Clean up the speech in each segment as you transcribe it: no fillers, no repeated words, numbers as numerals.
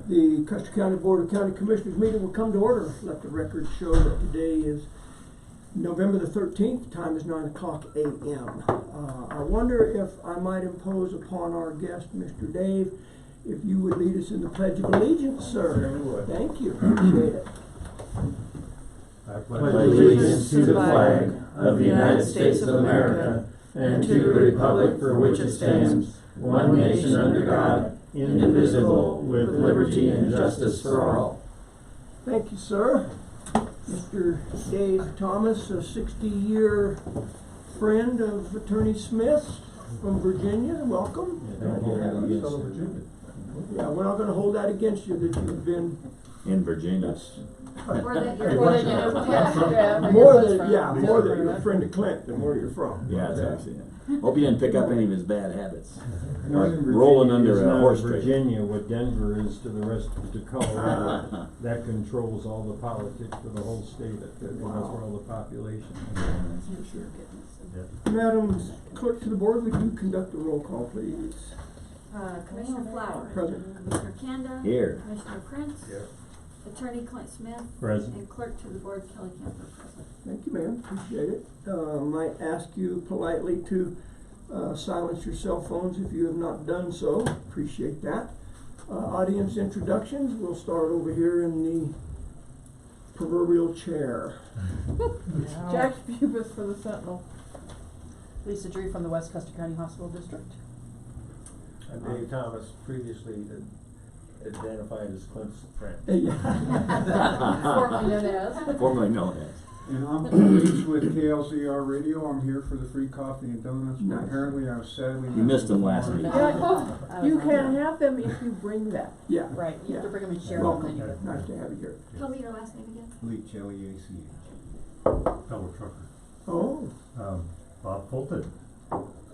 The Custer County Board of County Commissioners meeting will come to order. Let the record show that today is November the 13th. Time is 9 o'clock a.m. I wonder if I might impose upon our guest, Mr. Dave, if you would lead us in the Pledge of Allegiance, sir. Thank you. Appreciate it. I pledge allegiance to the flag of the United States of America and to the republic for which it stands, one nation under God, indivisible, with liberty and justice for all. Thank you, sir. Mr. Dave Thomas, a 60-year friend of Attorney Smith's from Virginia. Welcome. Yeah, we're not going to hold that against you that you've been in Virginia. More than you're a friend of Clint than where you're from. Yeah, that's actually. Hope you didn't pick up any of his bad habits. Rolling under a horse trade. Virginia, what Denver is to the rest of Colorado, that controls all the politics for the whole state. That's where all the population is. That's for sure. Yeah. Madam Clerk to the Board, would you conduct a roll call, please? Commissioner Flower. Present. Commissioner Kanda. Here. Commissioner Prince. Here. Attorney Clint Smith. Present. And Clerk to the Board Kelly Kemper. Present. Thank you, ma'am. Appreciate it. Might ask you politely to silence your cell phones if you have not done so. Appreciate that. Audience introductions. We'll start over here in the proverbial chair. Jack Bubis for the Sentinel. Lisa Dree from the West Custer County Hospital District. I'm Dave Thomas, previously identified as Clint's friend. Formerly known as. And I'm Police with KLCR Radio. I'm here for the free coffee and donuts. But Nice. apparently I was sadly You missed them last week. You can have them if you bring them. Yeah. Right, you have to bring them and share Welcome. them. Nice to have you here. Tell me your last name again. Leach, L-E-A-C-H. Fellow trucker. Oh, Bob Fulton.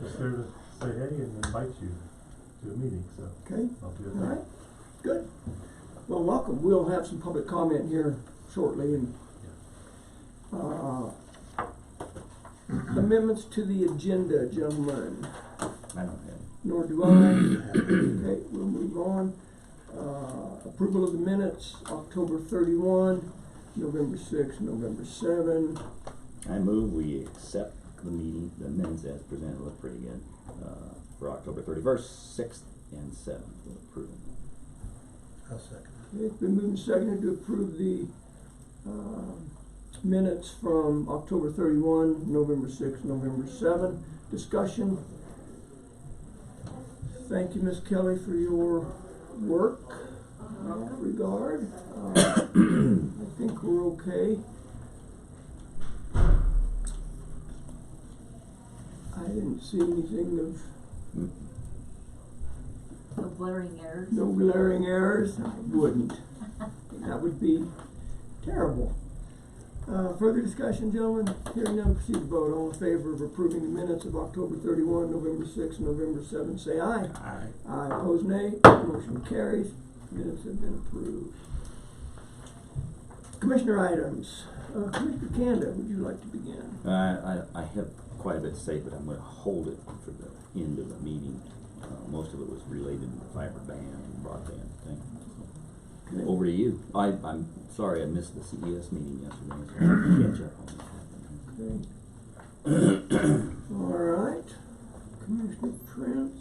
Just there to say hey and invite you to a meeting, so okay. I'll do it. All right. Good. Well, welcome. We'll have some public comment here shortly. And amendments to the agenda, gentlemen. I don't have. Nor do I. Okay, we'll move on. Approval of the minutes, October 31, November 6, November 7. I move we accept the minutes as presented. Look pretty good. For October 31st, 6th, and 7th. We'll approve them. I'll second. Okay, it's been moved and seconded to approve the minutes from October 31, November 6, November 7. Discussion. Thank you, Ms. Kelly, for your work in that regard. I think we're okay. I didn't see anything of No glaring errors. no glaring errors. I wouldn't. That would be terrible. Further discussion, gentlemen? Hearing none, proceed to vote. All in favor of approving the minutes of October 31, November 6, November 7, say aye. Aye. Aye. Opposed, nay. Motion carries. Minutes have been approved. Commissioner items. Commissioner Kanda, would you like to begin? I have quite a bit to say, but I'm going to hold it for the end of the meeting. Most of it was related to the fiber band and broadband thing. Okay. Over to you. I'm sorry I missed the CES meeting yesterday, so I'll catch up on that. Okay. All right. Commissioner Prince.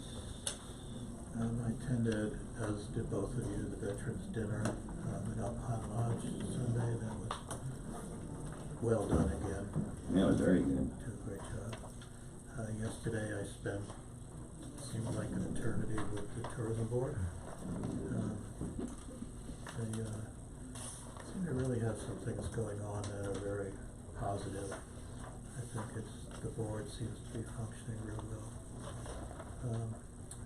I attended, as did both of you, the Veterans Dinner at Alpine Lodge Sunday. That was well done again. Yeah, it was very good. Did a great job. Yesterday I spent, seemed like an eternity with the tourism board. They seem to really have some things going on that are very positive. I think the board seems to be functioning real well. And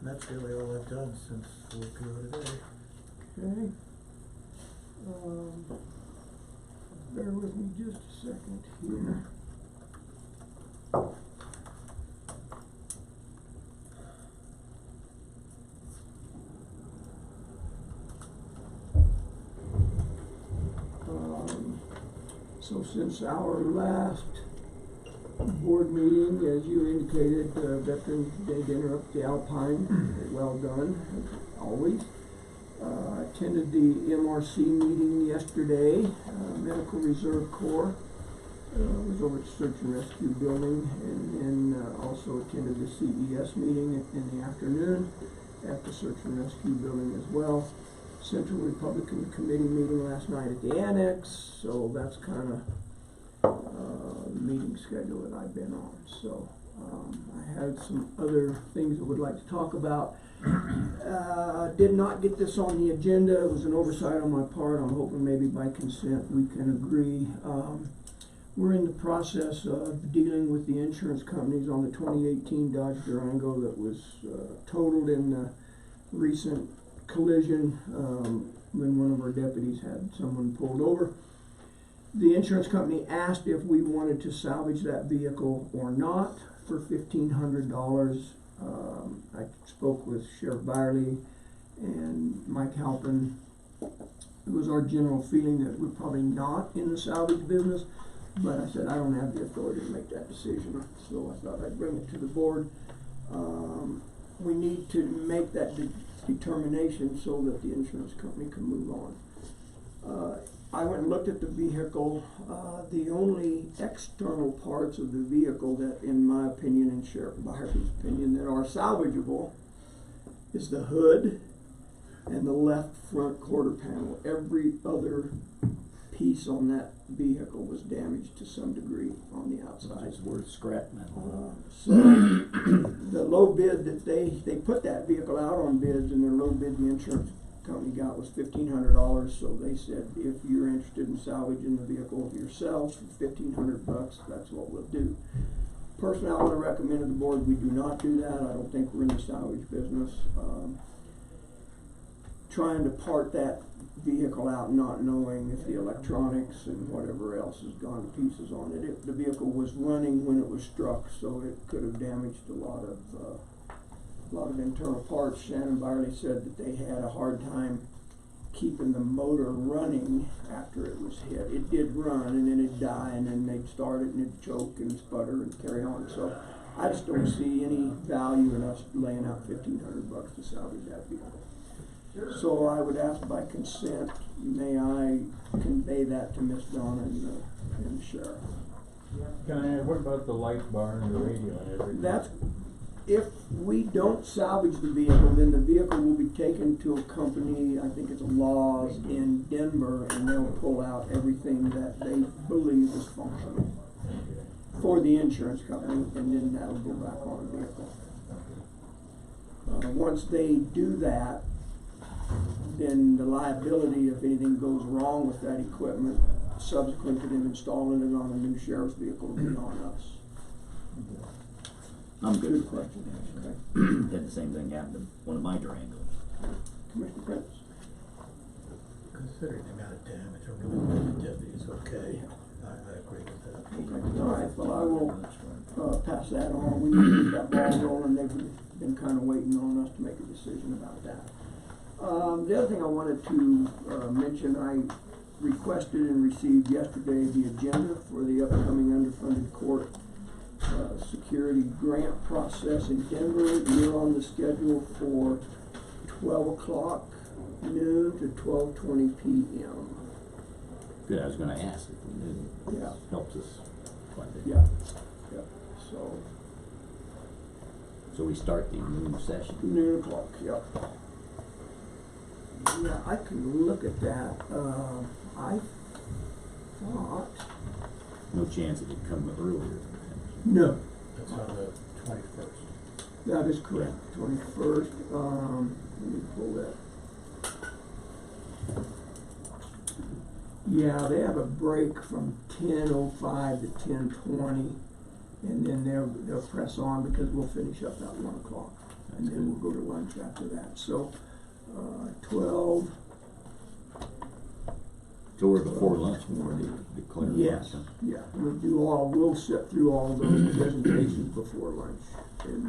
that's really all I've done since a week ago today. Okay. Bear with me just a second here. So since our last board meeting, as you indicated, Veterans Day dinner up at the Alpine, well done, as always. attended the MRC meeting yesterday, Medical Reserve Corps. Was over at the Search and Rescue Building, and then also attended the CES meeting in the afternoon at the Search and Rescue Building as well. Central Republican Committee meeting last night at the Annex, so that's kind of the meeting schedule that I've been on. So I had some other things I would like to talk about. Did not get this on the agenda. It was an oversight on my part. I'm hoping maybe by consent we can agree. We're in the process of dealing with the insurance companies on the 2018 Dodge Durango that was totaled in the recent collision when one of our deputies had someone pulled over. The insurance company asked if we wanted to salvage that vehicle or not for $1,500. I spoke with Sheriff Byerly and Mike Halpin. It was our general feeling that we're probably not in the salvage business, but I said I don't have the authority to make that decision, so I thought I'd bring it to the board. We need to make that determination so that the insurance company can move on. I went and looked at the vehicle. The only external parts of the vehicle that, in my opinion and Sheriff Byerly's opinion, that are salvageable is the hood and the left front quarter panel. Every other piece on that vehicle was damaged to some degree on the outside. It's worth scrapping that whole. So the low bid that they put that vehicle out on bids, and their low bid the insurance company got was $1,500. So they said, if you're interested in salvaging the vehicle yourselves for $1,500, that's what we'll do. Personally, I want to recommend to the board we do not do that. I don't think we're in the salvage business. Trying to part that vehicle out, not knowing if the electronics and whatever else has gone to pieces on it. The vehicle was running when it was struck, so it could have damaged a lot of internal parts. Shannon Byerly said that they had a hard time keeping the motor running after it was hit. It did run, and then it'd die, and then they'd start it, and it'd choke and sputter and carry on. So I just don't see any value in us laying out $1,500 to salvage that vehicle. So I would ask by consent, may I convey that to Miss Donna and the sheriff? What about the light bar and the radio and everything? That's, if we don't salvage the vehicle, then the vehicle will be taken to a company, I think it's Laws in Denver, and they'll pull out everything that they believe is functional for the insurance company, and then that'll go back on the vehicle. Once they do that, then the liability, if anything goes wrong with that equipment subsequent to them installing it on a new sheriff's vehicle, will be on us. I'm good. Good question. Okay. Had the same thing happen to one of my Durangos. Commissioner Prince? Considering the amount of damage, I'm really glad the deputy's okay. I agree with that. Okay. All right, well, I will pass that on. We need to get that ball rolling. They've been kind of waiting on us to make a decision about that. The other thing I wanted to mention, I requested and received yesterday the agenda for the upcoming underfunded court security grant process in Denver. We're on the schedule for 12 o'clock noon to 12:20 p.m. Good, I was gonna ask if we knew. Yeah. Helps us quite a bit. Yeah. So we start the noon session. noon o'clock, yep. Yeah, I can look at that. I thought, No chance it could come earlier. no, That's on the 21st. that is correct, 21st. Let me pull that. Yeah, they have a break from 10:05 to 10:20, and then they'll press on because we'll finish up at 1 o'clock, and then we'll go to lunch after that. So 12. So we're before lunch before they declare lunch. Yes, huh? yeah, we'll sit through all of those presentations before lunch, and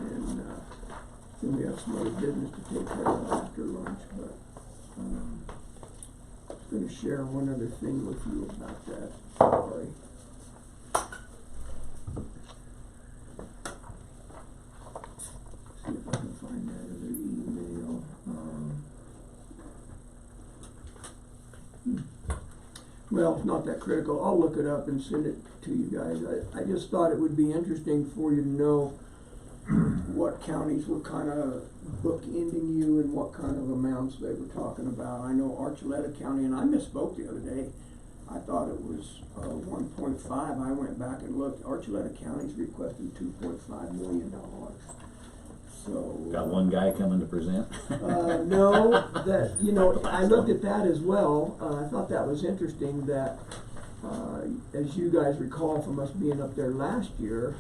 then we have some other business to take care of after lunch, but, I was gonna share one other thing with you about that, sorry. See if I can find that other email. well, it's not that critical. I'll look it up and send it to you guys. I just thought it would be interesting for you to know what counties were kind of bookending you and what kind of amounts they were talking about. I know Archuleta County, and I misspoke the other day. I thought it was 1.5. I went back and looked. Archuleta County's requesting $2.5 million. So Got one guy coming to present? no, that, you know, I looked at that as well. I thought that was interesting that, as you guys recall from us being up there last year,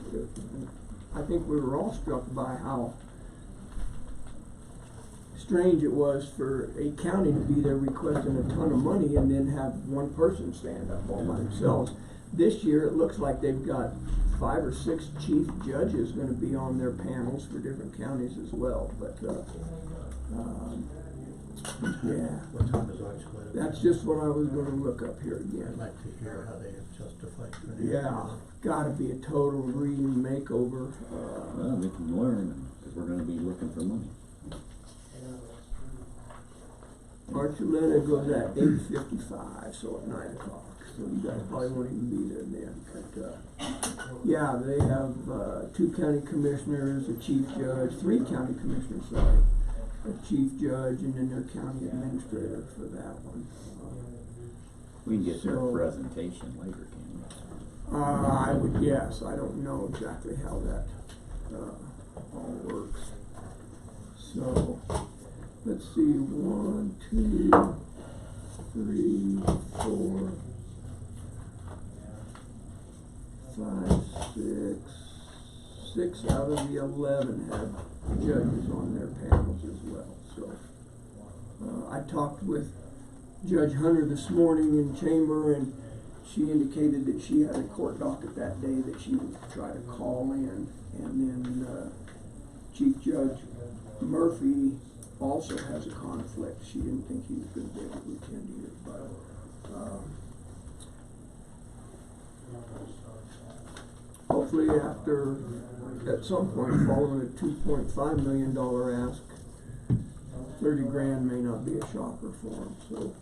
I think we were all struck by how strange it was for a county to be there requesting a ton of money and then have one person stand up all by themselves. This year, it looks like they've got 5 or 6 chief judges gonna be on their panels for different counties as well, but, yeah. What time is Archuleta? That's just what I was gonna look up here I'd again. like to hear how they have justified for the. Yeah, gotta be a total makeover. Well, we can learn, because we're gonna be looking for money. Archuleta goes at 8:55, so at 9 o'clock, so you guys probably won't even be there then, but, yeah, they have, 2 county commissioners, a chief judge, 3 county commissioners, sorry, a chief judge, and then their county administrator for that one. We can get their So- presentation later, can we? I would guess, I don't know exactly how that, all works. So, let's see, 1, 2, 3, 4, 5, 6 out of the 11 have judges on their panels as well, so. I talked with Judge Hunter this morning in chamber, and she indicated that she had a court docket that day that she would try to call in, and then, Chief Judge Murphy also has a conflict. She didn't think he was gonna be able to attend either, but, hopefully after, at some point, following a $2.5 million ask, 30 grand may not be a shocker for him, so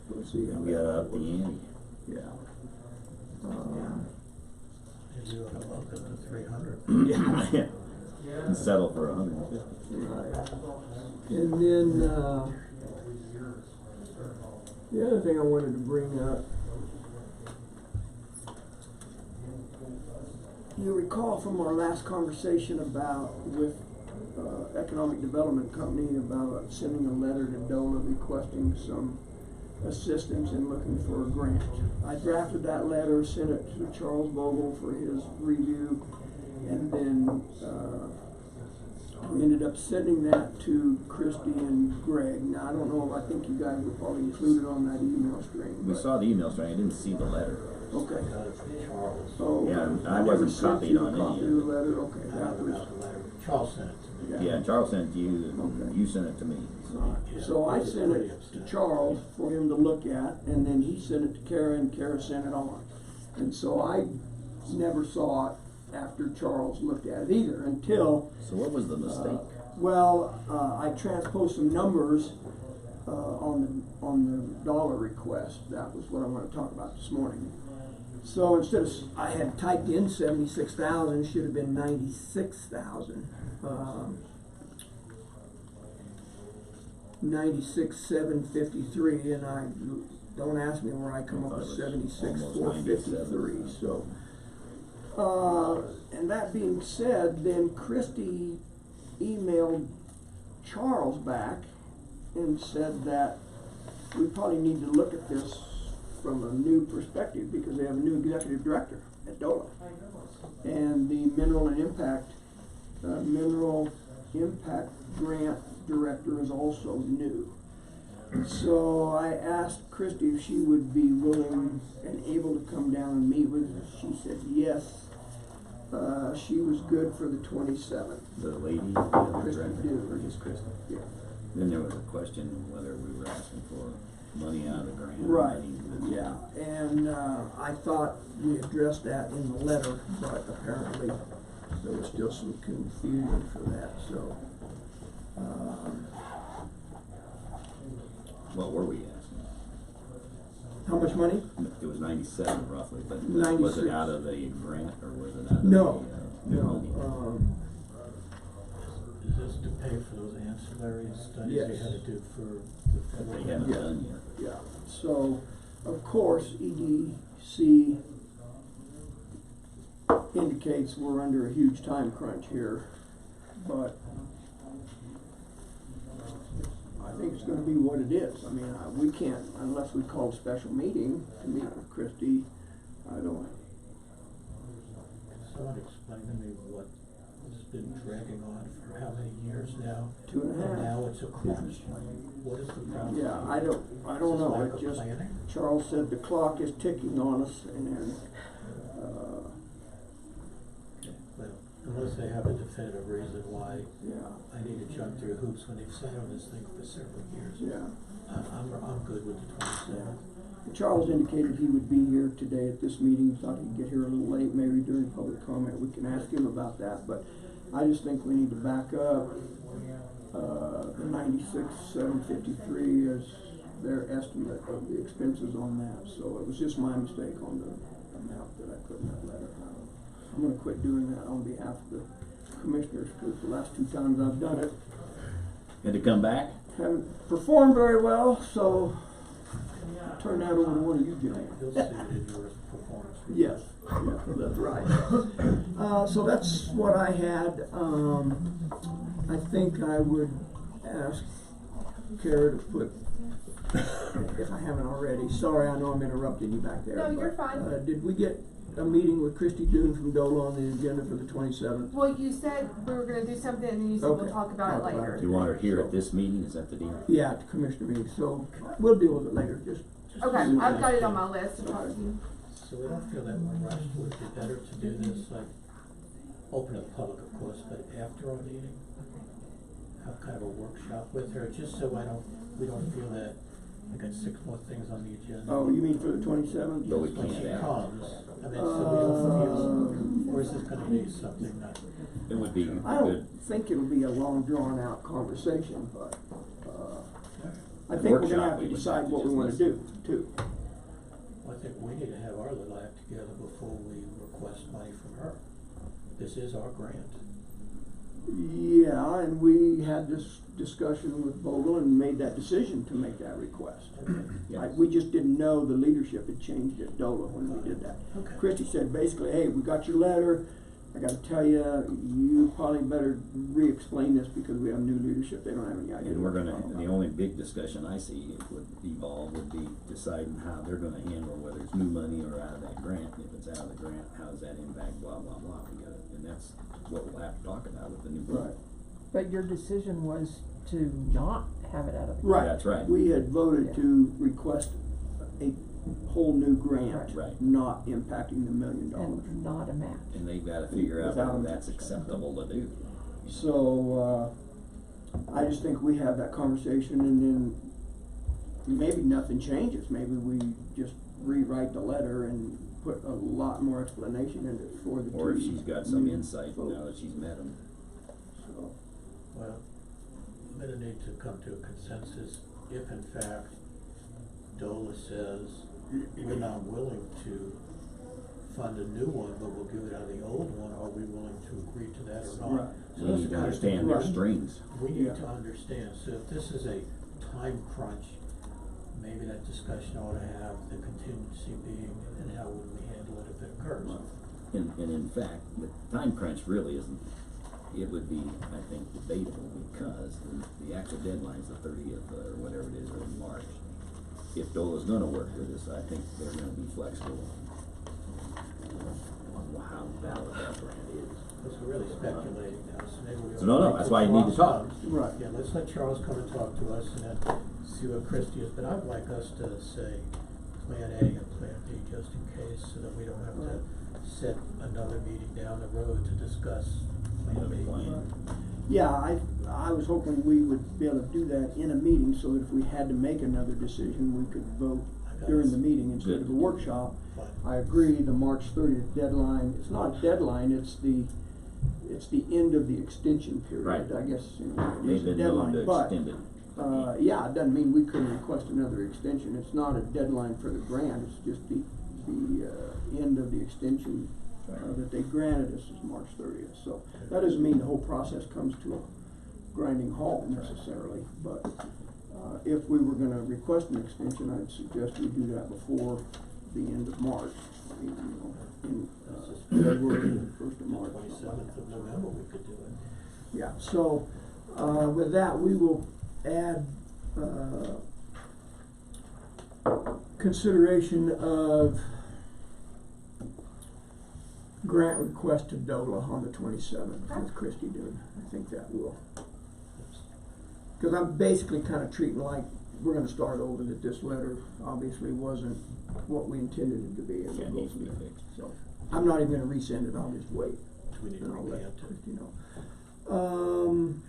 we'll see how We that gotta up the works. ante. Yeah. Maybe you ought to bump it to 300. Yeah. And settle for 150. Right. And then, the other thing I wanted to bring up, you recall from our last conversation about, with, Economic Development Company about sending a letter to DOLA requesting some assistance in looking for a grant. I drafted that letter, sent it to Charles Vogel for his review, and then, we ended up sending that to Christie and Greg. Now, I don't know, I think you guys were probably included on that email string. We but- saw the email string, I didn't see the letter. Okay. Got it from Charles. So, Yeah, I never wasn't sent copied you a on any copy of of it. the letter, okay, I that don't was, know the letter. Charles sent it to me. Yeah, and Charles sent it to you, and Okay. you sent it to me. Yeah, so I he was sent pretty it to upset. Charles for him to look at, and then he sent it to Kara, and Kara sent it on. And so I never saw it after Charles looked at it either, until, So what was the mistake? I transposed some numbers, on the dollar request. That was what I want to talk about this morning. So instead of, I had typed in 76,000, should have been 96,000. 96,753, and don't ask me where I come up with Almost 76,453, so. And that being said, then Christie emailed Charles back and said that we probably need to look at this from a new perspective because they have a new executive director at DOLA. And the mineral impact grant director is also new. So I asked Christie if she would be willing and able to come down and meet with us. She said yes. She was good for the 27th. The lady, the other Christie director, Dew. or just Christie? Yeah. Then there was a question whether we were asking for money out of the grant. Right, yeah, and, I thought we addressed that in the letter, but apparently there was still some confusion for that, so. What were we asking? How much money? It was 97 roughly, but was 96. it out of the grant or was it out of No, the new no, money? Is this to pay for those ancillary studies Yes. you had to do for the That federal? they haven't Yeah. done yet. yeah, so, of course, EDC indicates we're under a huge time crunch here, but I think it's gonna be what it is. I mean, we can't, unless we call a special meeting to meet with Christie, I don't, Someone explain to me what has been dragging on for how many years now? 2.5. And now it's a crunch. Business plan. What is the problem? yeah, I don't Is know, this lack it of just, planning? Charles said the clock is ticking on us and, Well, unless they have a definitive reason why yeah, I need to jump through hoops when they've sat on this thing for several years. yeah. I'm good with the 27th. Charles indicated he would be here today at this meeting, thought he'd get here a little late, maybe during public comment, we can ask him about that, but I just think we need to back up, the 96,753 as their estimate of the expenses on that, so it was just my mistake on the amount that I put in that letter. I'm gonna quit doing that on behalf of the commissioners, because the last 2 times I've done it, Had to come back? haven't performed very well, so turn that over to one of you gentlemen. You'll see it in your performance. Yes, yeah, that's right. So that's what I had. I think I would ask Kara to put, if I haven't already, sorry, I know I'm interrupting you back there. No, you're but, fine. did we get a meeting with Christy Doon from DOLA on the agenda for the 27th? Well, you said we were gonna do something, and you said we'll Okay. talk about it Talk about later. Do you want her here at this meeting? Is that the deal? Yeah, at the commissioner meeting, so we'll deal with it later, just. Okay, I've got it on my list to talk to you. So we don't feel that we're rushed. Would it be better to do this, like, open to the public, of course, but after our meeting? Have kind of a workshop with her, just so we don't feel that we got 6 more things on the agenda. Oh, you mean for the 27th? But we When she can't act. comes, I mean, so we don't feel, or is this gonna be something that, It would be I good. don't think it'll be a long drawn out conversation, but, I The think we're workshop gonna have we to would decide have to what we just wanna listen. do, too. I think we need to have our little act together before we request money from her. This is our grant. Yeah, and we had this discussion with Vogel and made that decision to make that request. Yes. We just didn't know the leadership had changed at DOLA when we did that. Okay. Christie said basically, hey, we got your letter, I gotta tell you, you probably better re-explain this because we have new leadership, they don't have any idea. And we're what gonna, they're talking the about. only big discussion I see would evolve would be deciding how they're gonna handle whether it's new money or out of that grant. If it's out of the grant, how does that impact, blah, blah, blah. We gotta, and that's what we'll have to talk about with the new Right. grant. But your decision was to not have it out of the. Right. That's right. We had voted Yeah. to request a whole new grant, Right. not impacting the $1 million. And not a match. And they've gotta figure out Without whether a that's match. acceptable to do. So, I just think we have that conversation and then maybe nothing changes. Maybe we just rewrite the letter and put a lot more explanation in it for the Or if two she's got some new insight now that folks. she's met them. So, Well, we're gonna need to come to a consensus if in fact DOLA says, we're not willing to fund a new one, but we'll give it out of the old one, are we willing to agree to that or not? Right. So We those need are to kind of understand things their Right. strings. We need Yeah. to understand, so if this is a time crunch, maybe that discussion ought to have the contingency being, and how would we handle it if it occurs? And in fact, the time crunch really isn't, it would be, I think, debatable because the actual deadline's the 30th or whatever it is, or in March. If DOLA's gonna work with us, I think they're gonna be flexible on how valid that grant is. Because we're really speculating now, so maybe we. So no, that's why you need to talk. Right. Yeah, let's let Charles come and talk to us and then see what Christie is, but I'd like us to say Plan A and Plan B just in case, so that we don't have to set another meeting down the road to discuss Plan Another B. plan. yeah, I was hoping we would be able to do that in a meeting so that if we had to make another decision, we could vote during the meeting instead of a workshop. Fine. I agree, the March 30th deadline, it's not a deadline, it's the end of the extension period, Right. I guess, you know, it They've is a been known deadline, to but extend it. yeah, it doesn't mean we couldn't request another extension. It's not a deadline for the grant, it's just the end of the extension that they granted us is March 30th. So that doesn't mean the whole process comes to a grinding halt necessarily, but if we were gonna request an extension, I'd suggest we do that before the end of March. You know, in February, 1st of March. 27th of November, we could do it. Yeah, so, with that, we will add, consideration of grant request to DOLA on the 27th with Christie doing. I think that will. Cause I'm basically kinda treating like we're gonna start over, that this letter obviously wasn't what we intended it to be. And Yeah, it we'll needs go to be from there. fixed. So, I'm not even gonna resend it, I'll just wait. Do we need to And I'll let recant it? Christie know.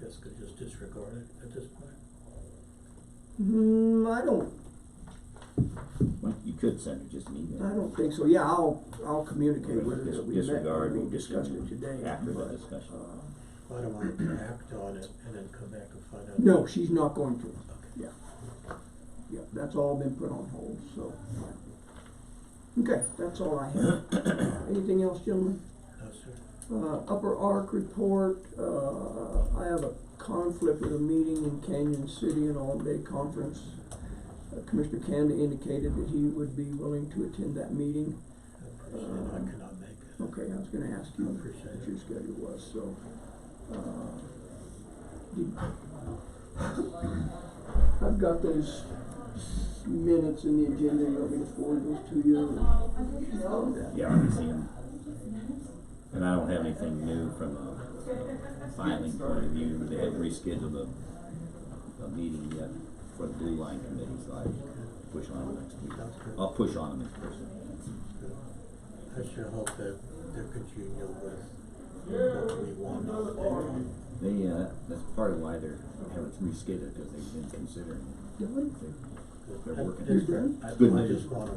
Just could just disregard it at this point? I don't Well, you could send it just an email. I don't think so. Yeah, I'll communicate with her that we met, Disregard, we we'll discussed it today. after the but, discussion. I don't want to act on it and then come back and find out. No, she's not going to. Okay. Yeah. Yeah, that's all been put on hold, so. Okay, that's all I have. Anything else, gentlemen? No, sir. Upper Ark report, I have a conflict with a meeting in Canyon City, an all-day conference. Commissioner Kanda indicated that he would be willing to attend that meeting. I appreciate it. I cannot make it. Okay, I was gonna ask you I appreciate what it. your schedule was, so, I've got those minutes in the agenda, you want me to forward those to you? Yeah, I can see them. And I don't have anything new from a filing point of view. They hadn't rescheduled a meeting yet for the Blue Line Committee, so I push on them next week. Sounds good. I'll push on them in person. I sure hope that they're congenial with what we want, not what they want. They, that's part of why they're having it rescheduled, because they've been considering it. They're working. You're done? It's good I news. just want to,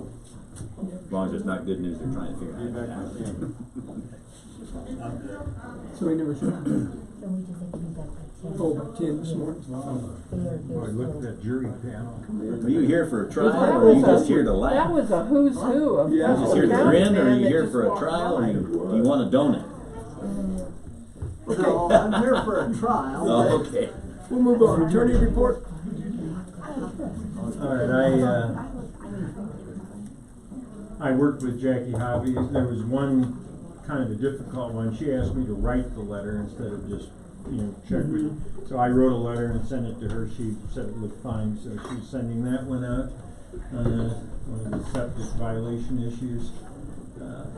As long as it's not good news, they're trying to figure out how to I'm good. So he never said, So we just have to be back by 10. oh, by 10 this morning? Boy, look at that jury panel. Are you here for a trial, That or are you was just a- here to laugh? That was a who's who of Yeah. You just here to Custer grin, or are County, you man, here that for a just trial, or walked do by. you want a donut? Okay, I'm here for a trial. Oh, okay. we'll move on. Attorney report? All right, I worked with Jackie Hobby. There was one kind of a difficult one. She asked me to write the letter instead of just, check with. So I wrote a letter and sent it to her. She said it looked fine, so she's sending that one out. One of the septic violation issues.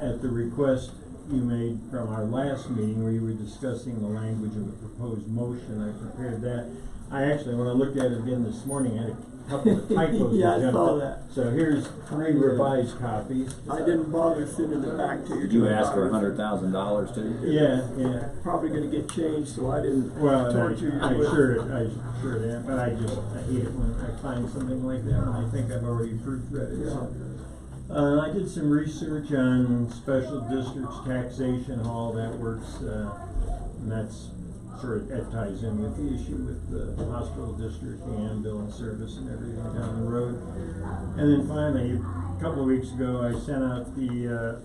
At the request you made from our last meeting where you were discussing the language of the proposed motion, I prepared that. I actually, when I looked at it again this morning, I had a couple of typos Yeah, I that jumped saw up. that. So here's 3 revised copies. I didn't bother sending it back to you. Did you ask for $100,000 too? Yeah. Probably gonna get changed, so I didn't Well, torture you I with. sure am, but I hate it when I find something like that, and I think I've already proofread it, so. I did some research on special districts, taxation, how all that works, and that's that ties in with the issue with the hospital district, the ambulance service and everything down the road. And then finally, a couple of weeks ago, I sent out the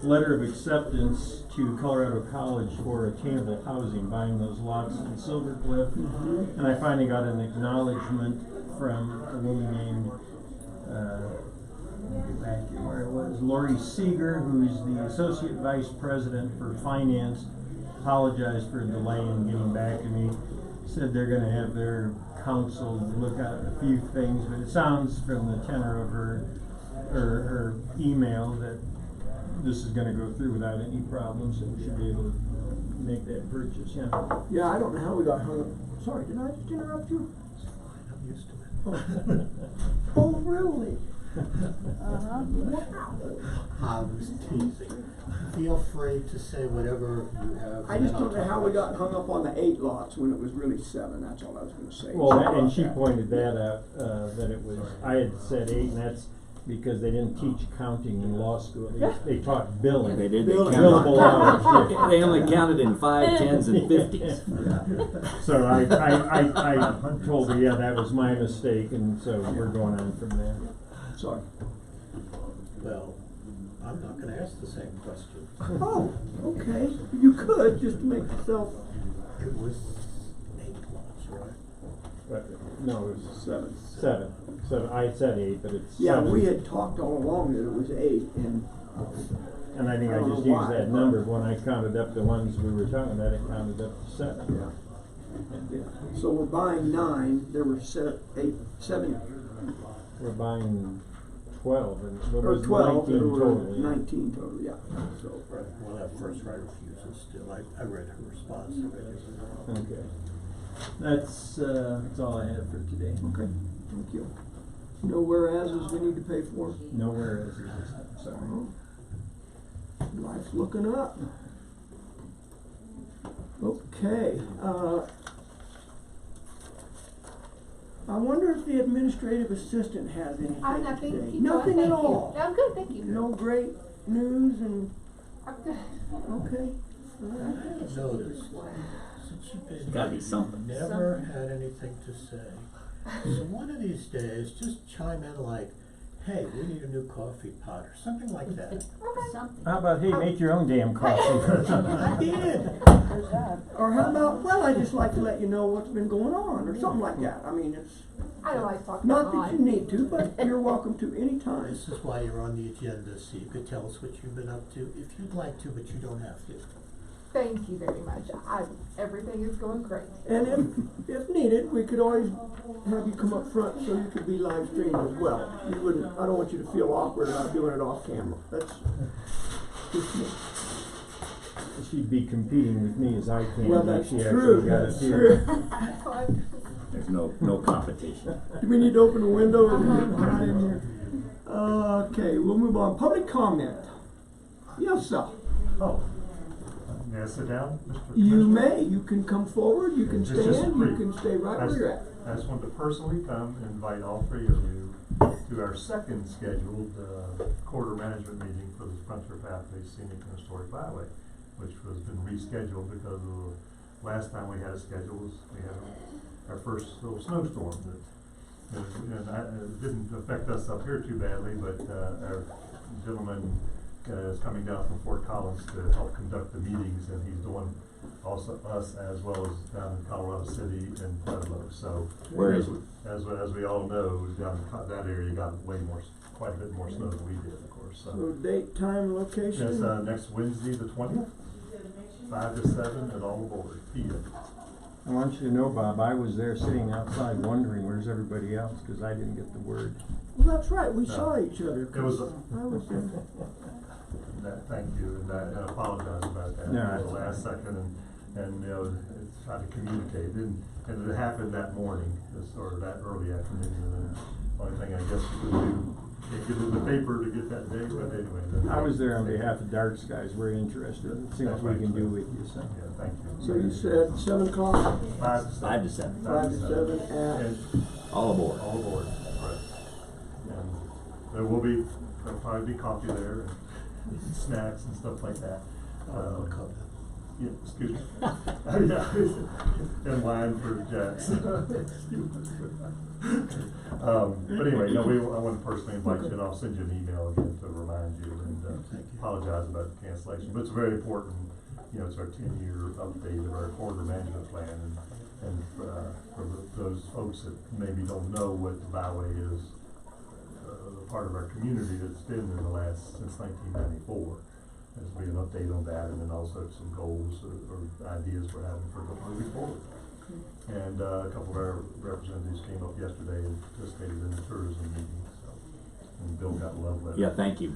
letter of acceptance to Colorado College for attainable housing, buying those lots in Silver Cliff. And I finally got an acknowledgement from a woman named, back to where it was, Lori Seeger, who's the Associate Vice President for Finance. Apologized for a delay in getting back to me. Said they're gonna have their counsel look at a few things, but it sounds from the tenor of her email that this is gonna go through without any problems, and we should be able to make that purchase, yeah. Yeah, I don't know how we got hung up. Sorry, did I just interrupt you? I'm used to it. Oh, really? I was teasing. Feel free to say whatever you have. I just don't know how we got hung up on the 8 lots when it was really 7, that's all I was gonna say. Well, Sorry and about she that. pointed that out, that it was, I had said 8, and because they didn't teach accounting in law school. They taught billing. They did, Billable hours. They only counted in 5, 10s, and 50s. So I told her, yeah, that was my mistake, and so we're going on from there. Sorry. Well, I'm not gonna ask the same question. Oh, okay. You could, just to make yourself. It was 8 lots, right? But, no, it was Seven. Seven, I said 8, but it's Yeah, 7. we had talked all along that it was 8, and And I think I I don't just know used why, that but- number, when I counted up the ones we were talking about, it counted up to 7. yeah. So we're buying 9. There were 7, We're buying 12, and what or was 12. 19 There were total, yeah. 19 total. Yeah. So We'll have first right of refusal still. I read her response already. Okay. That's all I have for today. okay. Thank you. No whereases we need to pay for. No whereas this time, sorry. Life's looking up. Okay. I wonder if the administrative assistant has anything Nothing. today. Keep going. Nothing Thank at you. all. No, I'm good, thank you. No great news and I'm good. okay. All right. Notice, since you've been Gotta be here, something. you've never had anything to say. So one of these days, just chime in like, hey, we need a new coffee pot or something like that. Something. How about, hey, make your own damn coffee? I did. There's that. Or how about, well, I just like to let you know what's been going on, or something like that. I mean, it's I don't like talking not about that you need to, but you're welcome to any time. This is why you're on the agenda, so you could tell us what you've been up to if you'd like to, but you don't have to. Thank you very much. Everything is going great. And if needed, we could always have you come up front so you could be live streamed as well. You wouldn't, I don't want you to feel awkward about doing it off camera. That's just me. She'd be competing with me as I can. Well, if that's she true, actually got that's it true. There's no competition. Do we need to open a window or hide in here? Okay, we'll move on. Public comment. Yes, sir. Oh, may I sit down, Mr. You Commissioner? may. You can come forward. You can It's just stand. You brief. can stay right I where just- you're at. I just want to personally come and invite all 3 of you to our second scheduled quarter management meeting for the Frontier Pathways Scenic and Historic Byway, which has been rescheduled because of the last time we had a schedule was we had our first little snowstorm that, it didn't affect us up here too badly, but our gentleman is coming down from Fort Collins to help conduct the meetings, and he's doing also us as well as down in Colorado City and Pueblo. So Where is it? as we all know, down in that area got quite a bit more snow than we did, of course. So date, time, location. That's next Wednesday, the 20th, 5 to 7 at all aboard PM. I want you to know, Bob, I was there sitting outside wondering where's everybody else, because I didn't get the word. Well, that's right. We saw each other. It was I was there. thank you, and I apologize about that. No, It was the last second, and you know, it's trying to communicate, and it happened that morning, or that early afternoon, and then the only thing I guess you could do, can't get it in the paper to get that date, but anyway. I was there on behalf of Dark Skies, very interested, see what we can do with you, so. Yeah, thank you. So you said 7 o'clock, 5 to 7. 5 to 7. 5 to 7 at. And All aboard. all aboard, right. And there'll probably be coffee there, and snacks and stuff like that. I'll come. Yeah, excuse me. Yeah, in line for Jack's. But anyway, no, I want to personally invite you, and I'll send you an email again to remind you, and Thank you. apologize about the cancellation. But it's very important, it's our 10-year update of our quarter management plan, and for those folks that maybe don't know what the byway is, the part of our community that's been in the last, since 1994. There's be an update on that, and then also some goals or ideas we're having for moving forward. And a couple of our representatives came up yesterday and participated in the tourism meeting, so, and Bill got a love letter. Yeah, thank you.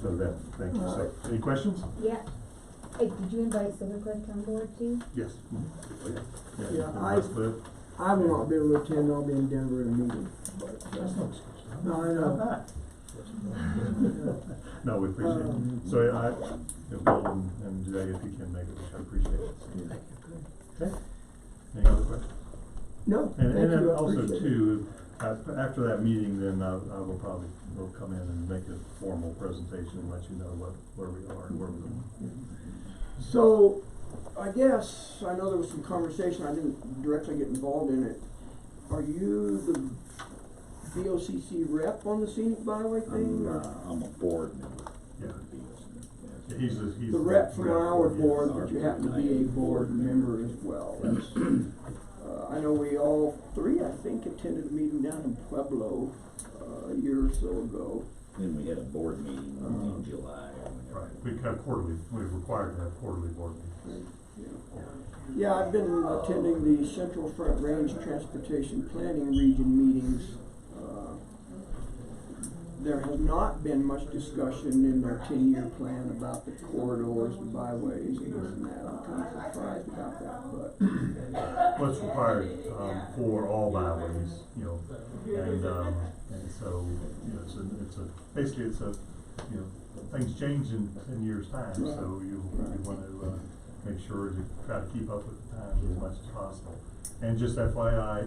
So thank you. So, any questions? Yeah. Hey, did you invite Silvercliff on board too? Yes. Yeah, Westcliff. I will not be able to attend. I'll be in Denver in a meeting. But, That's no excuse. no, I know. No, we appreciate it. So Bill and Jay, if you can make it, which I appreciate it. Thank you. Okay. Any other questions? No, And thank then you. I also appreciate it. too, after that meeting, then I will probably, will come in and make a formal presentation and let you know where we are and where we're going. So, I guess, I know there was some conversation, I didn't directly get involved in it. Are you the BOCC rep on the scenic byway thing? or- I'm a board member. Yeah. Yeah. He's The rep from our yes. board, but you happen to be a board member as well. That's, I know we all three, I think, attended a meeting down in Pueblo, a year or so ago. Then we had a board meeting in July or whenever. Right, we have quarterly, we're required to have quarterly board meetings. Yeah, I've been attending the Central Front Range Transportation Planning Region meetings. There has not been much discussion in their 10-year plan about the corridors, the byways, and this and that. I'm kind of surprised about that, but What's required, for all byways, you know, and so, you know, basically it's a, you know, things change in 10 years' time, so you want to, make sure to try to keep up with the times as much as possible. And just FYI,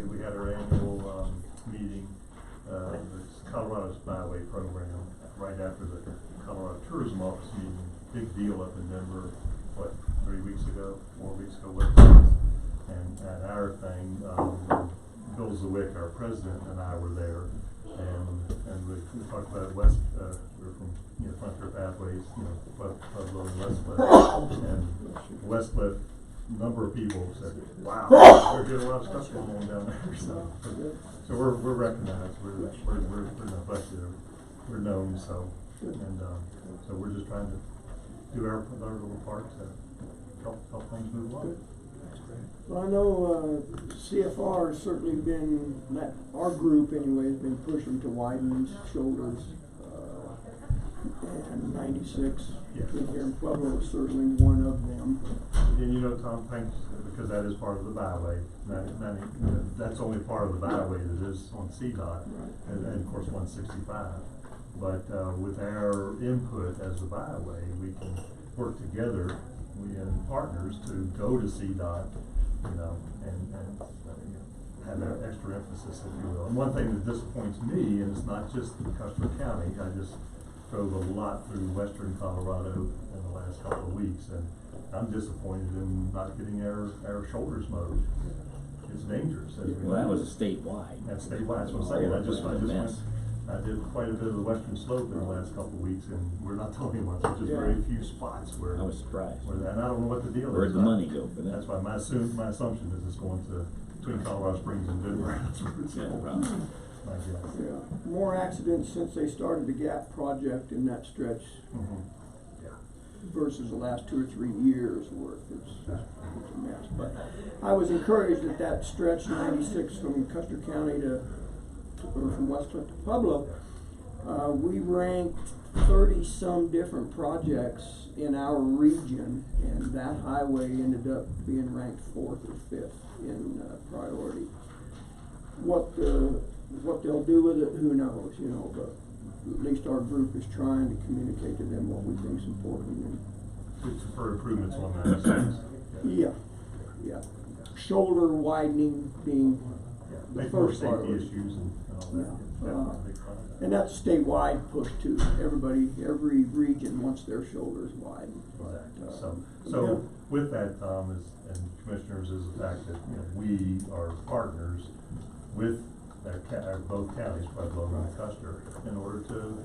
we had our annual, meeting, it's Colorado's Byway Program, right after the Colorado Tourism Office meeting, big deal up in Denver, 4 weeks ago, whatever it was. And at our thing, Bill Zwick, our president, and I were there, and we talked about West, we're from, you know, Frontier Pathways, you know, Pueblo and Westcliff, and Westcliff, a number of people said, wow, we're getting a lot of stuff going on down there, so we're recognized, we're not elected, we're known, so, and, so we're just trying to do our little part to help things move along. well, I know CFR has certainly been, our group anyway, has been pushing to widen these shoulders. And 96 in here in Pueblo is certainly one of them. And you know, Tom, thanks, because that is part of the byway. That's only part of the byway that is on CDOT, and of course 165. But with our input as the byway, we can work together, we and partners, to go to CDOT, you know, and you know, have that extra emphasis, if you will. And one thing that disappoints me, and it's not just Custer County, I just drove a lot through western Colorado in the last couple of weeks, and I'm disappointed in not getting our shoulders mowed. It's dangerous. Well, that was statewide. That's statewide, that's what I'm saying. I did quite a bit of the western slope in the last couple of weeks, and we're not the only ones. There's just very few spots where. I was surprised. And I don't know what the deal is. Where'd the money go for that? That's why my assumption is it's going to, between Colorado Springs and Denver. That's where it's going. Probably. My guess. Yeah, more accidents since they started the GAP project in that stretch versus the last 2 or 3 years worth. It's a mess. But I was encouraged that that stretch 96 from Custer County or from Westcliff to Pueblo, we ranked 30-some different projects in our region, and that highway ended up being ranked 4th or 5th in priority. What they'll do with it, who knows, you know, but at least our group is trying to communicate to them what we think is important. It's for improvements on that. Yeah. Shoulder widening being the Make more first safety priority. issues and all that. Yeah. Big part of that. And that's a statewide push too. Every region wants their shoulders widened. Exactly. So with that, Tom, and commissioners, is the fact that, you know, we are partners with our both counties, Pueblo and Custer, in order to,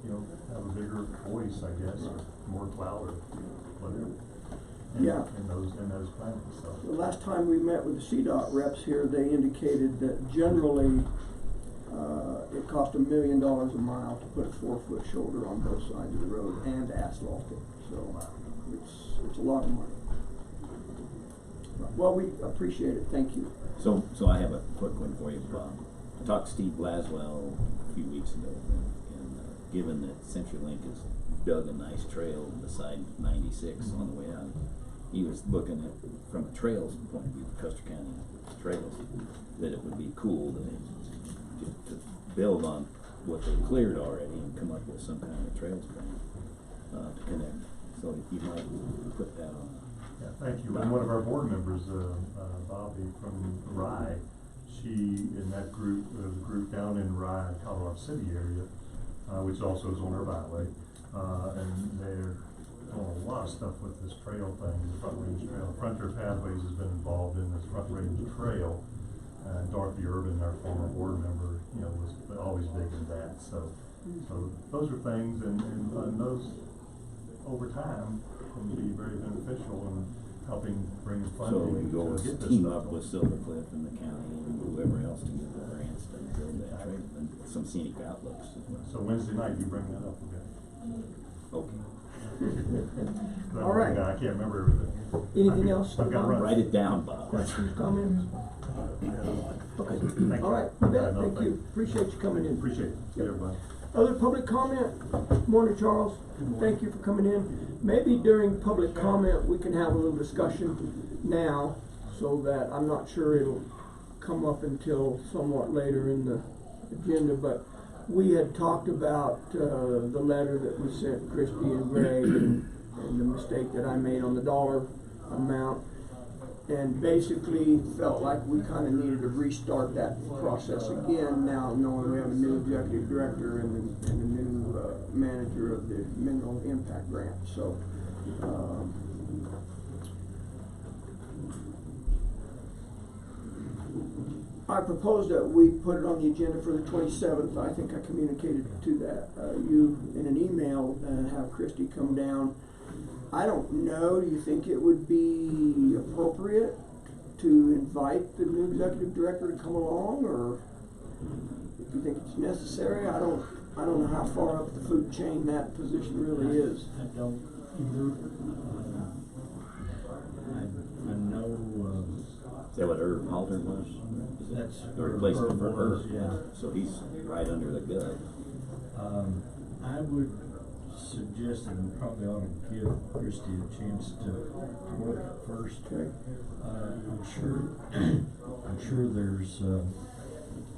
you know, have a bigger voice, I guess, or more clout or whatever. In those plans. So. The last time we met with the CDOT reps here, they indicated that generally it cost $1 million a mile to put a 4-foot shoulder on both sides of the road and asphalt it. So it's a lot of money. Well, we appreciate it. Thank you. So I have a quick one for you, Bob. I talked to Steve Blaswell a few weeks ago, and given that CenturyLink has dug a nice trail beside 96 on the way out, he was looking at, from a trails point of view, Custer County trails, that it would be cool to build on what they cleared already and come up with some kind of trails plan to connect. So you might put that on. Yeah, thank you. And one of our board members, Bobby from Rye, she Christie in that group, there's a group down in Rye, Colorado City area, which also is on our byway, and they're doing a lot of stuff with this trail thing, the Front Range Trail. Frontier Pathways has been involved in this Front Range Trail. Dorothy Urban, our former board member, was always big in that. So those are things, and those over time can be very beneficial in helping bring So funding you'll to get this team stuff up with Silver Cliff and the county and whoever else to get the grants to build that trail and some scenic outlooks as well. So Wednesday night, you bring that up again. Okay. All right. I can't remember everything. Anything else? I've got to run. Write it down, Bob. Questions, comments? Okay, Thank you. all right, you bet, No, thank you, appreciate you coming in. Appreciate it. See everybody. Other public comment? Morning, Charles. Thank you for coming in. Maybe during public comment, we can have a little discussion now, so that I'm not sure it'll come up until somewhat later in the agenda, but we had talked about, the letter that we sent Christie and Greg and the mistake that I made on the dollar amount. And basically felt like we kind of needed to restart that process again now, knowing we have a new executive director and a new manager of the mineral impact grant. So I propose that we put it on the agenda for the 27th. I think I communicated to that you in an email, and have Christie come down. I don't know, do you think it would be appropriate to invite the new executive director to come along, or do you think it's necessary? I don't know how far up the food chain that position really is. I don't either. I know, Is that what Herb Halter was? Is that's that the replacement for was, Herb? yeah. So he's right under the gun. I would suggest that we probably ought to give Christie a chance to work it first. Okay. I'm sure there's a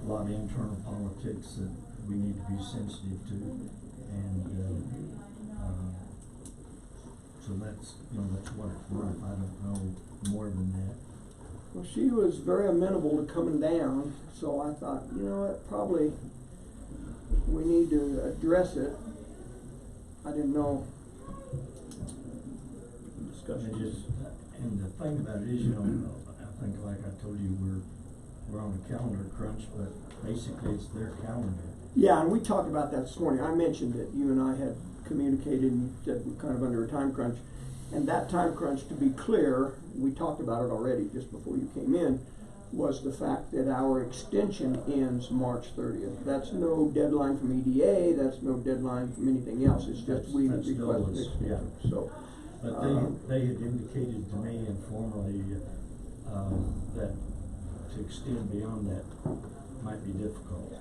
lot of internal politics that we need to be sensitive to, and so that's what it's worth. I don't know more than that. Well, she was very amenable to coming down, so I thought, probably we need to address it. I didn't know. Discussion. And the thing about it is, I think like I told you, we're on a calendar crunch, but basically it's their calendar. Yeah, and we talked about that this morning. I mentioned that you and I had communicated and said we're kind of under a time crunch. And that time crunch, to be clear, we talked about it already just before you came in, was the fact that our extension ends March 30th. That's no deadline from EDA, that's no deadline from anything else. It's just we That's requested still extension. yeah. So, But they had indicated to me informally that to extend beyond that might be difficult.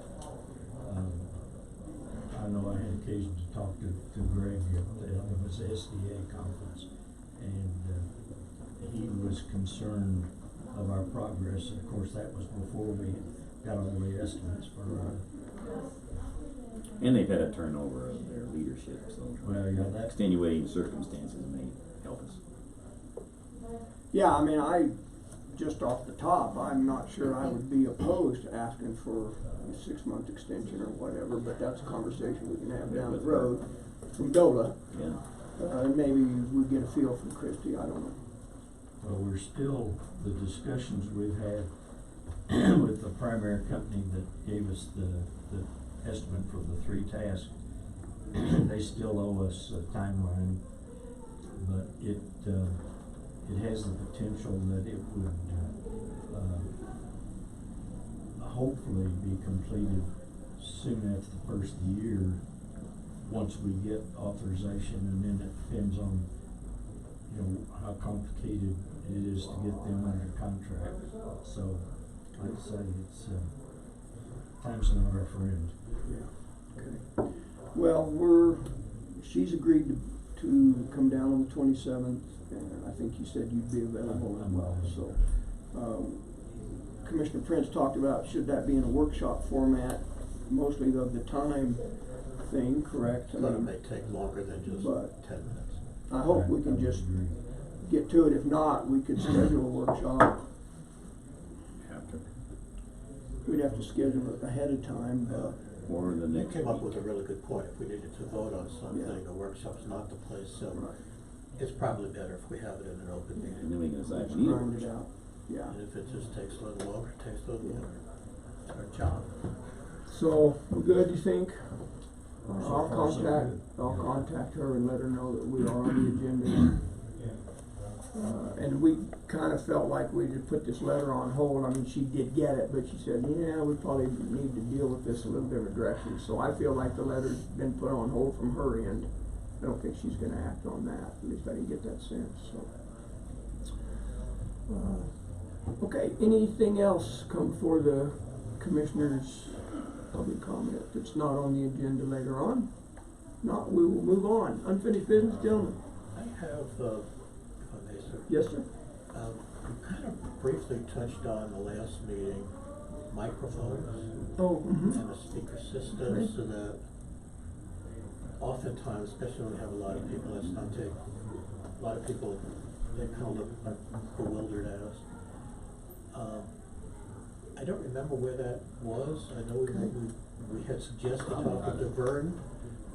I know I had occasion to talk to Greg at the SDA conference, and he was concerned of our progress. Of course, that was before we got all the estimates for And they've had a turnover of their leadership, so well, yeah, that extenuating circumstances may help us. yeah, I mean, just off the top, I'm not sure I would be opposed to asking for a 6-month extension or whatever, but that's a conversation we can have down the road from DOLA. Yeah. And maybe we get a feel from Christie, I don't know. Well, we're still, the discussions we've had with the primary company that gave us the estimate for the 3 tasks, they still owe us a timeline, but it has the potential that it would hopefully be completed soon after the first of the year, once we get authorization, and then it depends on how complicated it is to get them under contract. So, like I say, it's time's not our friend. Yeah. Okay. Well, she's agreed to come down on the 27th, and I think you said you'd be available as well. So, Commissioner Prince talked about should that be in a workshop format, mostly of the time thing, correct? So it may take longer than just 10 minutes. I hope we can just get to it. If not, we could schedule a workshop. After. have to schedule it ahead of time, but, Or the You next came up week. with a really good point. If we needed to vote on something, Yeah. a workshop's not the place, so right, it's probably better if we have it in an open And meeting. then we can decide if we need a grind it workshop. out, yeah. And if it just takes a little longer, it takes a little longer. It's our job. So, we good, you think? So I'll far, so I'll good. contact her and let her know that we are on the agenda. And we kinda felt like we had put this letter on hold. I mean, she did get it, but she said, yeah, we probably need to deal with this a little different direction. So I feel like the letter's been put on hold from her end. I don't think she's gonna act on that, at least I didn't get that sense, so. Okay, anything else come before the commissioners' public comment that's not on the agenda later on? Not, we will move on. Unfinished business, gentlemen? I have, if I may, sir. Yes, sir? We kind of briefly touched on the last meeting, microphones Oh, and the speaker system, so that oftentimes, especially when we have a lot of people, let's not take, a lot of people, they kind of look like bewildered at us. I don't remember where that was. I know we had suggested talking to Vern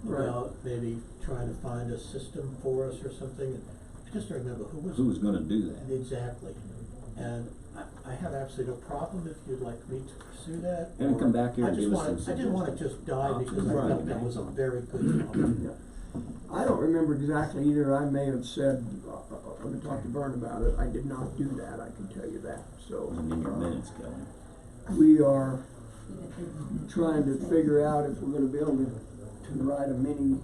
Right. about maybe trying to find a system for us or something. I just don't remember who was. Who's gonna do that? Exactly. And I have absolutely no problem if you'd like me to pursue that. And or come back here I and just give us wanna- some I didn't wanna suggestions. just die because I Right. felt that was a very good topic. Yeah. I don't remember exactly either. I may have said, I'm gonna talk to Vern about it. I did not do that, I can tell you that, so. Wasn't in your minutes, Kelly. We are trying to figure out if we're gonna be able to write a mini,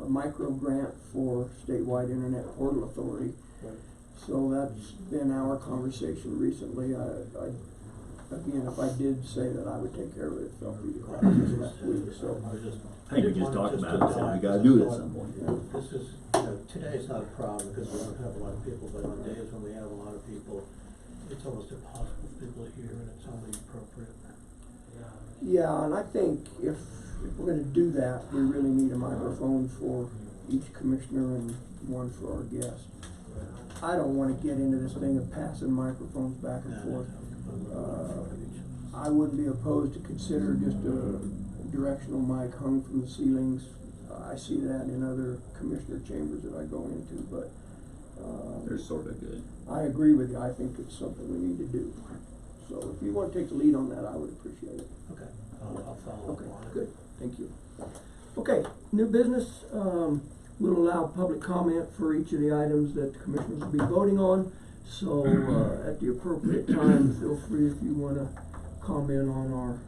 micro grant for statewide internet portal authority. Right. So that's been our conversation recently. Again, if I did say that I would take care of it, it fell through the cracks this last week, so. I think we didn't just want talked just about to it, said die, we gotta because do I it at thought, some point. This is, today's not a problem because we don't have a lot of people, but on days when we have a lot of people, it's almost impossible for people to hear and it's only appropriate. Yeah, and I think if we're gonna do that, we really need a microphone for each commissioner and one for our guest. I don't wanna get into this thing of passing microphones back and forth. I wouldn't be opposed to consider just a directional mic hung from the ceilings. I see that in other commissioner chambers that I go into, but, They're sorta good. I agree with you. I think it's something we need to do. So if you wanna take the lead on that, I would appreciate it. Okay, I'll follow up Okay, on it. good, thank you. Okay, new business, we'll allow public comment for each of the items that the commissioners will be voting on. So, at the appropriate time, feel free if you wanna comment on our,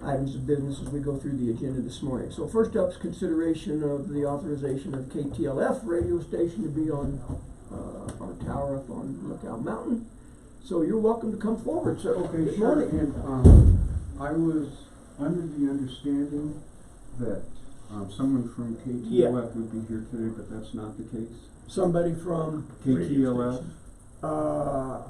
items of business as we go through the agenda this morning. So first up is consideration of the authorization of KTLF radio station to be on, our tower up on Lookout Mountain. So you're welcome to come forward, sir. Okay, Good sure, morning. and, I was under the understanding that, someone from KTLF would be here today, but that's not the case. Somebody from KTLF, Well,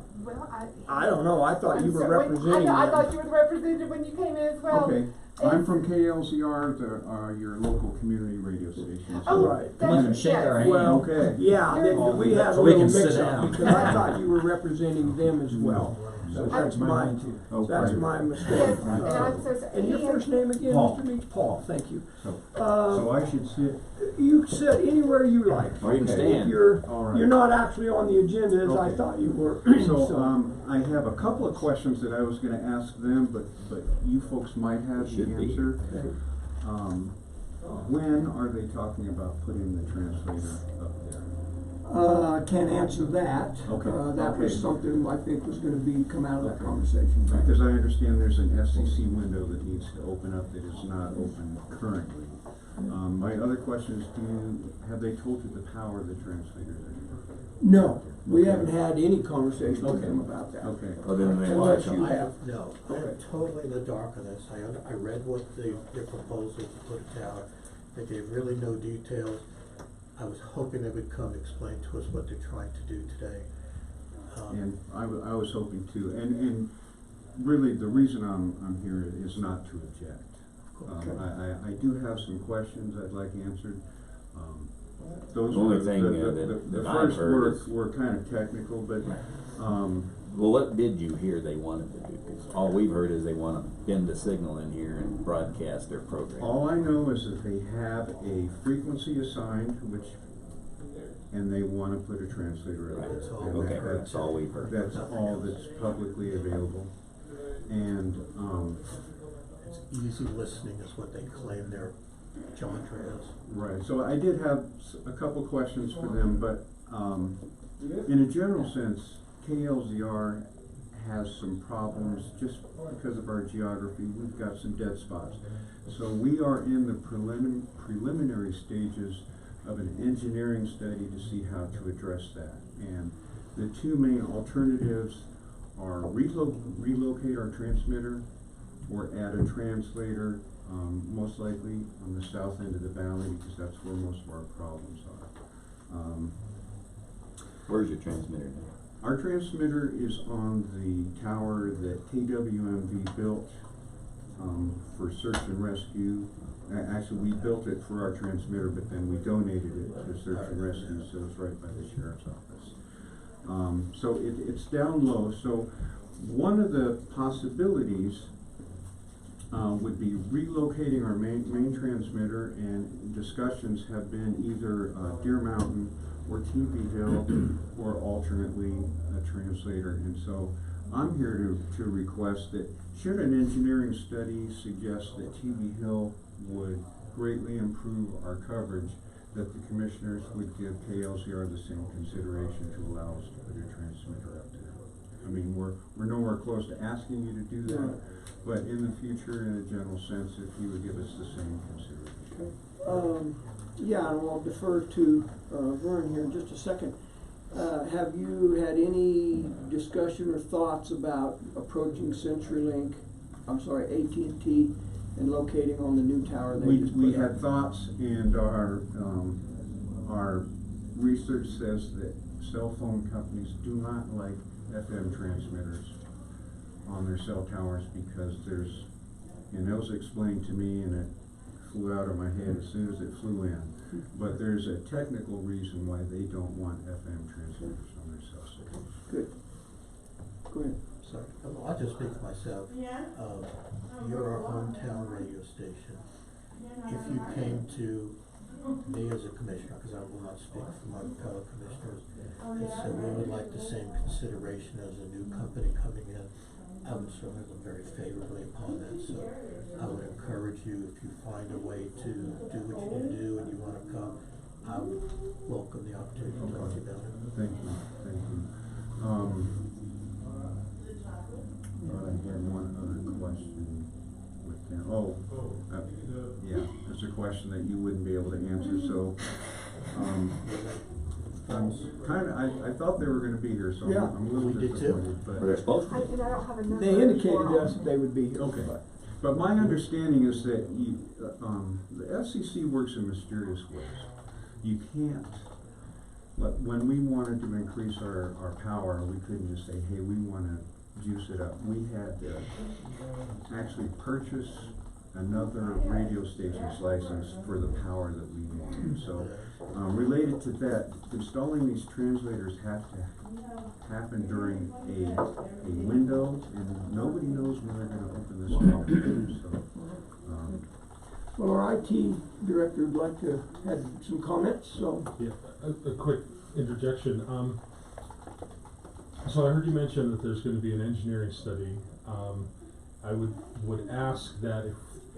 I don't know, I thought you were I'm sorry, representing I them. thought you were the representative when you came in as well. okay, I'm from KLZR, your local community radio station. Oh, Right. that's, Come and shake our yes. hand. Well, Okay. yeah, we had a So we little can sit mix up, down. because I thought you were representing them as well. So that's my, that's my mistake. Yes, and I'm so sorry. And your He first name again, Paul. Mr. Meeks? Paul, thank you. So I should sit, You sit anywhere you like. Or you can Okay. stand. all right. You're not actually on the agenda as I Okay. thought you were. So, I have a couple of questions that I was gonna ask them, but you folks might have the Should be. answer. Okay. When are they talking about putting the translator up there? I can't answer that. Okay. That was Okay. something I think was gonna come out of that conversation. Because I understand there's an FCC window that needs to open up that is not open currently. My other question is, have they told you the power of the translators anymore? No, we Okay. haven't had any conversation with Okay. them about that. Okay. Other than they Unless want you to. have. I am totally in the dark on this. I read what their proposal to put a tower. They gave really no details. I was hoping they would come explain to us what they're trying to do today. And I was hoping to, and really the reason I'm here is not to object. Okay. I do have some questions I'd like answered. Those The only were, thing, the that first I've heard is- were kind of technical, but, Well, what did you hear they wanted to do? 'Cause all we've heard is they wanna bend the signal in here and broadcast their program. All I know is that they have a frequency assigned, and they wanna put a translator out there. That's all. And Okay, that's all we've heard. That's all that's publicly available. And, It's easy listening is what they claim their geometry is. right, so I did have a couple questions for them, but, in a general sense, KLZR has some problems just because of our geography. We've got some dead spots. So we are in the preliminary stages of an engineering study to see how to address that. And the two main alternatives are relocate our transmitter or add a translator, most likely on the south end of the valley, because that's where most of our problems are. Where's your transmitter now? Our transmitter is on the tower that KWMV built for search and rescue. Actually, we built it for our transmitter, but then we donated it to search and rescue, so it's right by the sheriff's office. So it's down low. So one of the possibilities would be relocating our main transmitter, and discussions have been either Deer Mountain or TV Hill, or alternately a translator. And so I'm here to request that should an engineering study suggest that TV Hill would greatly improve our coverage, that the commissioners would give KLZR the same consideration to allow us to put a transmitter up there. I mean, we're nowhere close to asking you to do that, but in the future, in a general sense, if you would give us the same consideration. Yeah, and I'll defer to Vern here in just a second. Have you had any discussion or thoughts about approaching AT&T and locating on the new tower they just put We up? had thoughts, and our research says that cell phone companies do not like FM transmitters on their cell towers because and that was explained to me, and it flew out of my head as soon as it flew in. But there's a technical reason why they don't want FM transmitters on their cell signals. Good. Go ahead. Sorry, I'll just speak for myself. You're our hometown radio station. If you came to me as a commissioner, because I will not speak for my fellow commissioners, and said we would like the same consideration as a new company coming in, I would certainly look very favorably upon that. So I would encourage you, if you find a way to do what you can do and you want to come, I would welcome the opportunity to talk to you about it. Thank you. I had one other question with them. Yeah, it's a question that you wouldn't be able to answer, so, I thought they were gonna be here, so Yeah. I'm a little We did too. disappointed, but. Well, they're supposed to. And I don't have a number. They indicated for to us that they would be here. Okay, but my understanding is that the FCC works in mysterious ways. You can't, when we wanted to increase our power, we couldn't just say, hey, we wanna juice it up. We had to actually purchase another radio station's license for the power that we wanted. So, related to that, installing these translators have to happen during a window, and nobody knows when they're gonna open this window. So, Well, our IT director would like to have some comments, so. Yeah, a quick interjection. So I heard you mention that there's gonna be an engineering study. I would ask that if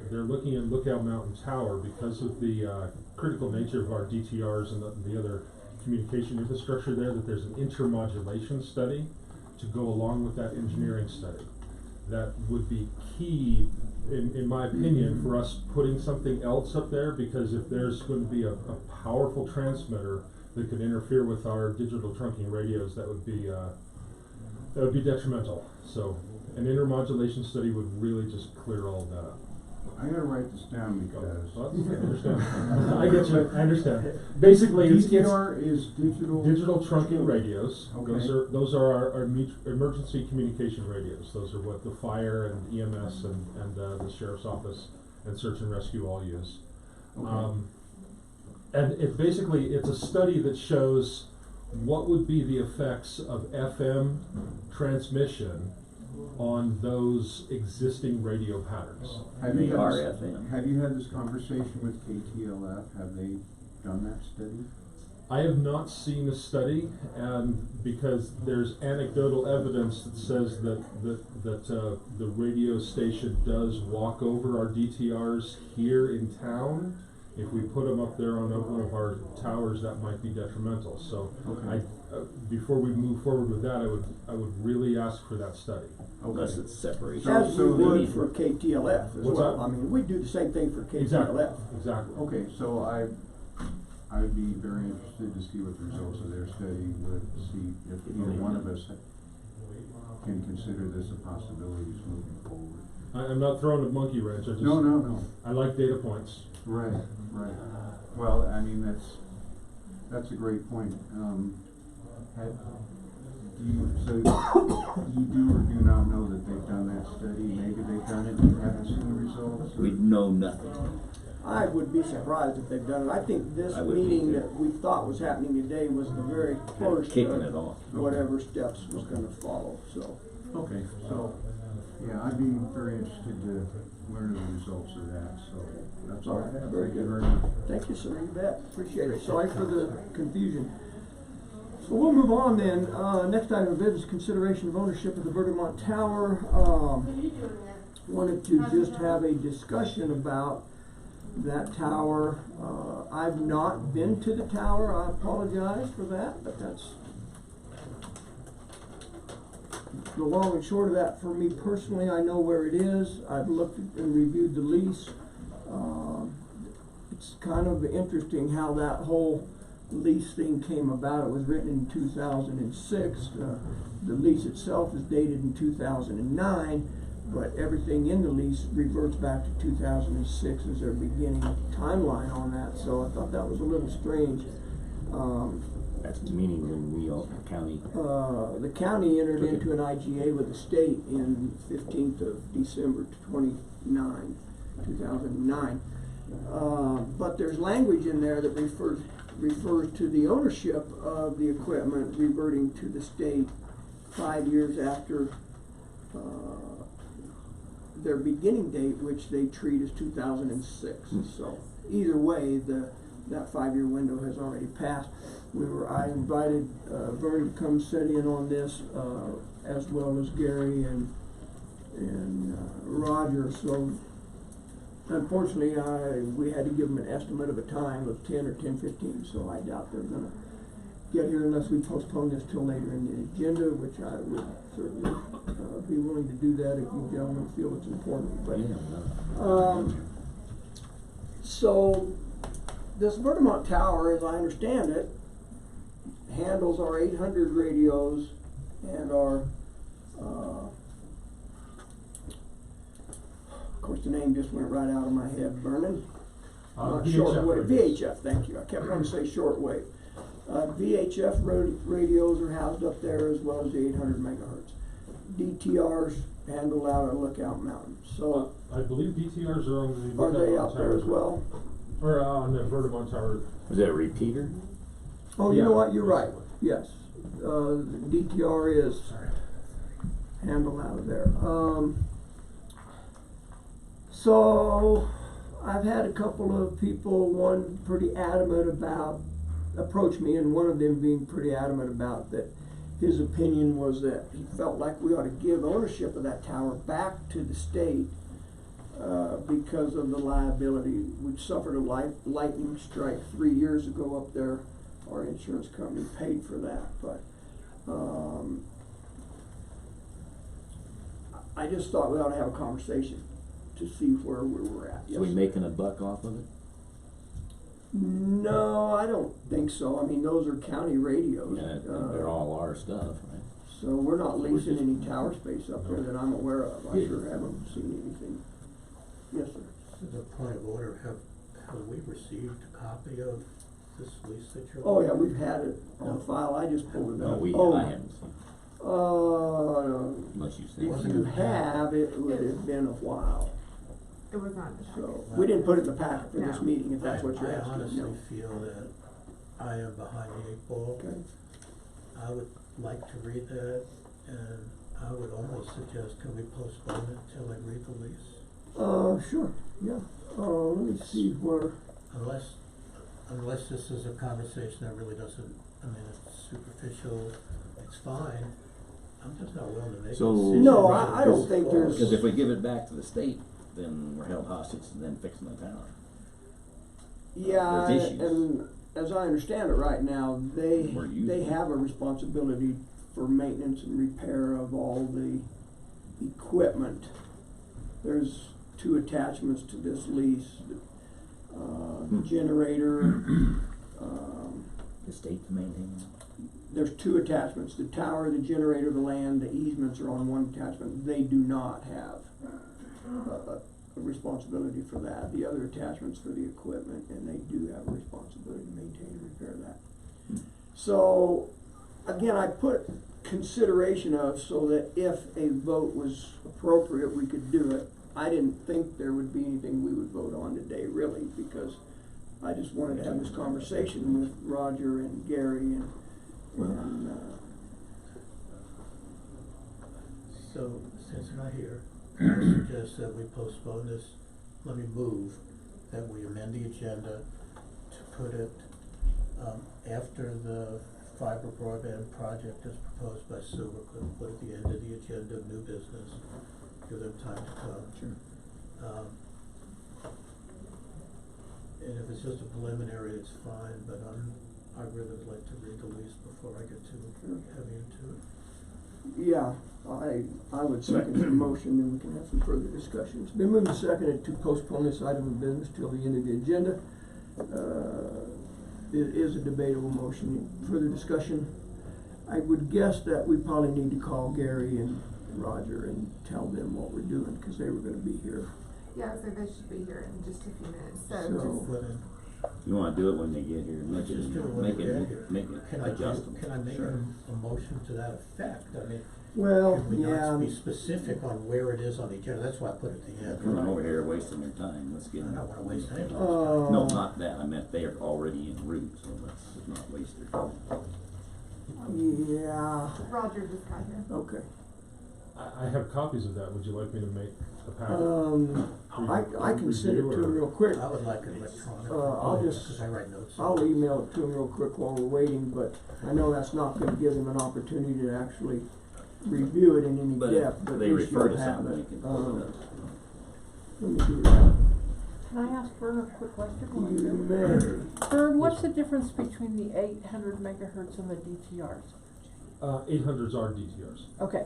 they're looking at Lookout Mountain Tower, because of the critical nature of our DTRs and the other communication infrastructure there, that there's an intermodulation study to go along with that engineering study. That would be key, in my opinion, for us putting something else up there, because if there's going to be a powerful transmitter that could interfere with our digital trunking radios, that would be detrimental. So an intermodulation study would really just clear all of that up. I gotta write this down because. Well, I understand. I get you, I understand. Basically, DTR is digital trunking radios. Okay. Those are our emergency communication radios. Those are what the fire and EMS and the sheriff's office and search and rescue all use. Okay. And it's a study that shows what would be the effects of FM transmission on those existing radio patterns? Have you They had are this- FM. Have you had this conversation with KTLF? Have they done that study? I have not seen a study, and because there's anecdotal evidence that says that the radio station does walk over our DTRs here in town. If we put them up there on one of our towers, that might be detrimental. So, Okay. before we move forward with that, I would really ask for that study. Unless it's separation. As So we they would need- for KTLF as What's well. that? I mean, we do the same thing for KTLF. Exactly. Okay, so I'd be very interested to see what the results of their study would, see if either one of us can consider this a possibility moving forward. I'm not throwing a monkey wrench. I just No. I like data points. Right. Well, I mean, that's a great point. So you do or do not know that they've done that study? Maybe they've done it and you haven't seen the results? We know nothing. I would be surprised if they've done it. I think this I would be meeting too. that we thought was happening today was the very first Kicking it of off. whatever steps was gonna follow, so. Okay, so, yeah, I'd be very interested to learn the results of that, so that's all I have. Very Thank you good. very much. Thank you, sir, you bet, appreciate it. Sorry for the confusion. So we'll move on then. Next item of business, consideration of ownership of the Bergamont Tower. Wanted to just have a discussion about that tower. I've not been to the tower, I apologize for that, but that's the long and short of that. For me personally, I know where it is. I've looked and reviewed the lease. It's kind of interesting how that whole lease thing came about. It was written in 2006. The lease itself is dated in 2009, but everything in the lease reverts back to 2006 as their beginning timeline on that. So I thought that was a little strange. That's meaning when we all, county, The county entered Took it. into an IGA with the state in 15th of December 2009. But there's language in there that refers to the ownership of the equipment reverting to the state 5 years after their beginning date, which they treat as 2006. So either way, that 5-year window has already passed. I invited Vern to come sit in on this, as well as Gary and Roger. So unfortunately, we had to give them an estimate of a time of 10 or 10:15. So I doubt they're gonna get here unless we postpone this till later in the agenda, which I would certainly be willing to do that if you gentlemen feel it's important. But so this Bergamont Tower, as I understand it, handles our 800 radios and our, of course the name just went right out of my head, Vernon. Not VHF shortwave, radios. VHF, thank you, I kept wanting to say shortwave. VHF radios are housed up there as well as the 800 megahertz. DTRs handle out at Lookout Mountain, so I believe DTRs are on the are they Lookout out there Tower as well? Or on the Bergamont Tower. was that a repeater? Oh, you Yeah. know what, you're right, yes. DTR is handled out of there. So, I've had a couple of people, one pretty adamant about, approach me, and one of them being pretty adamant about that his opinion was that he felt like we ought to give ownership of that tower back to the state because of the liability. We suffered a lightning strike 3 years ago up there. Our insurance company paid for that, but I just thought we ought to have a conversation to see where we were at. So we making a buck off of it? No, I don't think so. I mean, those are county radios. Yeah, they're all our stuff, right? So we're not leasing any tower space up there that I'm aware of. I sure haven't seen anything. Yes, sir. As a point of order, have we received a copy of this lease that you're? Oh, yeah, we've had it on file. I just pulled it No, up. I haven't seen it, unless you say. If you have, it would have been a while. It was not the So, we didn't put it in the packet for this No. meeting, if that's what you're I asking. honestly No. feel that I am behind the 8 ball. Okay. I would like to read that, and I would almost suggest, can we postpone it till I read the lease? Sure, yeah. Let me see where, Unless this is a conversation that really doesn't, I mean, it's superficial, it's fine. I'm just not willing to make a So- decision. no, right I don't this think fall. there's. Because if we give it back to the state, then we're held hostage and then fixing the tower. Yeah, There's issues. and as I understand it right now, they We're using it. have a responsibility for maintenance and repair of all the equipment. There's 2 attachments to this lease, the generator, The state to maintain it. there's 2 attachments, the tower, the generator, the land, the easements are on one attachment. They do not have a responsibility for that. The other attachment's for the equipment, and they do have a responsibility to maintain and repair that. So, again, I put consideration of so that if a vote was appropriate, we could do it. I didn't think there would be anything we would vote on today, really, because I just wanted to have this conversation with Roger and Gary and So, since you're not here, I would suggest that we postpone this. Let me move that we amend the agenda to put it, after the fiber broadband project as proposed by Silvercliff, put at the end of the agenda, new business, give them time to come. Sure. And if it's just a preliminary, it's fine, but I really would like to read the lease before I get too heavy into it. yeah, I would second the motion, and we can have some further discussions. Been moved and seconded to postpone this item of business till the end of the agenda. It is a debatable motion. Further discussion? I would guess that we probably need to call Gary and Roger and tell them what we're doing, because they were gonna be here. Yeah, so they should be here in just a few minutes, so So- But then, You wanna do it when they get here, make just do it it, when make we get it, here. make it Can I make Sure. a motion to that effect? I mean, Well, can we yeah, not be specific on where it is on the agenda? That's why I put it at the end. Coming over here wasting their time, let's get I them. don't wanna waste any time. No, not that, I meant they are already en route, so let's not waste their time. yeah, Roger just got here. okay. I have copies of that. Would you like me to make a packet? I can send it to them real quick. I would like it electronic. I'll just- Because I write notes. I'll email it to them real quick while we're waiting, but I know that's not gonna give them an opportunity to actually review it in any But depth, if but they at least refer you'll to have something, we it. can pull it up. Let me do that. Can I ask Vern a quick question? You may. Vern, what's the difference between the 800 megahertz and the DTRs? 800s are DTRs. Okay,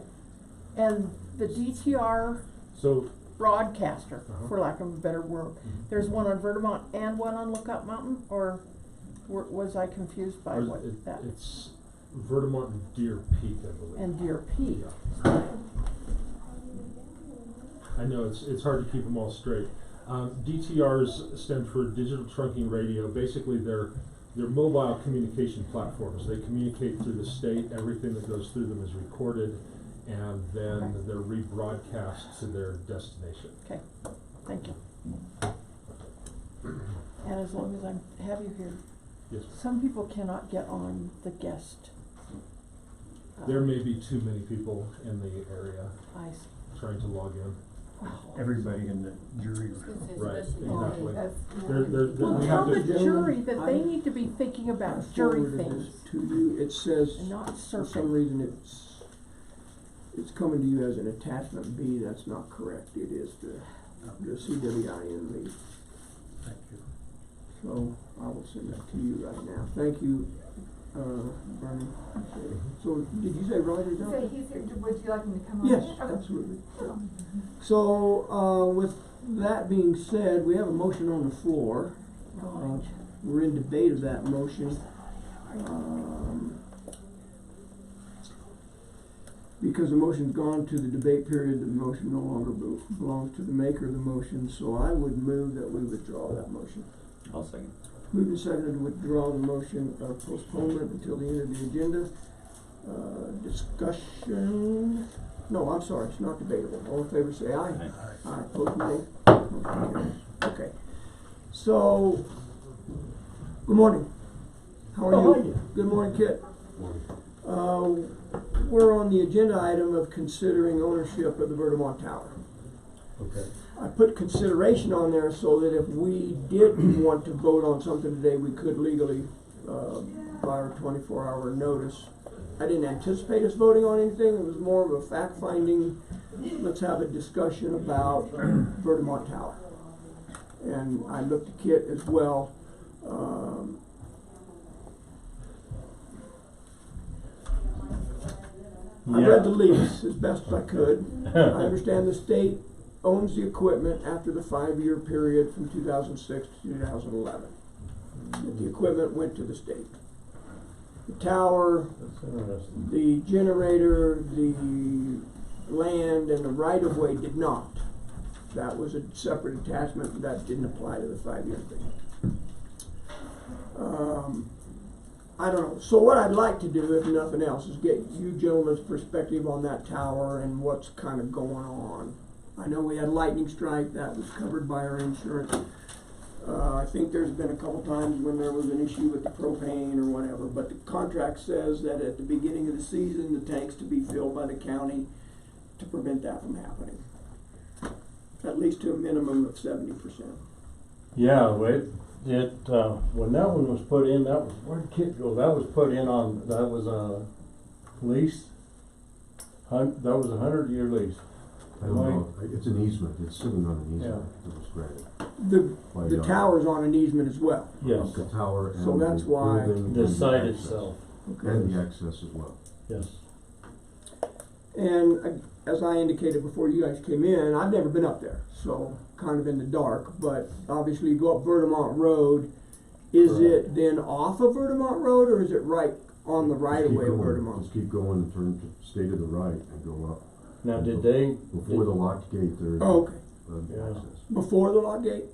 and the DTR So, broadcaster, Uh-huh. for lack of a better word, there's one on Bergamont and one on Lookout Mountain, or was I confused by ours- what that? it's Vertimont and Deer Peak, I believe. And Deer Peak. Yeah. I know, it's hard to keep them all straight. DTRs stand for Digital Trunking Radio. Basically, they're mobile communication platforms. They communicate through the state. Everything that goes through them is recorded, and then Okay. they're rebroadcast to their destination. Okay, thank you. And as long as I have you here, Yes. some people cannot get on the guest. There may be too many people in the area I see. trying to log in. Wow. Everybody in the jury room. Right, Oh, exactly. that's Well, we tell have the to- jury that they I- need to be thinking I about jury forwarded things this to you. It says, and not for some surfing. reason, it's coming to you as an attachment B. That's not correct. It is the CWIN lead. Thank you. So I will send that to you right now. Thank you, Bernie. So did you say Roger's out So there? he's here, would you like him to come on? Yes, Okay. absolutely. So, with that being said, we have a motion on the floor. We're in debate of that motion. Because the motion's gone to the debate period, the motion no longer belongs to the maker of the motion, so I would move that we withdraw that motion. I'll second. Moved and seconded to withdraw the motion of postponement until the end of the agenda. Discussion, no, I'm sorry, it's not debatable. All in favor say aye. Aye. Aye, opposed nay. Motion carries. Okay, so, good morning. How are you? Good morning, Kit. We're on the agenda item of considering ownership of the Bergamont Tower. Okay. I put consideration on there so that if we did want to vote on something today, we could legally, by our 24-hour notice. I didn't anticipate us voting on anything. It was more of a fact-finding, let's have a discussion about Bergamont Tower. And I looked at Kit as well. I read the lease as best as I could. I understand the state owns the equipment after the 5-year period from 2006 to 2011. That the equipment went to the state. The tower, That's interesting. the generator, the land, and the right-of-way did not. That was a separate attachment that didn't apply to the 5-year thing. I don't know. So what I'd like to do, if nothing else, is get you gentlemen's perspective on that tower and what's kind of going on. I know we had lightning strike, that was covered by our insurance. I think there's been a couple times when there was an issue with the propane or whatever, but the contract says that at the beginning of the season, the tank's to be filled by the county to prevent that from happening. At least to a minimum of 70%. Yeah, when that one was put in, that was, where did Kit go? That was put in on, that was a lease. That was a 100-year lease. I don't know, it's an easement, it's sitting on an easement that was granted. The tower's on an easement as well. Yes. The tower and So that's the why building The and site access. itself. Okay. And the access as well. Yes. And as I indicated before you guys came in, I've never been up there, so kind of in the dark, but obviously you go up Bergamont Road. Is Correct. it then off of Bergamont Road, or is it right on the right of Keep way of going, Bergamont? Just keep going and turn to stay to the right and go up. Now, did they? Before the locked gate, there's Oh, okay. Yeah. access. Before the lock gate?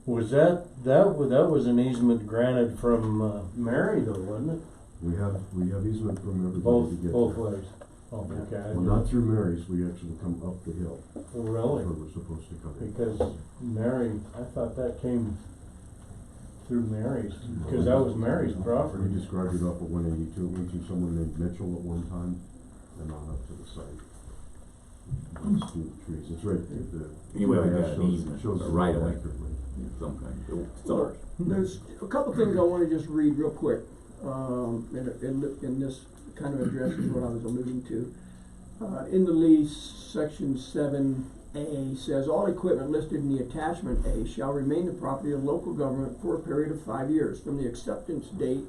Was that was an easement granted from Mary though, wasn't it? We have easement from everybody Both to get both there. ways. Oh, okay. Well, not through Mary's, we actually come up the hill. Oh, That's really? where we're supposed to come in. Because Mary, I thought that came through Mary's, because that was Mary's property. We described it up at 182, went to someone named Mitchell at one time, and on up to the site. Those two trees, it's right there. Anyway, we got GIS an easement, shows a it right of way. accurately. Some kind. So there's a couple things I want to just read real quick, in this kind of addresses what I was alluding to. In the lease, section 7A says, all equipment listed in the attachment A shall remain the property of local government for a period of 5 years from the acceptance date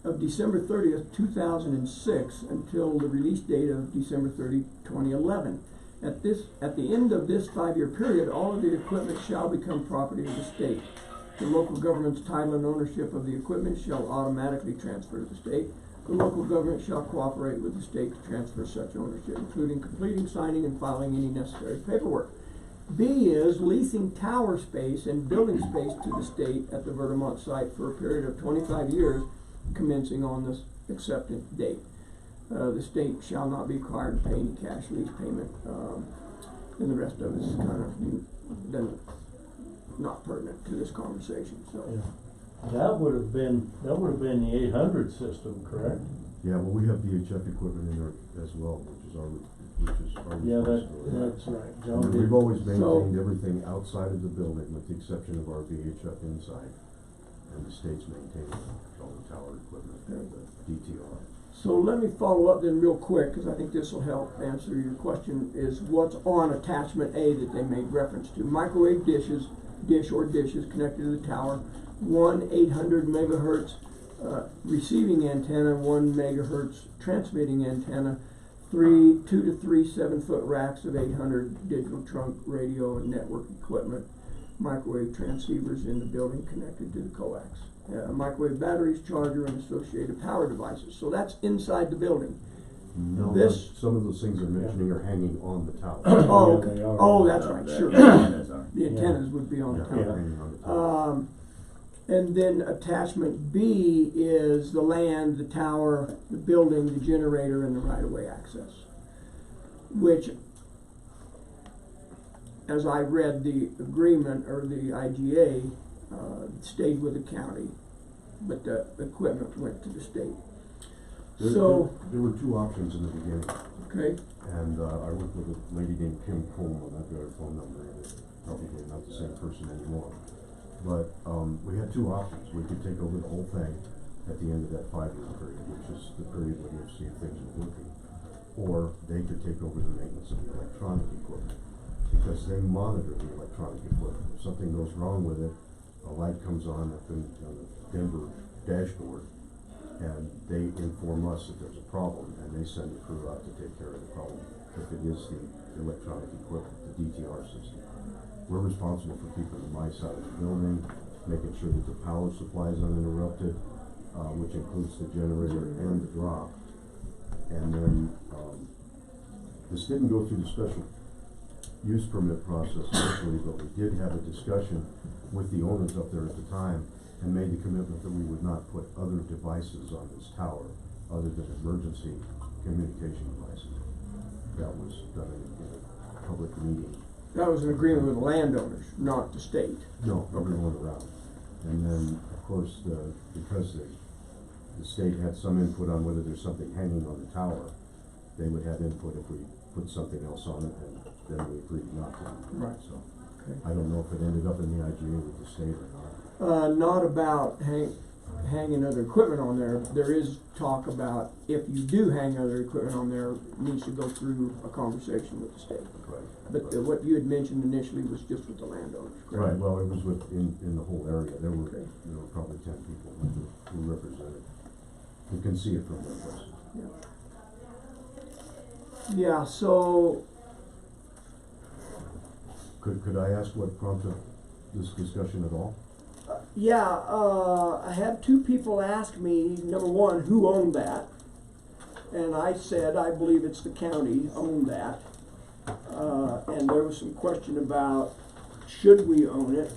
of December 30th, 2006 until the release date of December 30, 2011. At the end of this 5-year period, all of the equipment shall become property of the state. The local government's title and ownership of the equipment shall automatically transfer to the state. The local government shall cooperate with the state to transfer such ownership, including completing, signing, and filing any necessary paperwork. B is leasing tower space and building space to the state at the Bergamont site for a period of 25 years, commencing on this acceptance date. The state shall not be required to pay any cash lease payment, and the rest of it is kind of not pertinent to this conversation. So. Yeah. That would have been the 800 system, correct? Yeah, well, we have VHF equipment in there as well, which is our Yeah, responsibility. that's right. John And did. we've always maintained everything outside of the building with the exception of our VHF inside. And the state's maintaining all the tower equipment and the DTR. So let me follow up then real quick, because I think this will help answer your question, is what's on attachment A that they made reference to. Microwave dish or dishes connected to the tower, 1 800 megahertz receiving antenna, 1 megahertz transmitting antenna, 2 to 3 7-foot racks of 800 digital trunk radio and network equipment, microwave transceivers in the building connected to the coax. Microwave batteries, charger, and associated power devices. So that's inside the building. No, This- some of those things I'm mentioning are hanging on the tower. Oh, Yeah, okay. they are. Oh, that's right, sure. The antennas are. The antennas would be on the Yeah, tower. hanging on the tower. And then attachment B is the land, the tower, the building, the generator, and the right-of-way access. Which, as I read the agreement, or the IGA, stayed with the county, but the equipment went to the state. There were two options in the beginning, Okay, and, I worked with a lady named Kim Coleman, I've got her phone number, and it's probably not the same person anymore. But, we had two options, we could take over the whole thing at the end of that 5-year period, which is the period when you see if things are working. Or they could take over the maintenance of the electronic equipment, because they monitor the electronic equipment. If something goes wrong with it, a light comes on at the Denver dashboard, and they inform us that there's a problem, and they send a crew out to take care of the problem. If it is the electronic equipment, the DTR system. We're responsible for keeping the mice out of the building, making sure that the power supply is uninterrupted, which includes the generator and the drop. And then, this didn't go through the special use permit process initially, but we did have a discussion with the owners up there at the time and made the commitment that we would not put other devices on this tower other than emergency communication devices. That was done in a public meeting. that was an agreement with the landowners, not the state. No, everyone around. And then, of course, because the state had some input on whether there's something hanging on the tower, they would have input if we put something else on it, and then we agreed not to. Right. So, Okay. I don't know if it ended up in the IGA with the state or not. Not about hanging other equipment on there. There is talk about if you do hang other equipment on there, it needs to go through a conversation with the state. Right. But what you had mentioned initially was just with the landowners, correct? Right, well, it was in the whole area, there were, Okay. probably 10 people who represented. You can see it from their places. Yeah, so, Could I ask what prompted this discussion at all? I had two people ask me, number one, who owned that? And I said, I believe it's the county owned that. And there was some question about, should we own it?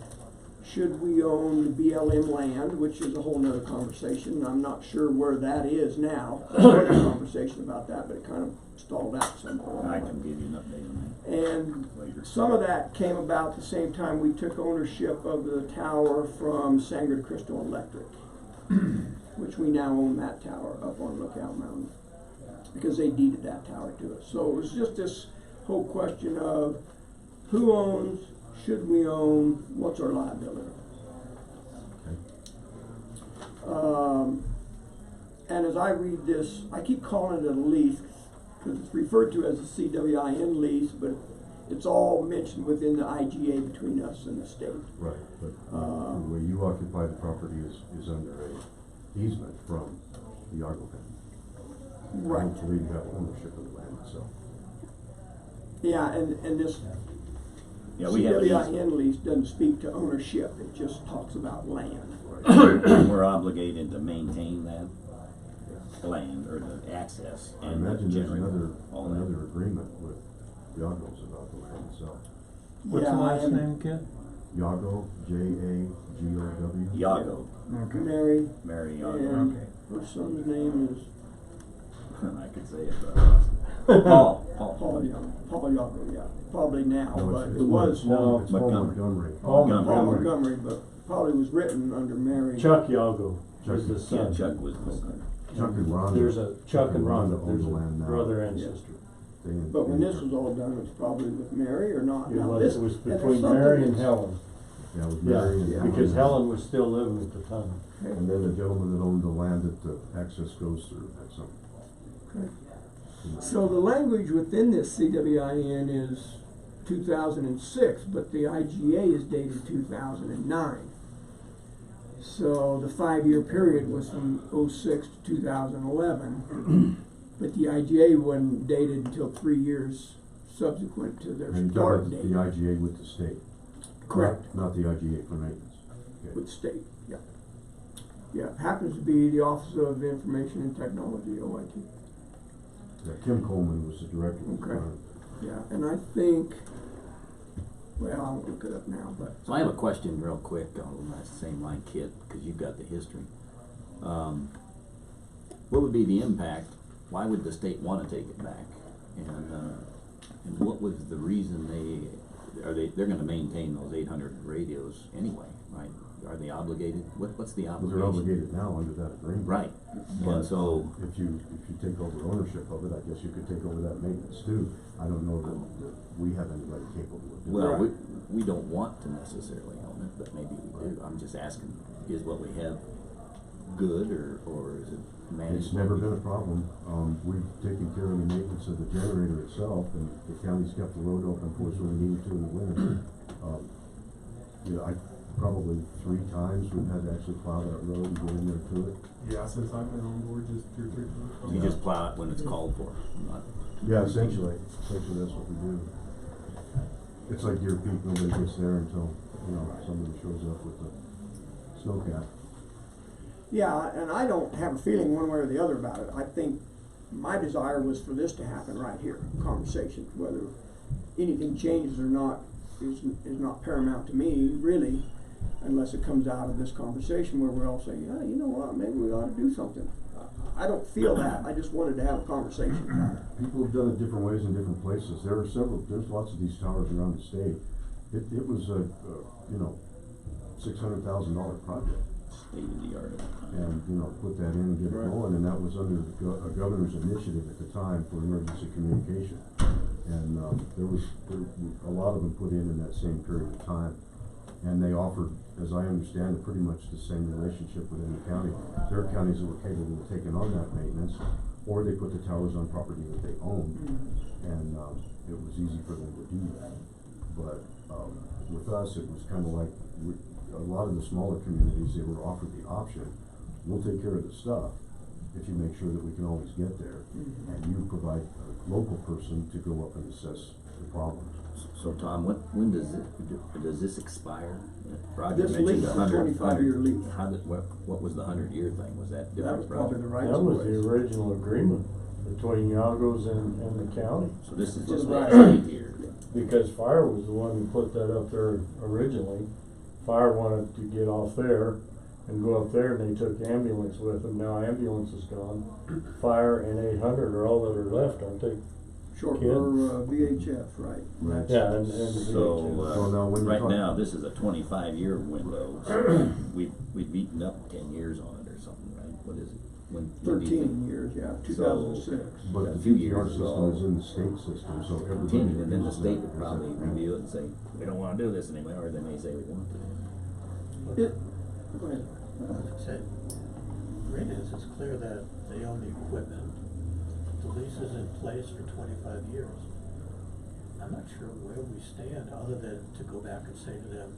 Should we own the BLM land, which is a whole nother conversation. I'm not sure where that is now. There was a conversation about that, but it kind of stalled out somehow. I can give you an update on And that later. some of that came about the same time we took ownership of the tower from Sangre de Cristo Electric, which we now own that tower up on Lookout Mountain, because they deeded that tower to us. So it was just this whole question of who owns, should we own, what's our liability? And as I read this, I keep calling it a lease, because it's referred to as a CWIN lease, but it's all mentioned within the IGA between us and the state. Right, but the way you occupy the property is under a easement from the Argo family. Right. I don't believe you have ownership of the land itself. Yeah, and this Yeah, we have these, CWIN lease doesn't speak to ownership, it just talks about land. we're obligated to maintain that land or the access I and imagine there's generate all that. another agreement with Yagos about the land itself. What's the Yeah, last I am- name, kid? Yago, Jagow. Yago, Mary, Mary Yago. and her son's name is I could say it, but Paul. Paul Yago, yeah, probably now, No, but it's it was No, It's Paul Montgomery. Paul Montgomery. Montgomery, but probably was written under Mary. Chuck Yago was the Chuck- Yeah, son. Chuck was the son. Chuck and Rhonda. There's a Chuck and Rhonda, own there's the land a now. brother and Yeah. sister. But when this was all done, it was probably with Mary or not. It Now was, this- it was and there's between something Mary and that's- Helen. Yeah, with Yeah, Mary and because Helen was still living at the time. And then the gentleman that owned the land that the access goes through had some. Okay. So the language within this CWIN is 2006, but the IGA is dated 2009. So the 5-year period was from 06 to 2011, but the IGA wasn't dated until 3 years subsequent to their And you start got date. the IGA with the state. Correct. Not the IGA for maintenance. Okay. With the state, yeah. Yeah, it happens to be the Office of Information and Technology, OIT. Yeah, Kim Coleman was the director of the Okay. firm. Yeah, and I think, well, I won't look it up now, but So I have a question real quick on that same line, Kit, because you've got the history. What would be the impact? Why would the state want to take it back? And what was the reason they're gonna maintain those 800 radios anyway, right? Are they obligated? What's the Well, obligation? they're obligated now under that agreement. Right, But and so, if you take over ownership of it, I guess you could take over that maintenance too. I don't know that we have anybody capable of doing well, that. we don't want to necessarily own it, but maybe we do. I'm just asking, is what we have good, or is it managed? It's never been a problem. We've taken care of the maintenance of the generator itself, and the county's kept the road open for us when we needed to in the winter. I probably 3 times we've had to actually plow that road and get in there to it. Yeah, since I've been on board, just 2 or 3 times. You just plow it when it's called for, not. Yeah, essentially that's what we do. It's like Deer Peak, nobody gets there until, somebody shows up with the snowcat. Yeah, and I don't have a feeling one way or the other about it. I think my desire was for this to happen right here, conversation. Whether anything changes or not is not paramount to me, really, unless it comes out of this conversation where we're all saying, yeah, you know what, maybe we ought to do something. I don't feel that. I just wanted to have a conversation about it. People have done it different ways in different places. There's lots of these towers around the state. It was a $600,000 project. State of the art. And, put that in and get it going, and that was under a governor's initiative at the time for emergency communication. And, there was a lot of them put in that same period of time. And they offered, as I understand it, pretty much the same relationship within the county. There are counties that were capable of taking on that maintenance, or they put the towers on property that they owned, and it was easy for them to do that. But with us, it was kind of like a lot of the smaller communities, they were offered the option, we'll take care of the stuff if you make sure that we can always get there, and you provide a local person to go up and assess the problems. So Tom, when does this expire? Roger This mentioned lease, the the 25-year lease. What was the 100-year thing? Was that That was different? probably the right That was choice. the original agreement between Yagos and the county, So this is So just right. last 8 years. because Fire was the one who put that up there originally. Fire wanted to get off there and go up there, and they took ambulance with them. Now ambulance is gone. Fire and 800 are all that are left, aren't they? Short Kid. for VHF, right? Right. Yeah, and So, So now when you're right talking- now, this is a 25-year window, so we've beaten up 10 years on it or something, right? What is it? When do you 13 think? years, yeah, 2006. But A the few DTR years, system is so- in the state system, so everybody. Continue, and then the uses state that would as probably a- review it and say, we don't wanna do this anymore, or they may say we want to. Go ahead. Great is, it's clear that they own the equipment. The lease is in place for 25 years. I'm not sure where we stand, other than to go back and say to them,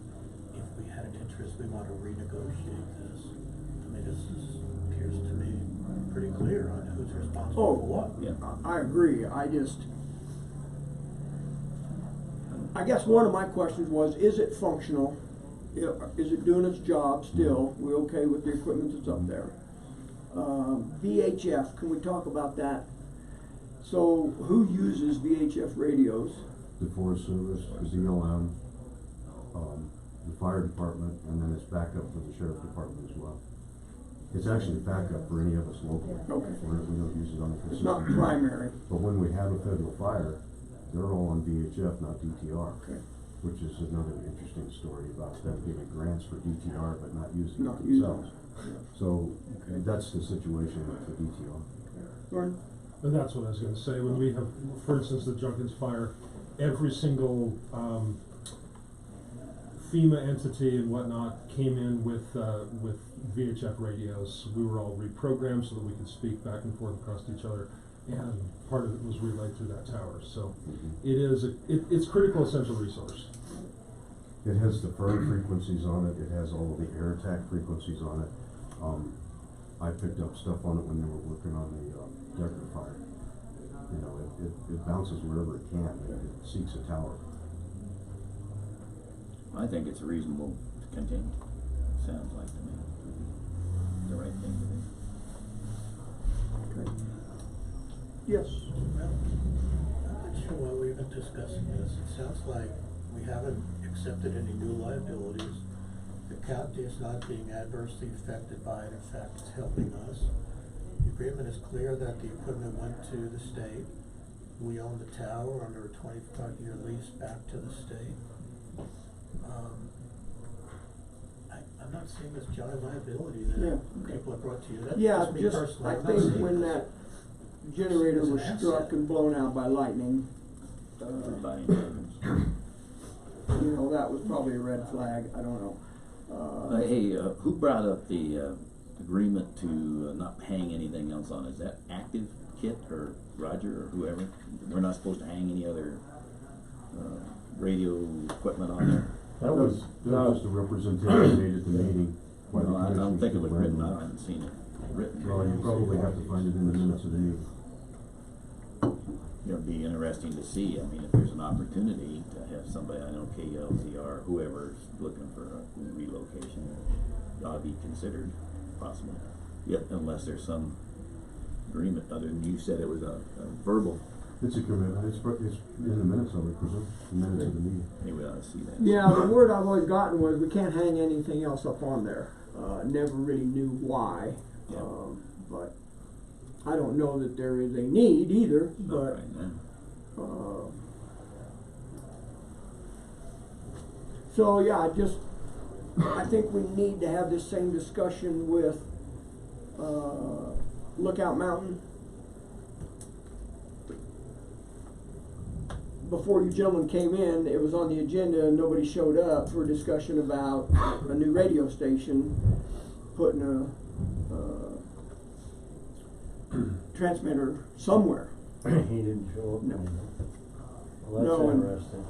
if we had an interest, we want to renegotiate this. I mean, appears to me pretty clear on who's responsible for what. Yeah. I agree. I guess one of my questions was, is it functional? Is it doing its job still? We okay with the equipment that's up there? VHF, can we talk about that? So who uses VHF radios? The Forest Service, the DLM, the fire department, and then it's backup for the sheriff department as well. It's actually backup for any of us locally. Okay. We don't use it on a It's consistent. not primary. But when we have a federal fire, they're all on VHF, not DTR. Okay. Which is another interesting story about them getting grants for DTR but not using Not it using themselves. it. So that's the situation with the DTR. Gordon? And that's what I was gonna say, when we have, for instance, the Junkins fire, every single, FEMA entity and whatnot came in with VHF radios. We were all reprogrammed so that we could speak back and forth across to each other, and part of it was relayed through that tower, so it is, it's critical essential resource. It has the firm frequencies on it, it has all of the air attack frequencies on it. I picked up stuff on it when they were working on the Decker fire. It bounces wherever it can, it seeks a tower. I think it's reasonable to continue, sounds like to me. The right thing to do. Okay. Yes. Well, I'm not sure why we're even discussing this. It sounds like we haven't accepted any new liabilities. The county is not being adversely affected by it. In fact, it's helping us. The agreement is clear that the equipment went to the state. we own the tower under a 25-year lease back to the state. I'm not seeing this giant liability that Yeah. people have brought to you. That's Yeah, just me just, personally. I I'm not think seeing when this that generator as an was struck asset. and blown out by lightning, Everybody. you know, that was probably a red flag, I don't know. Hey, who brought up the agreement to not hang anything else on? Is that active, Kit or Roger or whoever? We're not supposed to hang any other radio equipment on there? That was just a representation made at the meeting. by the No, I don't think it was commissioners. written, I haven't seen it written. Well, you probably have to find it in the minutes of the meeting. It'll be interesting to see, I mean, if there's an opportunity to have somebody, I know KLZR, whoever's looking for a relocation, it ought to be considered possible. Yet, unless there's some agreement, other than you said it was a verbal, It's a commitment, it's in the minutes of it, presume, the minutes of the meeting. maybe we ought to see that. Yeah, the word I've always gotten was we can't hang anything else up on there. Never really knew why. Yeah. But I don't know that there is a need either, Not but, right now. so yeah, I think we need to have this same discussion with, Lookout Mountain. Before you gentlemen came in, it was on the agenda and nobody showed up for a discussion about a new radio station, putting a, transmitter somewhere. He didn't show up. No. Well, No, that's and- interesting.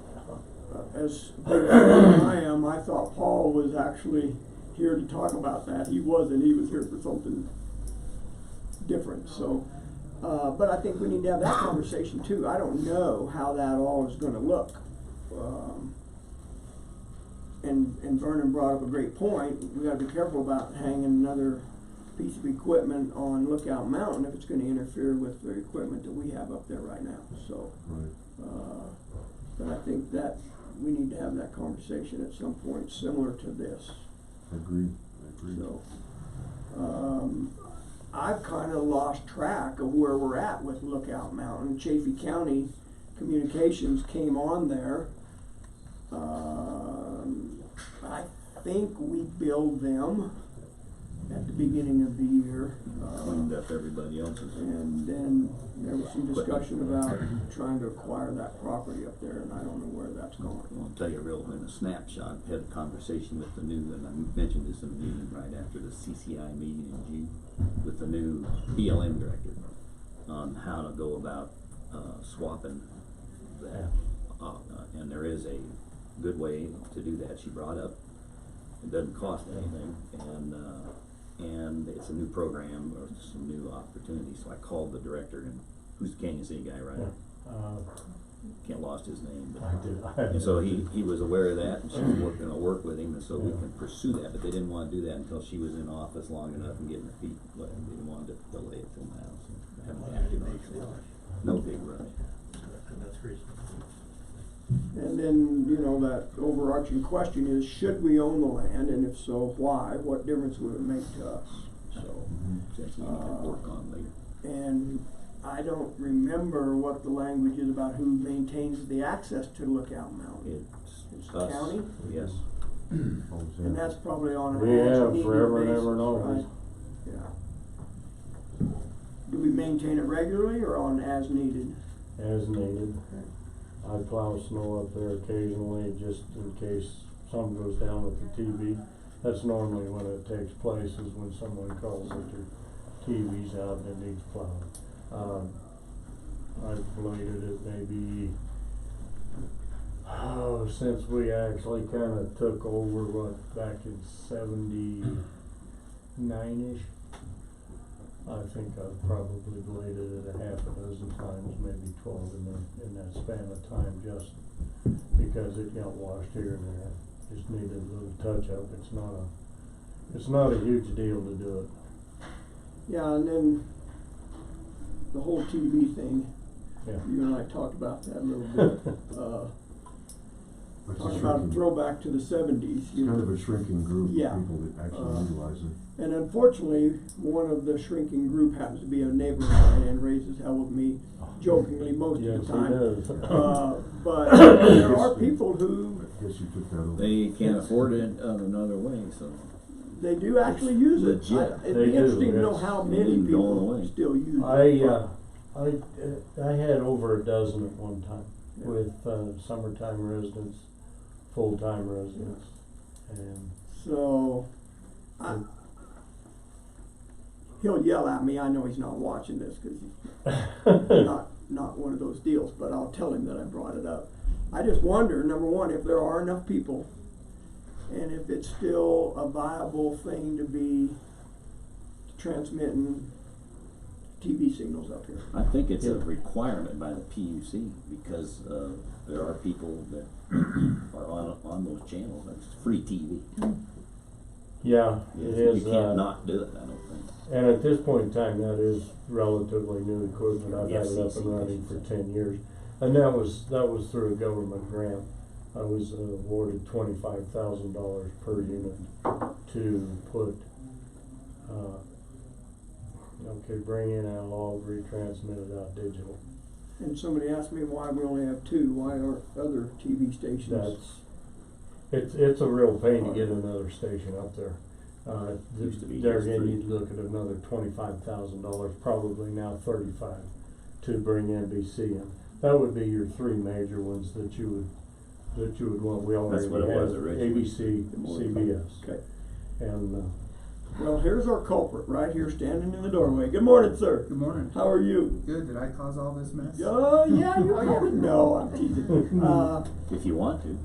As big as I am, I thought Paul was actually here to talk about that. He wasn't, he was here for something different, so. But I think we need to have that conversation too. I don't know how that all is gonna look. And Vernon brought up a great point. We gotta be careful about hanging another piece of equipment on Lookout Mountain if it's gonna interfere with the equipment that we have up there right now, so. Right. But I think that we need to have that conversation at some point, similar to this. Agreed. So, I've kinda lost track of where we're at with Lookout Mountain. Chaffey County Communications came on there. I think we billed them at the beginning of the year. Cleaned up everybody else's. And then there was some discussion about trying to acquire that property up there, and I don't know where that's going. I'll tell you real in a snapshot, had a conversation with the new, and I mentioned this in a meeting right after the CCI meeting in June, with the new BLM director on how to go about swapping that. And there is a good way to do that. She brought up, it doesn't cost anything, and it's a new program or some new opportunities. So I called the director, and who's the Canyon City guy, right? Can't lost his name, but I did. and so he was aware of that, and she was gonna work with him, and so we can pursue that, but they didn't wanna do that until she was in office long enough and getting her feet wet, and they didn't want to delay it till now, so I haven't acted on it. No big rush. And that's reasonable. And then, you know, that overarching question is, should we own the land, and if so, why? What difference would it make to us? So, That's something we can work on later. and I don't remember what the language is about who maintains the access to Lookout Mountain. It's the us. county? Yes. And that's probably on an We have as-needed forever and basis, ever and always. right? Yeah. Do we maintain it regularly or on as needed? As needed. I plow snow up there occasionally, just in case something goes down with the TV. That's normally when it takes place, is when someone calls that their TV's out and it needs plowed. I've bladed it maybe, since we actually kinda took over, back in 79-ish. I think I've probably bladed it a half a dozen times, maybe 12 in that span of time, just because it got washed here and there. Just needed a little touch up. It's not a huge deal to do it. Yeah, and then the whole TV thing, Yeah. you and I talked about that a little bit. It's a talk about a shrinking- throwback to the seventies. It's kind of a shrinking group of Yeah. people that actually utilize it. And unfortunately, one of the shrinking group happens to be a neighbor of mine and raises hell with me jokingly most of Yes, the he time. does. But there are people who, I guess you took that over. They can't afford it another way, so. they do actually use it. Legit. It'd They be do, interesting to know yes. how It many ain't going people away. still use it. I had over a dozen at one time Yeah. with, summertime residents, full-time residents, and So, he'll yell at me. I know he's not watching this because he's not one of those deals, but I'll tell him that I brought it up. I just wonder, number one, if there are enough people and if it's still a viable thing to be transmitting TV signals up here. I think it's a requirement by the PUC because there are people that are on those channels. It's free TV. yeah, it is, You can't not do it, I don't think. and at this point in time, that is relatively new equipment. I've had it up FCC, and running for I should say. 10 years. And that was through a government grant. I was awarded $25,000 per unit to put, bring in analog, retransmit it out digital. And somebody asked me why we only have two. Why aren't other TV stations? It's a real pain to get another station up there. Used to be There just again, three. you'd look at another $25,000, probably now 35, to bring NBC in. That would be your three major ones that you would want. We already That's what it have was originally. ABC, The more CBS, Okay. and Well, here's our culprit right here standing in the doorway. Good morning, sir. Good morning. How are you? Good. Did I cause all this mess? Yeah, you probably no, I'm teasing. If you want to.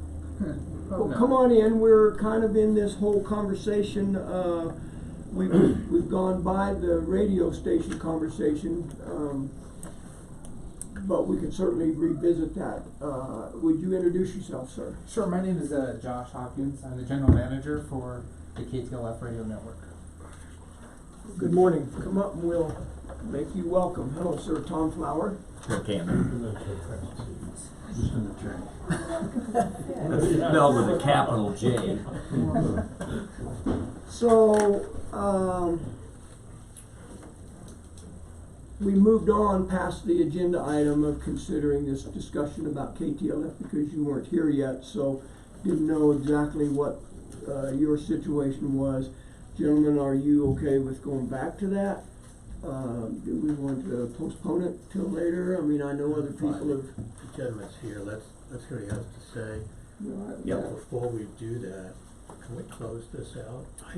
Well, come on in. We're kind of in this whole conversation. We've gone by the radio station conversation, but we could certainly revisit that. Would you introduce yourself, sir? Sure. My name is Josh Hopkins. I'm the general manager for the KTLF radio network. Good morning. Come up and we'll make you welcome. Hello, sir. Tom Flower. Spelled with a capital J. So, we moved on past the agenda item of considering this discussion about KTLF because you weren't here yet, so didn't know exactly what your situation was. Gentlemen, are you okay with going back to that? Do we want to postpone it till later? I mean, I know other people have. The gentleman's here, let's hear what he has to say. Yep. Before we do that, can we close this out? I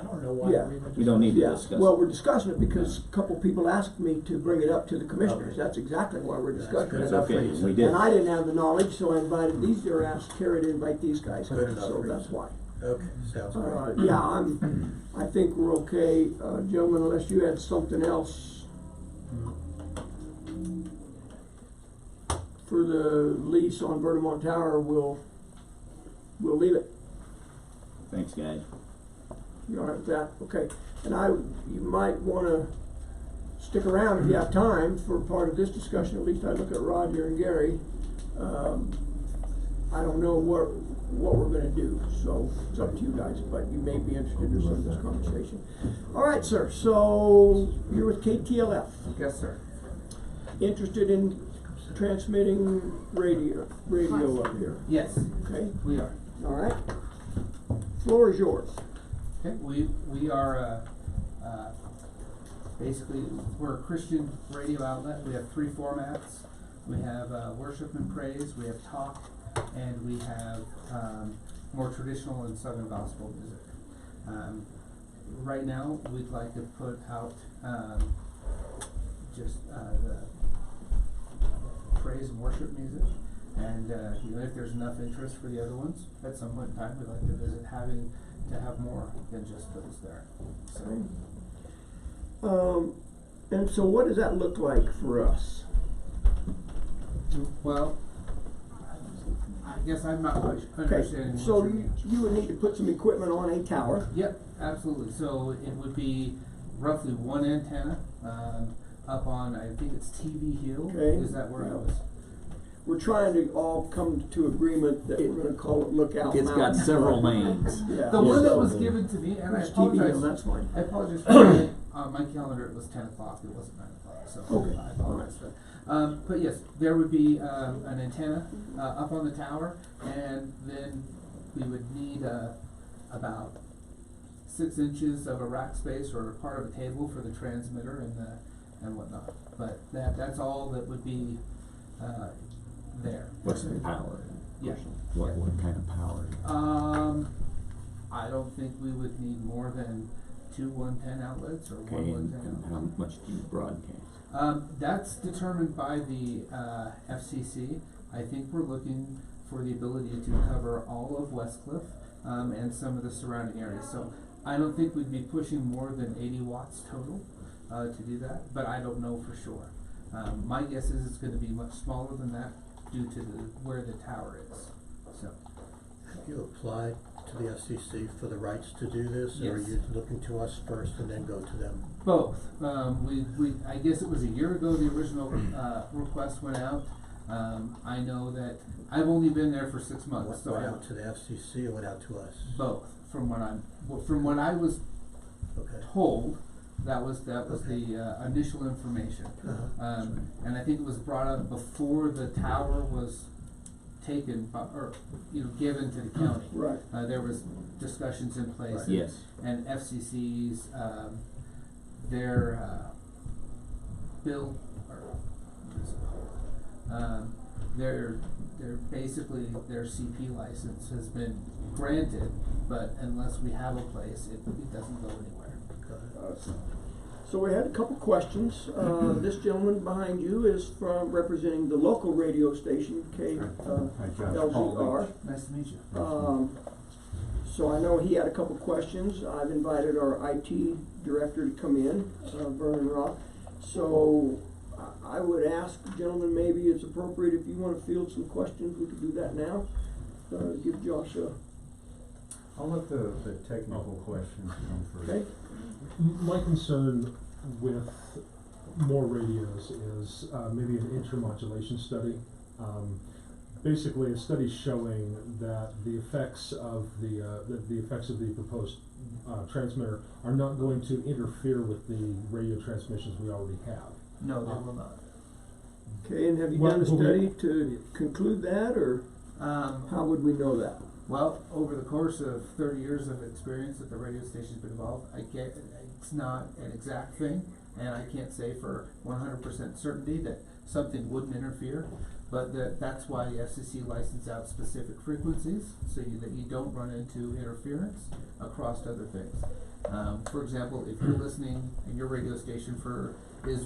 don't know why yeah. we even. We don't need to Yeah, discuss well, it. we're discussing it because a couple people asked me to bring it up to the commissioners. Okay. That's exactly why we're That's discussing good it. It's enough okay, reason. we did. And I didn't have the knowledge, so I invited these, or asked Carrie to invite these guys, Good enough so reason. that's why. Okay, sounds great. Yeah, I think we're okay, gentlemen, unless you had something else for the lease on Bergamont Tower, we'll leave it. Thanks, guys. You all right with that? Okay. And you might wanna stick around if you have time for part of this discussion. At least I look at Roger and Gary. I don't know what we're gonna do, so it's up to you guys, but you may be interested in some of this conversation. All right, sir, so you're with KTLF. Yes, sir. Interested in transmitting radio up here, Yes, okay? we are. All right. Floor is yours. Okay. We are basically we're a Christian radio outlet. We have three formats. We have worship and praise. We have talk, and we have more traditional and southern gospel music. Right now, we'd like to put out just the praise and worship music, and if there's enough interest for the other ones, at some point in time, we'd like to visit having to have more than just those there. So, And so what does that look like for us? well, I guess I'm not quite understanding. Okay, so what you mean. you would need to put some equipment on a tower. Yep, absolutely. So it would be roughly one antenna up on, I think it's TV Hill. Okay. Is that where I was? we're trying to all come to agreement that we're gonna call it Lookout It's got Mountain. several names. Yeah. The one that So- was given to me, and I It's apologize. TBM, that's fine. I apologize for that. On my calendar, it was 10 o'clock. It wasn't 9 o'clock. So Okay. I apologize for that. But yes, there would be an antenna up on the tower, and then we would need about 6 inches of a rack space or part of a table for the transmitter and whatnot. But that's all that would be there. What's the power? Yeah. What kind of power? I don't think we would need more than 2 110 outlets or Okay, one and 110 how outlets. much do you broadcast? That's determined by the FCC. I think we're looking for the ability to cover all of Westcliff and some of the surrounding areas. So I don't think we'd be pushing more than 80 watts total to do that, but I don't know for sure. My guess is it's going to be much smaller than that due to where the tower is. So. Have you applied to the FCC for the rights to do this, or are Yes. you looking to us first and then go to them? Both. I guess it was a year ago the original request went out. I know that I've only been there for 6 months, What so went I out to the FCC or went out to us? both. From what I was Okay. told, that was Okay. the initial information. Uh-huh. And I think it was brought up before the tower was taken or given to the county. Right. There was discussions in place. Right. Yes. And FCC's their bill or what is it called? Their basically their CP license has been granted, but unless we have a place, it doesn't go anywhere. So we had a couple questions. This gentleman behind you is from representing the local radio station, KLZR. Nice to meet you. So I know he had a couple questions. I've invited our IT director to come in, Vernon Rock. So I would ask, gentlemen, maybe it's appropriate if you want to field some questions, we could do that now. Give Josh a, I'll let the technical questions come first. okay? My concern with more radios is maybe an intermodulation study. Basically, a study showing that the effects of the proposed transmitter are not going to interfere with the radio transmissions we already have. No, they will not. Okay, and have you Well, done a well, study to conclude that, or how would we know that? Well, over the course of 30 years of experience that the radio station's been involved, it's not an exact thing, and I can't say for 100% certainty that something wouldn't interfere, but that's why the FCC licensed out specific frequencies, so that you don't run into interference across other things. For example, if you're listening and your radio station is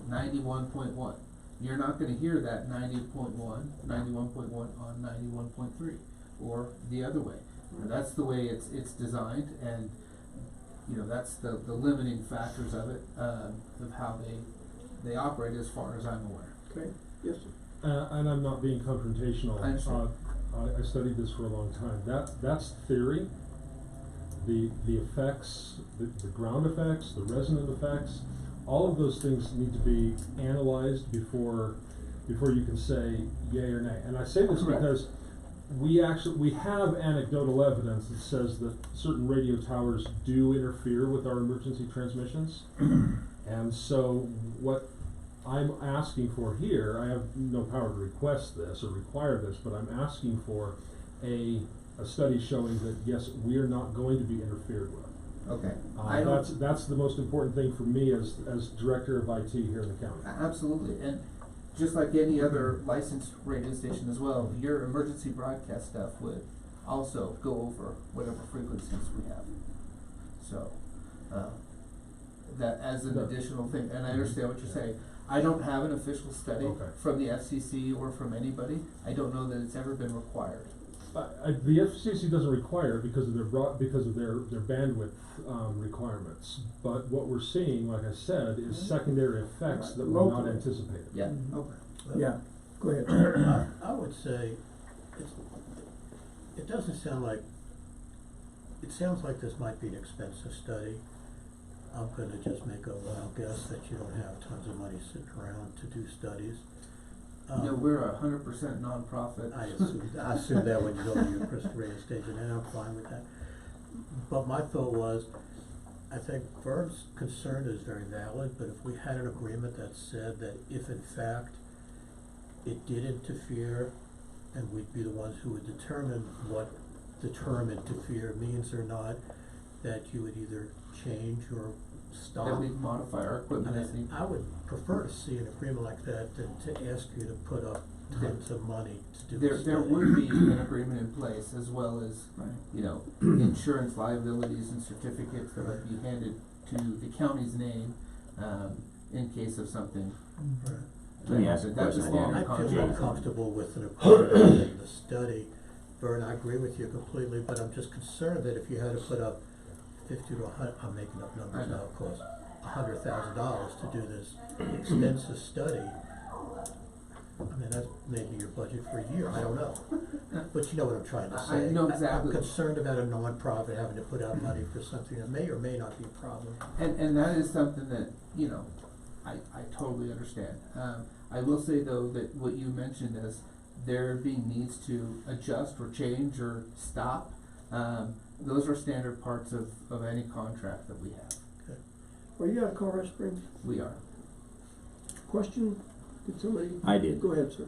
91.1, you're not going to hear that 91.1 on 91.3. Or the other way. That's the way it's designed, and that's the limiting factors of it, of how they operate as far as I'm aware. Okay, yes, sir. And I'm not being confrontational. I understand. I studied this for a long time. That's theory. The effects, the ground effects, the resonant effects, all of those things need to be analyzed before you can say yay or nay. And I say this Correct. because we have anecdotal evidence that says that certain radio towers do interfere with our emergency transmissions. And so what I'm asking for here, I have no power to request this or require this, but I'm asking for a study showing that yes, we are not going to be interfered with. Okay. That's the most important thing for me as director of IT here in the county. Absolutely, and just like any other licensed radio station as well, your emergency broadcast stuff would also go over whatever frequencies we have. So, that as an additional thing, and I understand what you're saying. I don't have an official study from the FCC or from anybody. I don't know that it's ever been required. The FCC doesn't require it because of their bandwidth requirements. But what we're seeing, like I said, is secondary effects that were not anticipated. Yeah. Okay. Yeah, go ahead. I would say it doesn't sound like, it sounds like this might be an expensive study. I'm gonna just make a wild guess that you don't have tons of money sitting around to do studies. No, we're 100% nonprofit. I assumed that when you go to your Christian radio station, and I'm fine with that. But my thought was, I think Vern's concern is very valid, but if we had an agreement that said that if in fact it did interfere, and we'd be the ones who would determine what the term interfere means or not, that you would either change or stop. That we modify our equipment as needed. I would prefer to see an agreement like that than to ask you to put up tons of money to do There this. would be an agreement in place, as well as, Right. you know, insurance liabilities and certificates that would be handed to the county's name, in case of something. Right. Let me ask a That's a question. standard I feel more contract. comfortable with an agreement in the study. Vern, I agree with you completely, but I'm just concerned that if you had to put up 50 to 100, I'm making up numbers now, of course, $100,000 to do this extensive study, I mean, that's maybe your budget for a year, I don't know. But you know what I'm trying to say. I know exactly. I'm concerned about a nonprofit having to put out money for something that may or may not be a problem. And that is something that, you know, I totally understand. I will say though that what you mentioned as there being needs to adjust or change or stop, those are standard parts of any contract that we have. Are you out of Colorado Springs? We are. Question? Did somebody? I did. Go ahead, sir.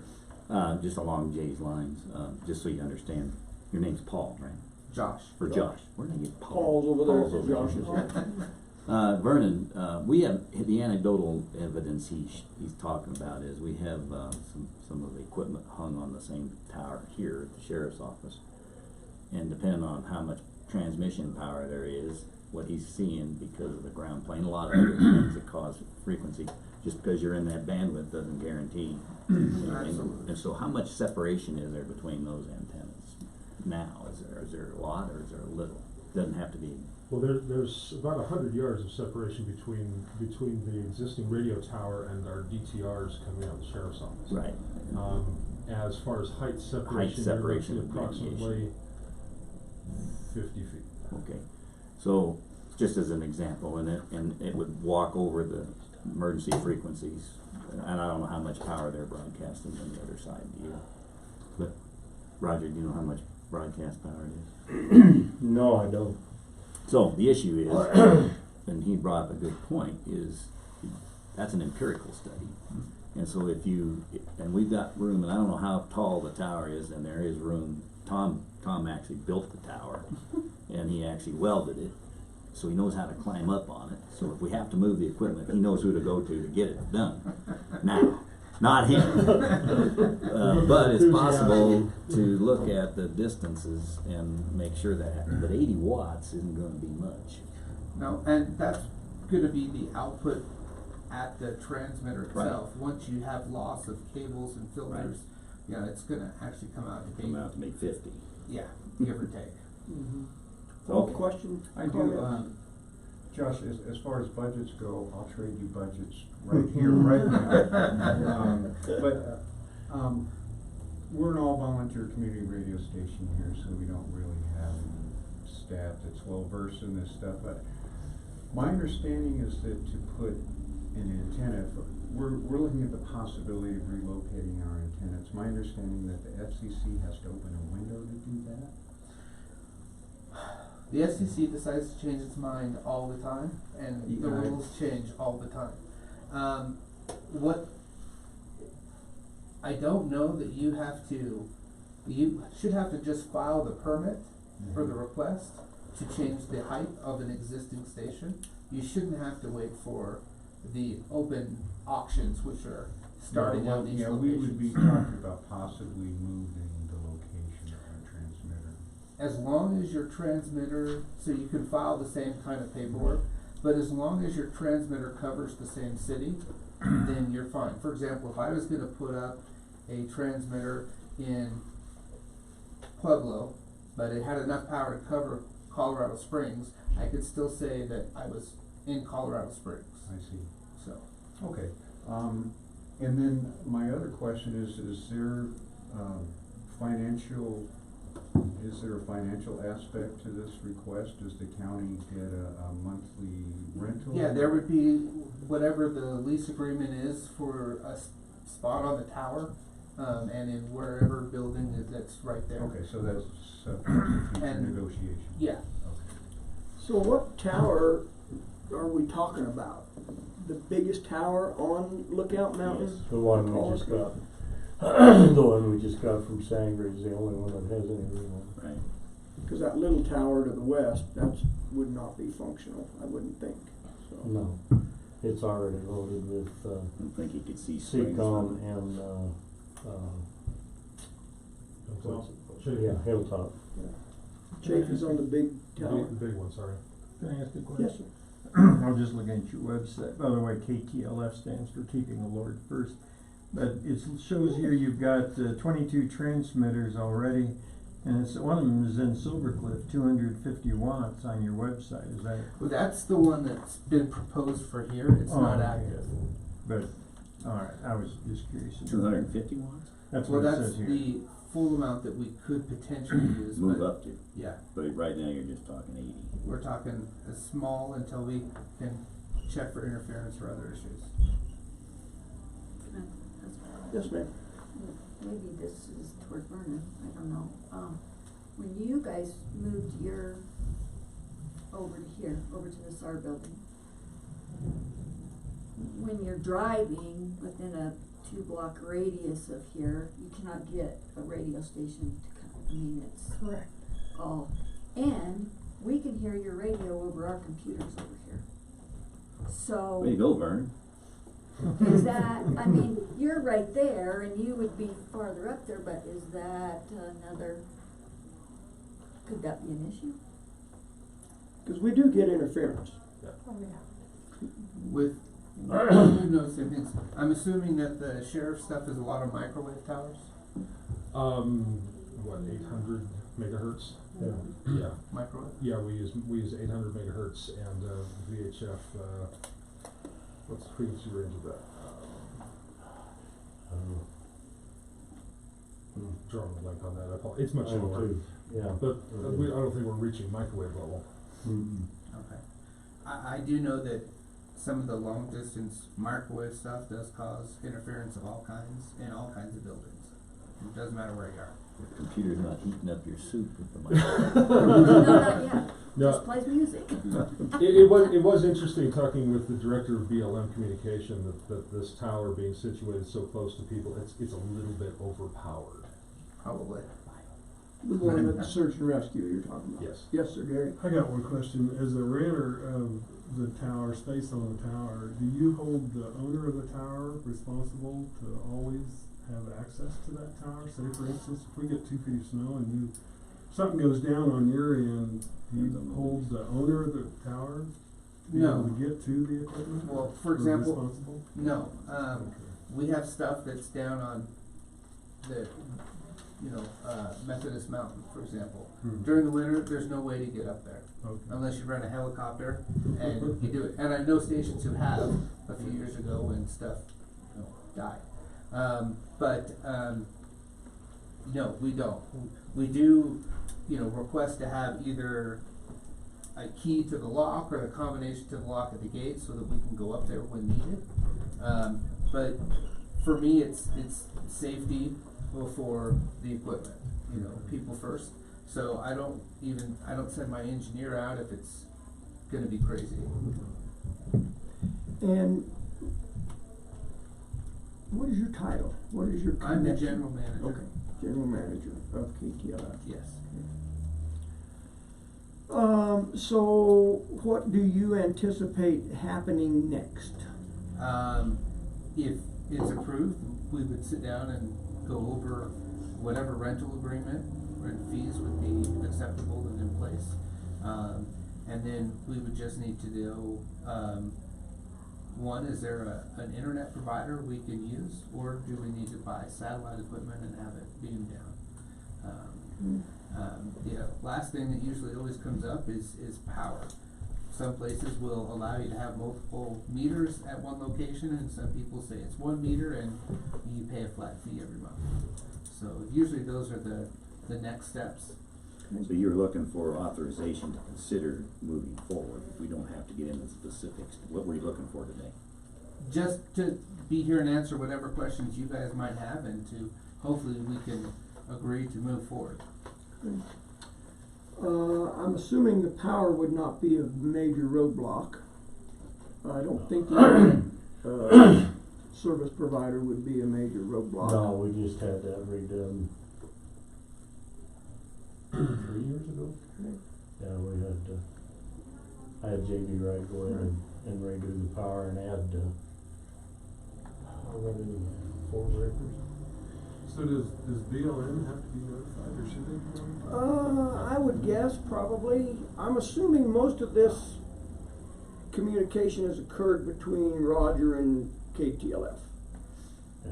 Just along Jay's lines, just so you understand, your name's Paul, right? Josh. Or Josh. Where did I get Paul? Paul's over there. Paul's over there. Josh is Vernon, we have, the anecdotal evidence he's talking about is we have, some of the equipment hung on the same tower here at the sheriff's office. And depending on how much transmission power there is, what he's seeing because of the ground plane, a lot of other things that cause frequency, just because you're in that bandwidth doesn't guarantee anything. And so how much separation is there between those antennas now? Is there a lot or is there a little? Doesn't have to be. Well, there's about 100 yards of separation between the existing radio tower and our DTRs coming out of the sheriff's office. Right. As far as height separation, you're looking at approximately 50 feet. Okay. So, just as an example, and it would walk over the emergency frequencies, and I don't know how much power they're broadcasting on the other side, do you? But, Roger, do you know how much broadcast power it is? No, I don't. So, the issue is, and he brought up a good point, is that's an empirical study. And so and we've got room, and I don't know how tall the tower is, and there is room. Tom actually built the tower, and he actually welded it, so he knows how to climb up on it. So if we have to move the equipment, he knows who to go to get it done. Now, not him. But it's possible to look at the distances and make sure that happens. But 80 watts isn't going to be much. No, and that's going to be the output at the transmitter itself. Right. Once you have loss of cables and filters, yeah, it's going to actually come out to be 50. Yeah, give or take. Okay. Question? I do, Josh, as far as budgets go, I'll trade you budgets right here, right now. We're an all-volunteer community radio station here, so we don't really have staff that's well-versed in this stuff. But my understanding is that to put an antenna, we're looking at the possibility of relocating our antenna. It's my understanding that the FCC has to open a window to do that. The FCC decides to change its mind all the time, and the rules change all the time. I don't know that you should have to just file the permit for the request to change the height of an existing station. You shouldn't have to wait for the open auctions, which are starting on these locations. We would be talking about possibly moving the location of our transmitter. As long as your transmitter, so you can file the same kind of paperwork, but as long as your transmitter covers the same city, then you're fine. For example, if I was going to put up a transmitter in Pueblo, but it had enough power to cover Colorado Springs, I could still say that I was in Colorado Springs. I see. So. Okay. And then my other question is there a financial aspect to this request? Does the county get a monthly rental? Yeah, there would be whatever the lease agreement is for spot on the tower, and in wherever building that's right there. Okay, so that's subject to future And- negotiation. Yeah, So what tower are we talking about? The biggest tower on Lookout Mountain? The one Oh, we just okay. got, the one we just got from Sangre is the only one that has any room on it. Right. Cause that little tower to the west, would not be functional, I wouldn't think, so. No, it's already loaded with, I don't think you could see springs CCOM from it. and, Hilltop. yeah, Hilltop. Chafe is on the big tower. The big one, sorry. Can I ask a Yes, question? sir. I'm just looking at your website. By the way, KTLF stands for Keeping the Lord First. But it shows here you've got 22 transmitters already, and one of them is in Silver Cliff, 250 watts on your website. Is that? well, that's the one that's been proposed for here. It's not okay. active. But, all right, I was just curious. 250 watts? That's Well, what it that's says here. the full amount that we could potentially use. Move but up to, Yeah, but right now you're just talking 80. we're talking a small until we can check for interference or other issues. Yes, ma'am. Maybe this is toward Vernon, I don't know. When you guys moved your, over to here, over to the SAR building, when you're driving within a 2-block radius of here, you cannot get a radio station to come, I mean, it's Correct. all, and we can hear your radio over our computers over here. So. Way to go, Vern. Is that, I mean, you're right there and you would be farther up there, but is that another, could that be an issue? Cause we do get interference. Oh, yeah. With, you know, same things. I'm assuming that the sheriff's stuff is a lot of microwave towers? What, 800 megahertz? Yeah. Yeah. Microwave? Yeah, we use 800 megahertz and VHF. What's the frequency range of that? Drawing a blank on that. It's much I do lower. too. Yeah. But I don't think we're reaching microwave level. Okay. I do know that some of the long distance microwave stuff does cause interference of all kinds in all kinds of buildings. It doesn't matter where you are. Your computer's not heating up your soup with the microwave. No, not yet, No. just plays music. It was interesting talking with the director of BLM communication that this tower being situated so close to people, it's a little bit overpowered. Probably. The one with the search and rescue you're talking about. Yes. Yes, sir, Gary. I got one question. As a renter of the tower, space on the tower, do you hold the owner of the tower responsible to always have access to that tower? Say, for instance, if we get 2 feet of snow and something goes down on your end, do you hold the owner of the tower to be No. able to get to the equipment? Well, for Or example, responsible? no. We have stuff that's down on the, Methodist Mountain, for example. During the winter, there's no way to get up there. Okay. Unless you rent a helicopter and you do it. And I know stations who have a few years ago when stuff died. No, we don't. We do, request to have either a key to the lock or the combination to the lock at the gate so that we can go up there when needed. But for me, it's safety before the equipment, people first. So I don't send my engineer out if it's gonna be crazy. And what is your title? What is your I'm the connection? general manager. Okay, general manager of KTLF. Yes. So what do you anticipate happening next? If it's approved, we would sit down and go over whatever rental agreement and fees would be acceptable and in place. And then we would just need to know, one, is there an internet provider we can use, or do we need to buy satellite equipment and have it beamed down? Last thing that usually always comes up is power. Some places will allow you to have multiple meters at one location, and some people say it's 1 meter and you pay a flat fee every month. So usually those are the next steps. So you're looking for authorization to consider moving forward. We don't have to get into specifics. What were you looking for today? just to be here and answer whatever questions you guys might have, and to hopefully we can agree to move forward. I'm assuming the power would not be a major roadblock. I don't think the service provider would be a major roadblock. No, we just had that redone 3 years ago. Yeah, we had, I had JB Wright go in and redo the power and add, how many, 4 breakers? So does BLM have to be notified, or should they be notified? I would guess probably. I'm assuming most of this communication has occurred between Roger and KTLF. Yeah.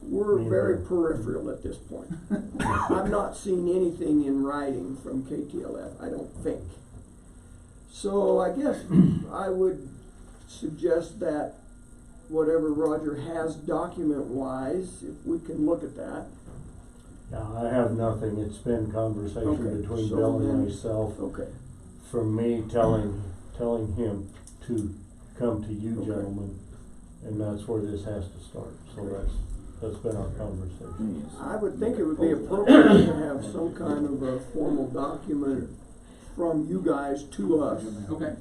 We're Me very neither. peripheral at this point. I've not seen anything in writing from KTLF, I don't think. So I guess I would suggest that whatever Roger has document-wise, if we can look at that. Yeah, I have nothing. It's been conversation Okay, between so Bill and then- myself. Okay. From me telling him to come to you Okay. gentlemen, and that's where this has to start. So that's been our conversation. I would think it would be appropriate to have some kind of a formal document from you guys to us, Okay.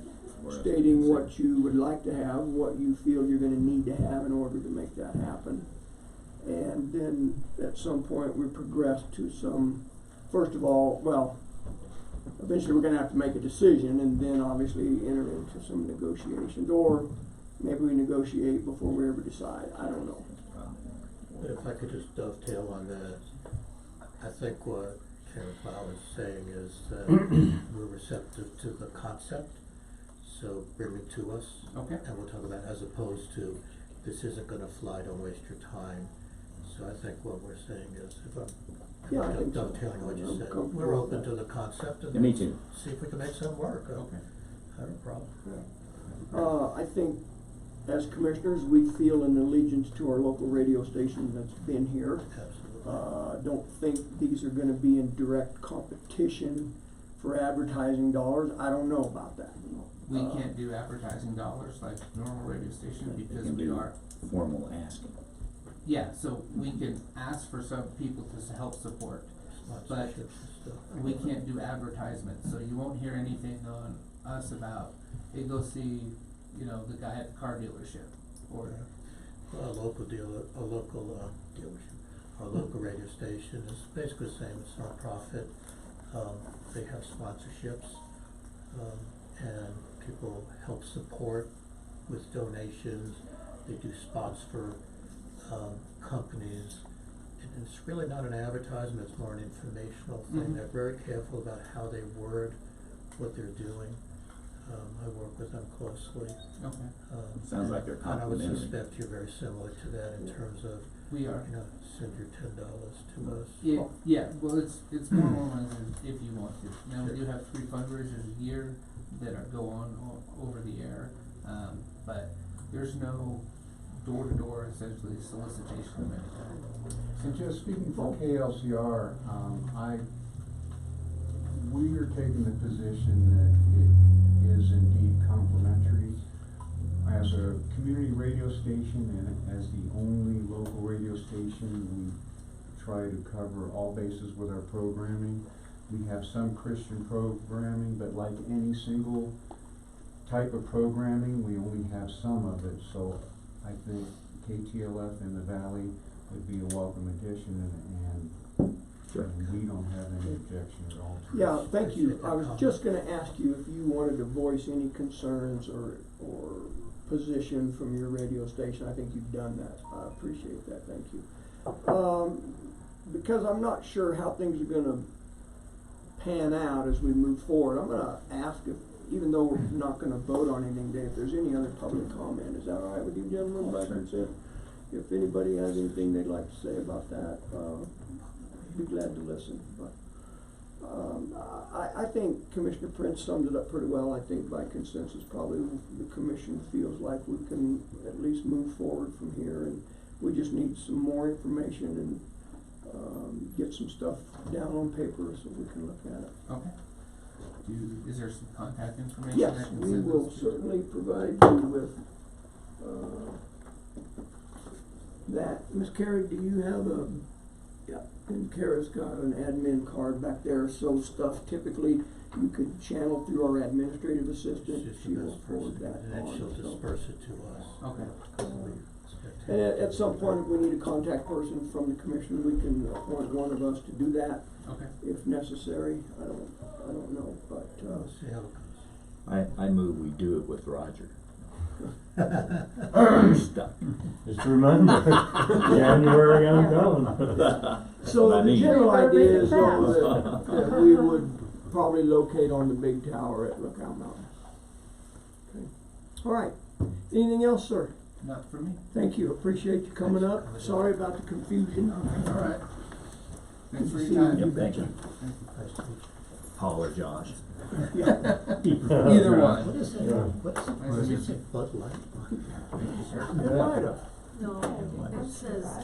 stating what you would like to have, what you feel you're gonna need to have in order to make that happen. And then at some point we progress to some, first of all, well, eventually we're gonna have to make a decision and then obviously enter into some negotiations, or maybe we negotiate before we ever decide, I don't know. But if I could just dovetail on that, I think what Karen Plow is saying is that we're receptive to the concept, so bring it to us. Okay. And we'll talk about it, as opposed to, this isn't gonna fly, don't waste your time. So I think what we're saying is, Yeah, I think so. dovetailing what you I'm said, comfortable we're with open that. to the concept and Yeah, me too. see if we can make something work. Okay. I have a problem. I think as commissioners, we feel an allegiance to our local radio station that's been here. Absolutely. Don't think these are gonna be in direct competition for advertising dollars. I don't know about that. We can't do advertising dollars like normal radio station They because can we do are. formal asking. Yeah, so we can ask for some people to help support, but Sponsorships and stuff. we can't do advertisements, so you won't hear anything on us about, hey, go see, you know, the guy at the car dealership, or, A local dealer, a local dealership, our local radio station is basically the same, it's nonprofit. They have sponsorships, and people help support with donations. They do spots for companies. And it's really not an advertisement, it's more an informational thing. Mhm. They're very careful about how they word what they're doing. I work with them closely. okay, Sounds like they're And I would complimentary. suspect you're very similar to that in terms of, we are. you know, send your $10 to us. Yeah, well, it's more normalized if you want to. Now, we do have 3 fundraisers a year that go on over the air, but there's no door-to-door essentially solicitation of any kind. And just speaking for KLCR, we are taking the position that it is indeed complimentary. As a community radio station and as the only local radio station, we try to cover all bases with our programming. We have some Christian programming, but like any single type of programming, we only have some of it. So I think KTLF in the Valley would be a welcome addition, and we don't have any objection at all to it. Yeah, thank you. I was just gonna ask you if you wanted to voice any concerns or position from your radio station. I think you've done that. I appreciate that, thank you. Because I'm not sure how things are gonna pan out as we move forward, I'm gonna ask if, even though we're not gonna vote on anything today, if there's any other public comment. Is that all right with you gentlemen, by consent? If anybody has anything they'd like to say about that, be glad to listen. But I think Commissioner Prince summed it up pretty well. I think by consensus, probably the commission feels like we can at least move forward from here, and we just need some more information and get some stuff down on paper so we can look at it. Okay. Is there some contact information? Yes, I can we send will those to? certainly provide you with That, Ms. Carrie, do you have yeah, and Kara's got an admin card back there, so stuff typically you could channel through our administrative assistant. She's She the will best forward person, that and then on, she'll so. disperse it to us. Okay. And at some point, if we need a contact person from the commission, we can appoint one of us to do that Okay. if necessary. I don't know, but, We'll see how it goes. I move we do it with Roger. You're stuck. Just remember, January I'm going. so I the mean. general You better idea make it is though that we would probably locate on the big tower at Lookout Mountain. Okay. All right. Anything else, sir? Not for me. Thank you. Appreciate you coming up. Sorry about the confusion. All right. Thanks for See your time. Yep, thank you. Nice to meet you. Paul or Josh. Either one. What is that? Nice to meet What's you. it, Bud Light? No, it says, I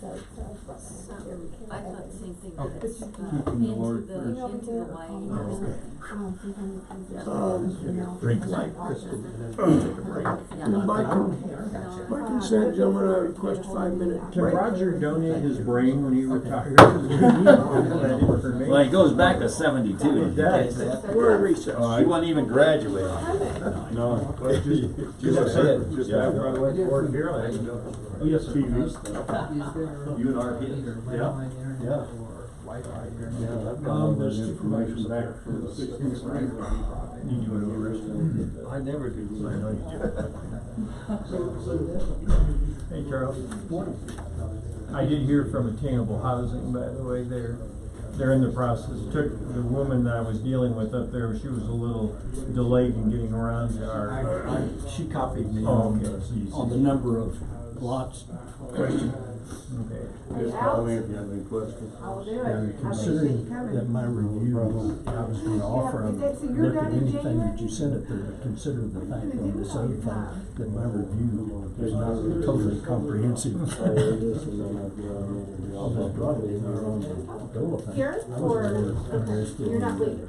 thought the same thing, but it's, into the light or something. Drink light. And by consent, gentlemen, I request a 5-minute Can break. Roger donate his brain when he retires? That information. Well, he goes back to 72. Did you catch that? We're in recess. He wasn't even graduated. No. Just Just after I went to work here, I had Oh, yes, sir. Is there You and our kids. either Yeah. landline internet Yeah. or Wi-Fi internet? Yeah, I've got all that there's information back from the 60s. You do it over there. I never do. I know you do. Hey, Charles. I did hear from Attainable Housing, by the way. They're in the process. Took the woman that I was dealing with up there, she was a little delayed in getting around to our. She copied me Oh, okay. on the number of lots questioned. Okay. Just call me if you have any questions. And considering that my review, I was gonna offer, I'd look at anything that you sent it there, but consider the fact on this other thing, that my review is not totally comprehensive. On the drug, or on the DOLA thing, Yours, I was or- more interested You're not in leaving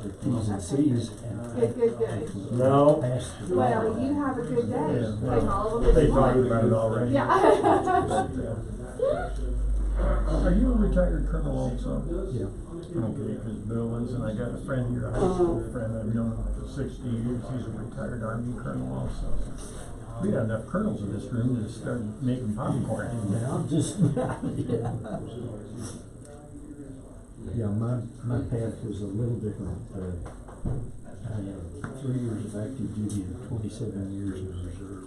the T's and C's and Good. No. past the. Well, you have a good day. Yeah, Take all of it. they talked about it already. Yeah. Are you a retired colonel also? Yeah. Okay, because Bill is, and I got a friend here, a high school friend, I've known him for 60 years, he's a retired Army colonel also. We got enough colonels in this room to start making popcorn. Now, just, yeah. Yeah, my path was a little different. I had 3 years of active duty and 27 years of reserve.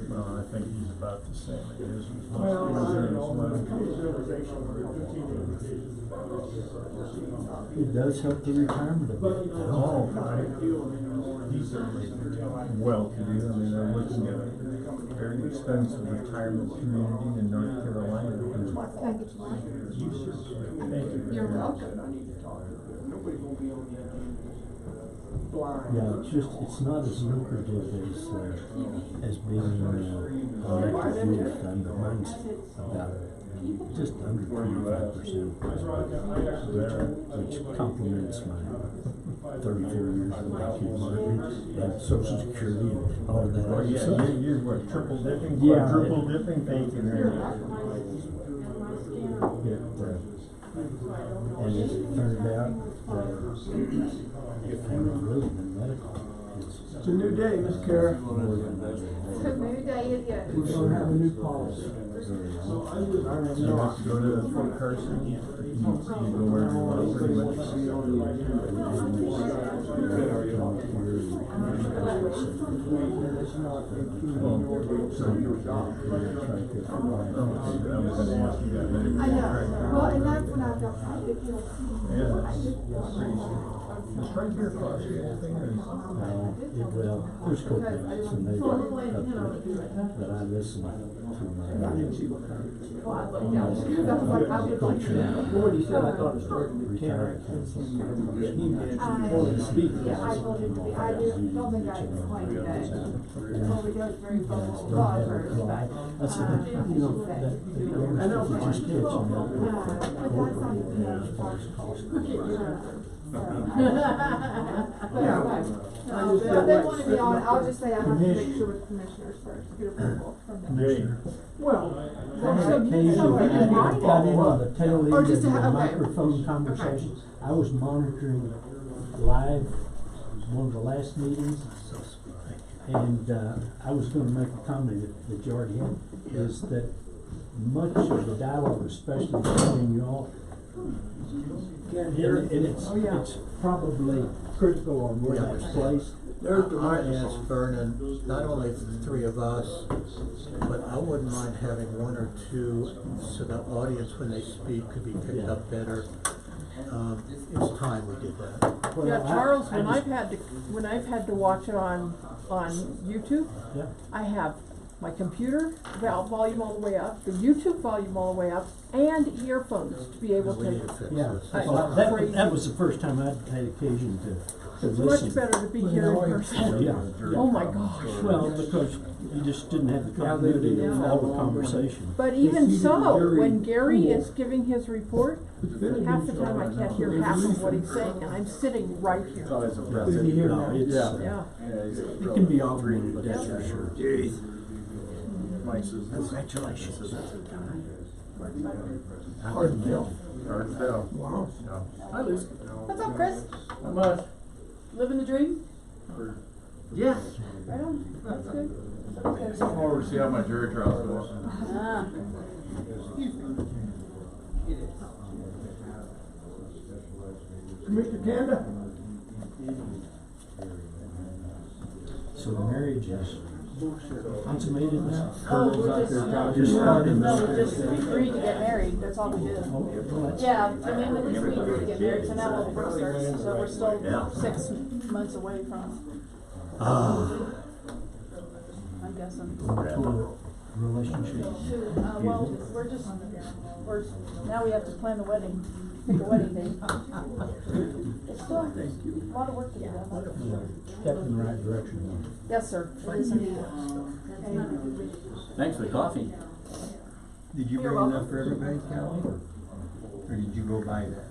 Well, I think he's about the same, I guess. It does help the retirement a bit. Oh, right. He's certainly well to do. I mean, they're looking at a very expensive retirement community in North Carolina. Thank you. You're welcome. Yeah, it's just, it's not as lucrative as being an active duty fund, but mine's about just under 25%, which complements my 34 years of active duty and Social Security and all of that. Oh, yeah, So- you're what, triple dipping, Yeah. quadruple dipping, thank you very much. And as it turned out, really the medical It's a new day, Miss Kara. more than New day is good. We're gonna have a new policy. You have to go to Fort Carson, you go where you want, pretty much. I was gonna ask you that. I know. Well, and that's when I got it feels. Yeah, that's pretty. Does Frontier cost you anything, or is? well, there's co-payments and they up to it, but I listen to Well, I looked down because I was like, I would like to. What he said, I thought it started with 10. retired council. He mentioned he wanted to speak. Yeah, I told him to be, I just don't think I explained that. Well, we don't very well, but. I said, you know, that, the I know. just catching up with But that's not even. highest cost. If they wanna be on, I'll just say I have to make sure with commissioners first, get approval from them. Commissioner. Well, I had so occasionally somebody got in on the tail end Or of just the okay. microphone conversations. I was monitoring live one of the last meetings, and I was gonna make a comment that you already had, is that much of the dialogue, especially between you all, can't hear it. and it's probably critical on where that's placed. There's the I microphone. asked Vernon, not only the three of us, but I wouldn't mind having one or two, so the audience, when they speak, could be picked up better. It's time we did that. Yeah, Charles, when I've had to watch it on YouTube, Yeah. I have my computer volume all the way up, the YouTube volume all the way up, and earphones to be able We need to to. fix Yeah, this. That was the first time I'd had occasion to It's listen. much better to be here in person. Yeah. Oh my gosh. Well, because you just didn't have the continuity of all the conversation. But even so, when Gary is giving his report, half the time I can't hear half of what he's saying, and I'm sitting right here. Can you hear now? It's, Yeah. it can be augmented, that's for sure. Congratulations. Hard to tell. Wow. Hi, Lucy. What's up, Chris? Not much. Living the dream? Yeah. Right on. That's good. Come over to see how my jury trial's going. Ah. Commissioner Kanda? So the marriage is consummated now? Oh, Girls out there no, just starting. we just agreed to get married, that's all we did. Well, that's- Yeah, Amanda, we agreed to get married, so now we'll work starts, so we're still 6 months away from, I'm guessing. Relationship. Well, now we have to plan the wedding, pick a wedding date. It's still a lot of work to be done. Kept in the right direction. Yes, sir, it is indeed. Thanks for the coffee. Did you You're bring welcome. enough for everybody, Kelly? Or did you go buy that?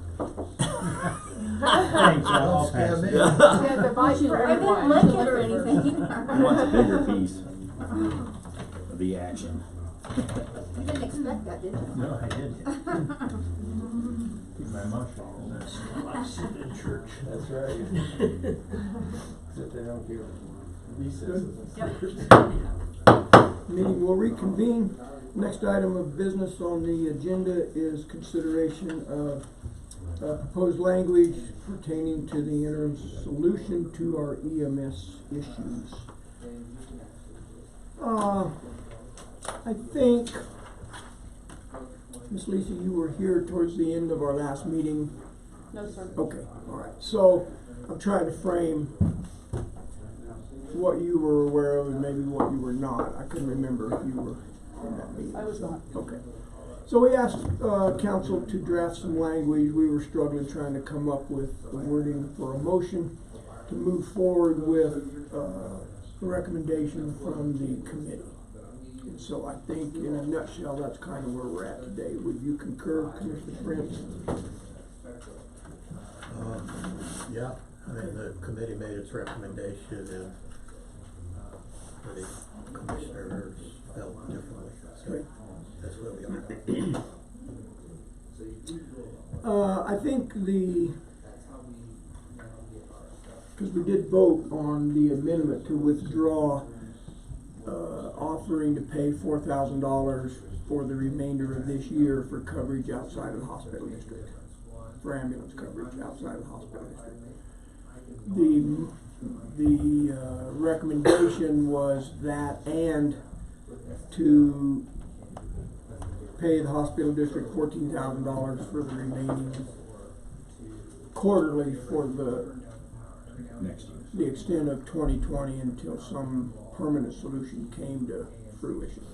Thanks, I'll pass it. Yeah, the vice for I didn't everyone. like it or anything. He wants a bigger piece of the action. You didn't expect that, did you? No, I didn't. Keep my mouth shut. That's like sitting in church. That's right. Sit there, don't give Meeting will reconvene. Next item of business on the agenda is consideration of proposed language pertaining to the interim solution to our EMS issues. I think, Miss Lisa, you were here towards the end of our last meeting. No, sir. Okay, all right. So I'm trying to frame what you were aware of and maybe what you were not. I couldn't remember if you were in that meeting. I was not. Okay. So we asked council to draft some language. We were struggling trying to come up with the wording for a motion to move forward with a recommendation from the committee. And so I think in a nutshell, that's kind of where we're at today. Would you concur, Commissioner Prince? Yeah, I mean, the committee made its recommendation and the commissioners felt differently, so that's where we are. I think because we did vote on the amendment to withdraw offering to pay $4,000 for the remainder of this year for coverage outside of the hospital district, for ambulance coverage outside of the hospital district. The recommendation was that and to pay the hospital district $14,000 for the remaining quarterly for Next year. the extent of 2020 until some permanent solution came to fruition.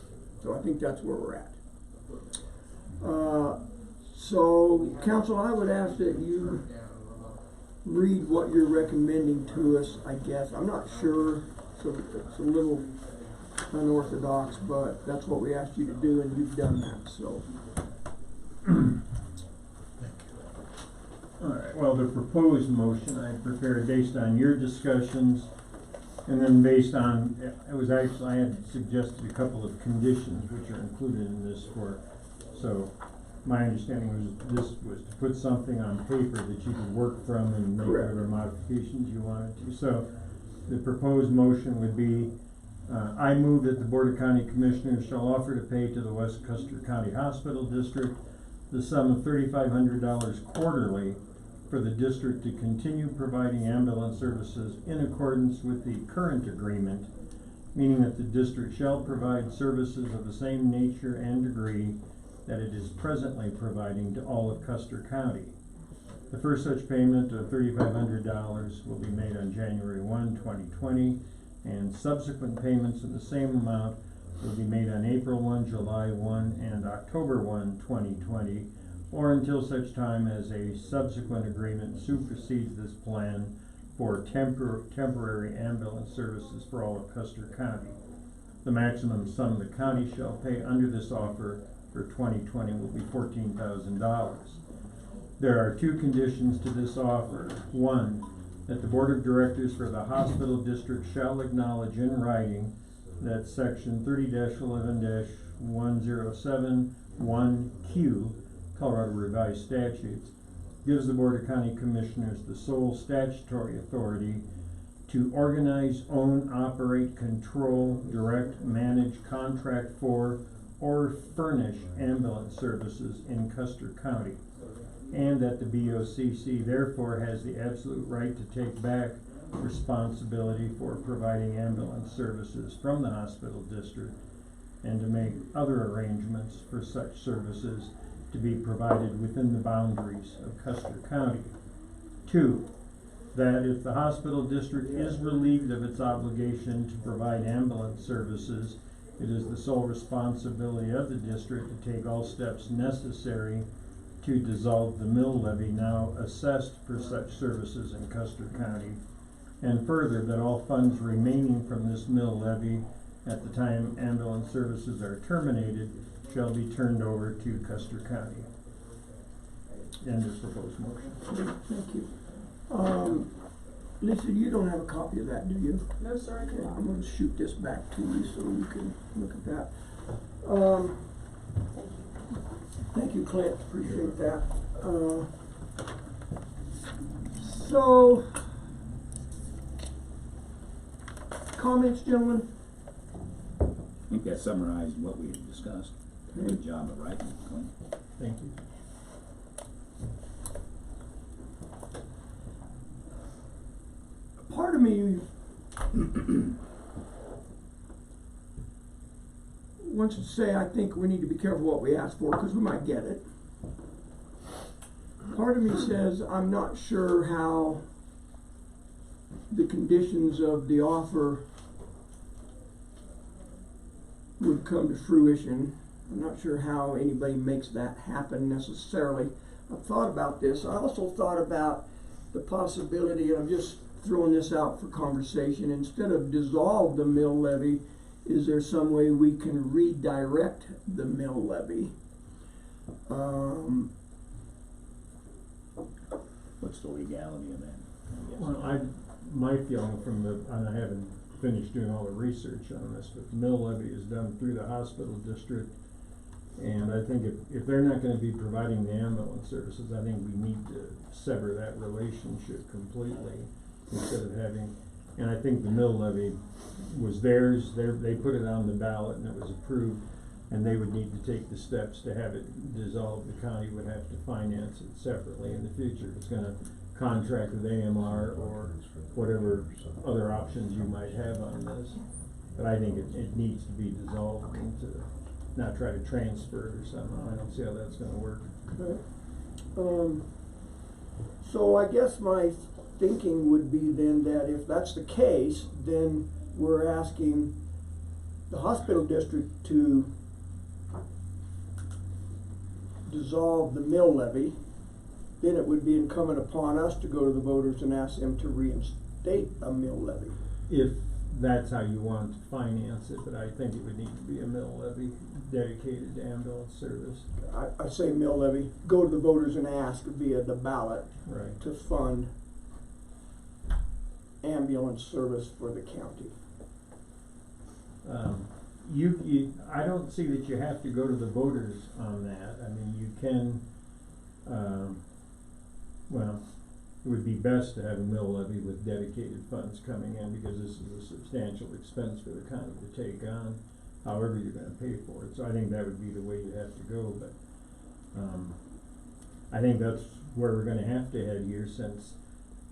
So I think that's where we're at. So council, I would ask that you read what you're recommending to us, I guess. I'm not sure, so it's a little unorthodox, but that's what we asked you to do and you've done that, so. well, the proposed motion I prepared based on your discussions, and then based on, I had suggested a couple of conditions which are included in this so my understanding was this was to put something on paper that you could work from and make Correct. whatever modifications you wanted to. So the proposed motion would be, I move that the Board of County Commissioners shall offer to pay to the West Custer County Hospital District the sum of $3,500 quarterly for the district to continue providing ambulance services in accordance with the current agreement, meaning that the district shall provide services of the same nature and degree that it is presently providing to all of Custer County. The first such payment of $3,500 will be made on January 1, 2020, and subsequent payments of the same amount will be made on April 1, July 1, and October 1, 2020, or until such time as a subsequent agreement supersedes this plan for temporary ambulance services for all of Custer County. The maximum sum the county shall pay under this offer for 2020 will be $14,000. There are two conditions to this offer. One, that the Board of Directors for the hospital district shall acknowledge in writing that Section 30-11-1071Q, Colorado Revised Statutes, gives the Board of County Commissioners the sole statutory authority to organize, own, operate, control, direct, manage, contract for, or furnish ambulance services in Custer County, and that the BOCC therefore has the absolute right to take back responsibility for providing ambulance services from the hospital district and to make other arrangements for such services to be provided within the boundaries of Custer County. Two, that if the hospital district is relieved of its obligation to provide ambulance services, it is the sole responsibility of the district to take all steps necessary to dissolve the mill levy now assessed for such services in Custer County, and further, that all funds remaining from this mill levy at the time ambulance services are terminated shall be turned over to Custer County. End of proposed motion. Thank you. Lisa, you don't have a copy of that, do you? No, sir, I do Okay, not. I'm gonna shoot this back to you so you can look at that. Thank you, Clint, appreciate that. So, comments, gentlemen? I think that summarized what we had discussed. Good job of writing it, Clint. Thank you. Part of me wants to say I think we need to be careful what we ask for because we might get it. Part of me says I'm not sure how the conditions of the offer would come to fruition. I'm not sure how anybody makes that happen necessarily. I've thought about this. I also thought about the possibility, and I'm just throwing this out for conversation, instead of dissolve the mill levy, is there some way we can redirect the mill levy? What's the legality of that? I guess? Well, my feeling from and I haven't finished doing all the research on this, but the mill levy is done through the hospital district. And I think if they're not gonna be providing the ambulance services, I think we need to sever that relationship completely instead of having, and I think the mill levy was theirs, they put it on the ballot and it was approved, and they would need to take the steps to have it dissolved. The county would have to finance it separately in the future. It's gonna contract with AMR or whatever other options you might have on this. But I think it needs to be dissolved and to not try to transfer it or something. I don't see how that's gonna work. Okay. So I guess my thinking would be then that if that's the case, then we're asking the hospital district to dissolve the mill levy. Then it would be incumbent upon us to go to the voters and ask them to reinstate a mill levy. If that's how you want to finance it, but I think it would need to be a mill levy dedicated to ambulance service. I say mill levy, go to the voters and ask via the ballot Right. to fund ambulance service for the county. I don't see that you have to go to the voters on that. I mean, you can, well, it would be best to have a mill levy with dedicated funds coming in, because this is a substantial expense for the county to take on, however you're gonna pay for it. So I think that would be the way you have to go, but, I think that's where we're gonna have to head here, since,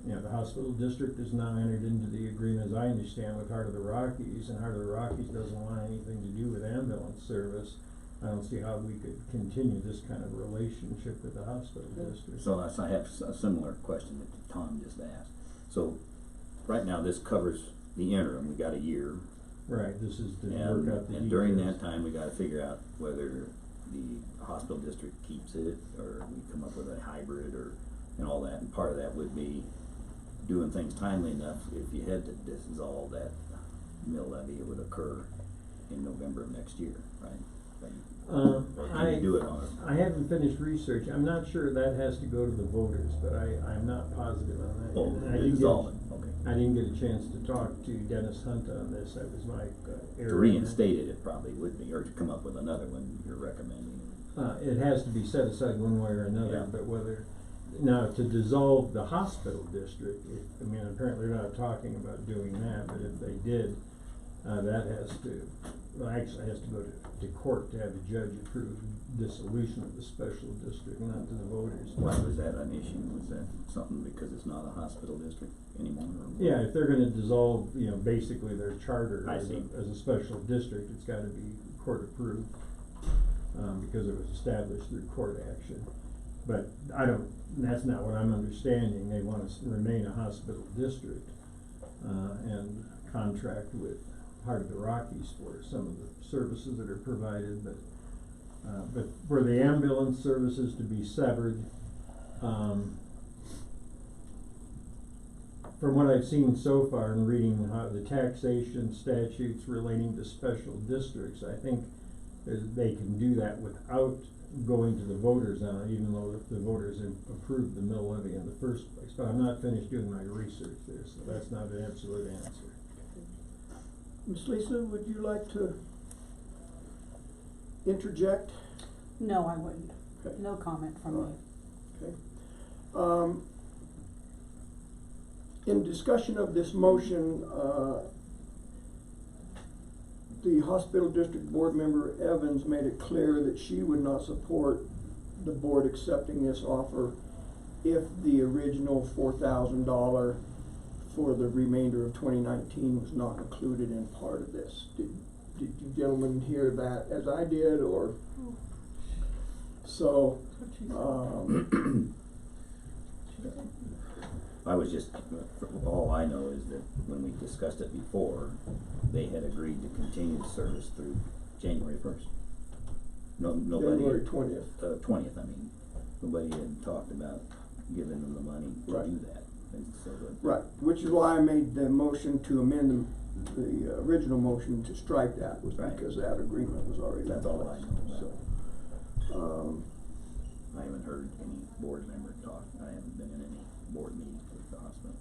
you know, the hospital district has now entered into the agreement, as I understand, with Heart of the Rockies, and Heart of the Rockies doesn't want anything to do with ambulance service. I don't see how we could continue this kind of relationship with the hospital district. So I have a similar question that Tom just asked. So, right now, this covers the interim, we got a year. Right, this is to And, work out the and during details. that time, we gotta figure out whether the hospital district keeps it, or we come up with a hybrid, or, and all that, and part of that would be doing things timely enough. If you had to dissolve that mill levy, it would occur in November of next year, right? Or can you do it on I haven't finished research. I'm not sure that has to go to the voters, but I'm not positive on that. Oh, And I didn't dissolve get- it, okay. I didn't get a chance to talk to Dennis Hunt on this. That was my area. To reinstate it, it probably would be, or to come up with another one you're recommending. It has to be set aside one way or another, Yeah. but whether, now, to dissolve the hospital district, I mean, apparently they're not talking about doing that, but if they did, that has to, well, actually has to go to court to have the judge approve dissolution of the special district, not to the voters. Why was that an issue? Was that something because it's not a hospital district anymore? Or Yeah, if they're gonna dissolve, you know, basically their charter I as see. as a special district, it's gotta be court approved, because it was established through court action. But that's not what I'm understanding. They want to remain a hospital district, and contract with Heart of the Rockies for some of the services that are provided, but for the ambulance services to be severed, from what I've seen so far in reading how the taxation statutes relating to special districts, I think they can do that without going to the voters on it, even though the voters have approved the mill levy in the first place. But I'm not finished doing my research there, so that's not an absolute answer. Ms. Lisa, would you like to interject? No, I wouldn't. Okay. No comment from me. Okay. In discussion of this motion, the hospital district board member Evans made it clear that she would not support the board accepting this offer if the original $4,000 for the remainder of 2019 was not included in part of this. Did you gentlemen hear that as I did, or? So, I was just, all I know is that when we discussed it before, they had agreed to continue the service through January 1st. Nobody. January 20th. 20th, I mean. Nobody had talked about giving them the money to Right. do that. And so right, which is why I made the motion to amend the original motion to strike that, was Right. because that agreement was already in That's all I place. know. So, I haven't heard any board member talk. I haven't been in any board meetings with the hospital.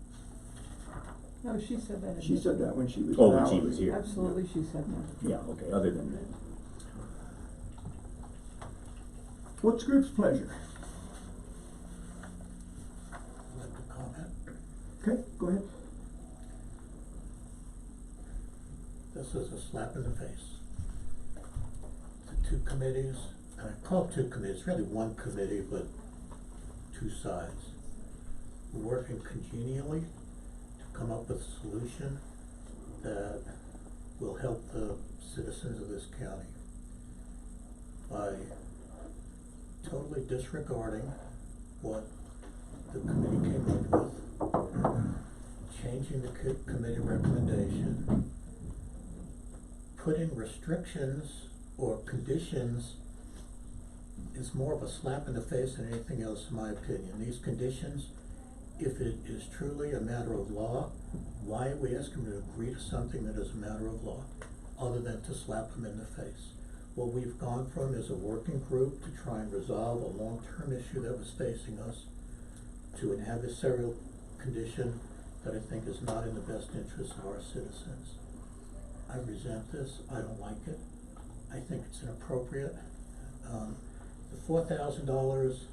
No, she said that. she said that when she was. Oh, in when she Allen. was here. Absolutely, she said that. Yeah, okay, other than that. What's the group's pleasure? I'd like to comment. Okay, go ahead. This is a slap in the face. The two committees, and I call it two committees, really one committee, but two sides, working congenially to come up with a solution that will help the citizens of this county by totally disregarding what the committee came up with, changing the committee recommendation, putting restrictions or conditions is more of a slap in the face than anything else, in my opinion. These conditions, if it is truly a matter of law, why aren't we asking them to agree to something that is a matter of law, other than to slap them in the face? What we've gone from is a working group to try and resolve a long-term issue that was facing us to an adversarial condition that I think is not in the best interest of our citizens. I resent this, I don't like it, I think it's inappropriate. The $4,000,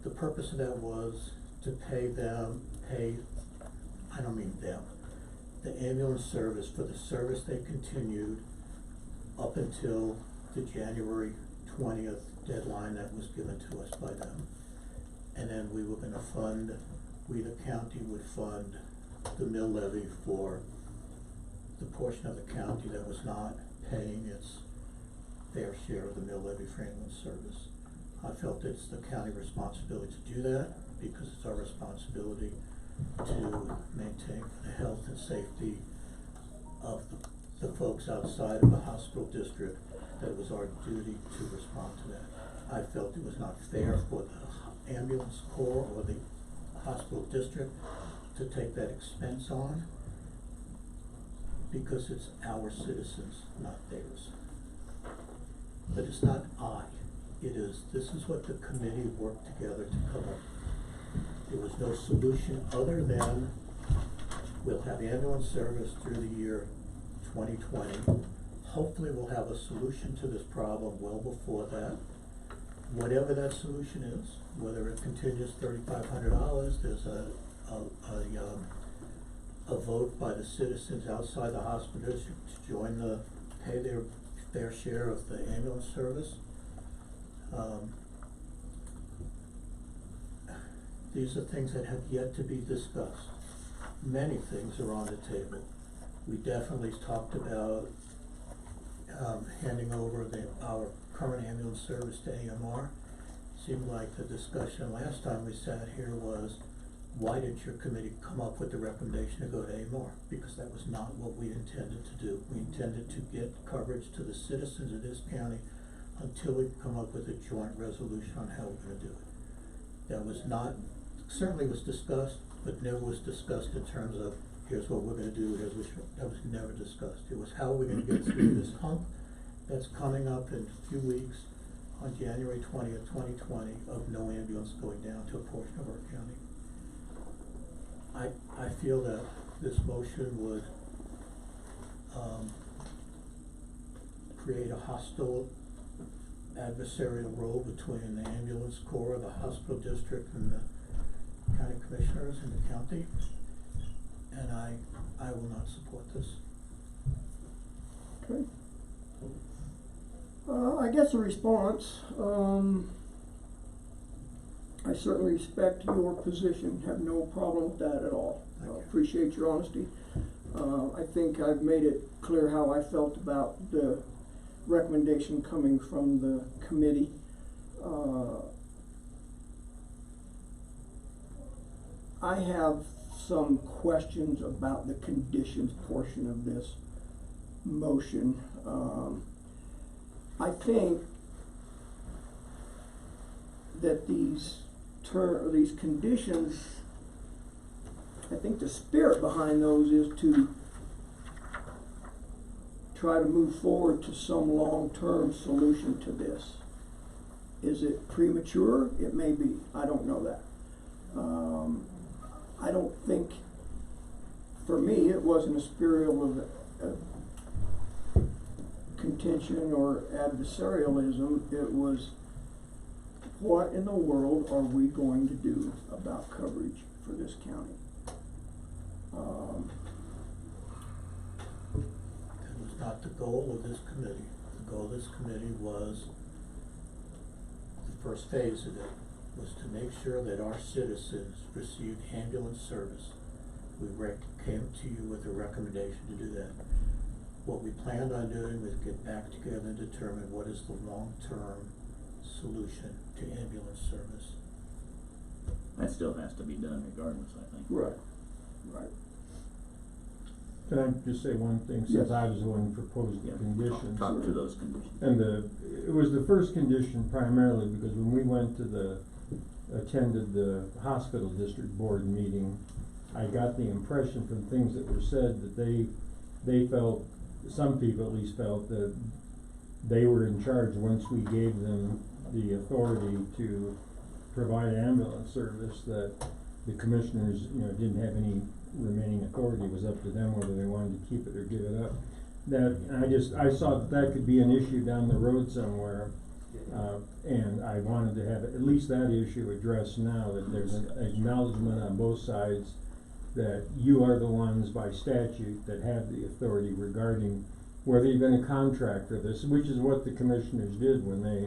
the purpose of that was to pay, I don't mean them, the ambulance service for the service they continued up until the January 20th deadline that was given to us by them. And then we were gonna fund, we the county would fund the mill levy for the portion of the county that was not paying its fair share of the mill levy for ambulance service. I felt it's the county responsibility to do that because it's our responsibility to maintain the health and safety of the folks outside of the hospital district. That was our duty to respond to that. I felt it was not fair for the ambulance corps or the hospital district to take that expense on because it's our citizens, not theirs. But it's not this is what the committee worked together to come up with. There was no solution other than we'll have ambulance service through the year 2020. Hopefully we'll have a solution to this problem well before that. Whatever that solution is, whether it continues $3,500, there's a vote by the citizens outside the hospital district to pay their fair share of the ambulance service. These are things that have yet to be discussed. Many things are on the table. We definitely talked about handing over our current ambulance service to AMR. Seemed like the discussion last time we sat here was, why didn't your committee come up with the recommendation to go to AMR? Because that was not what we intended to do. We intended to get coverage to the citizens of this county until we come up with a joint resolution on how we're gonna do it. That was not, certainly was discussed, but never was discussed in terms of, here's what we're gonna do, that was never discussed. It was how are we gonna get through this hump that's coming up in a few weeks on January 20th, 2020, of no ambulance going down to a portion of our county. I feel that this motion would create a hostile adversarial role between the ambulance corps, the hospital district, and the county commissioners in the county, and I will not support this. Okay. I guess a response, I certainly respect your position, have no problem with that at all. Appreciate your honesty. I think I've made it clear how I felt about the recommendation coming from the committee. I have some questions about the conditions portion of this motion. I think that these conditions, I think the spirit behind those is to try to move forward to some long-term solution to this. Is it premature? It may be. I don't know that. I don't think, for me, it wasn't a spirit of contention or adversarialism. It was, what in the world are we going to do about coverage for this county? That was not the goal of this committee. The goal of this committee was, the first phase of it was to make sure that our citizens received ambulance service. We came to you with a recommendation to do that. What we planned on doing was get back together and determine what is the long-term solution to ambulance service. That still has to be done regardless, I think. Right, right. Can I just say one thing, since I was the one who proposed the conditions? Talk to those conditions. And it was the first condition primarily because when we went to the attended the hospital district board meeting, I got the impression from things that were said that they felt, some people at least felt that they were in charge once we gave them the authority to provide ambulance service, that the commissioners, didn't have any remaining authority. It was up to them whether they wanted to keep it or give it up. I saw that could be an issue down the road somewhere, and I wanted to have at least that issue addressed now, that there's an acknowledgement on both sides that you are the ones by statute that have the authority regarding whether you're gonna contract for this, which is what the commissioners did when they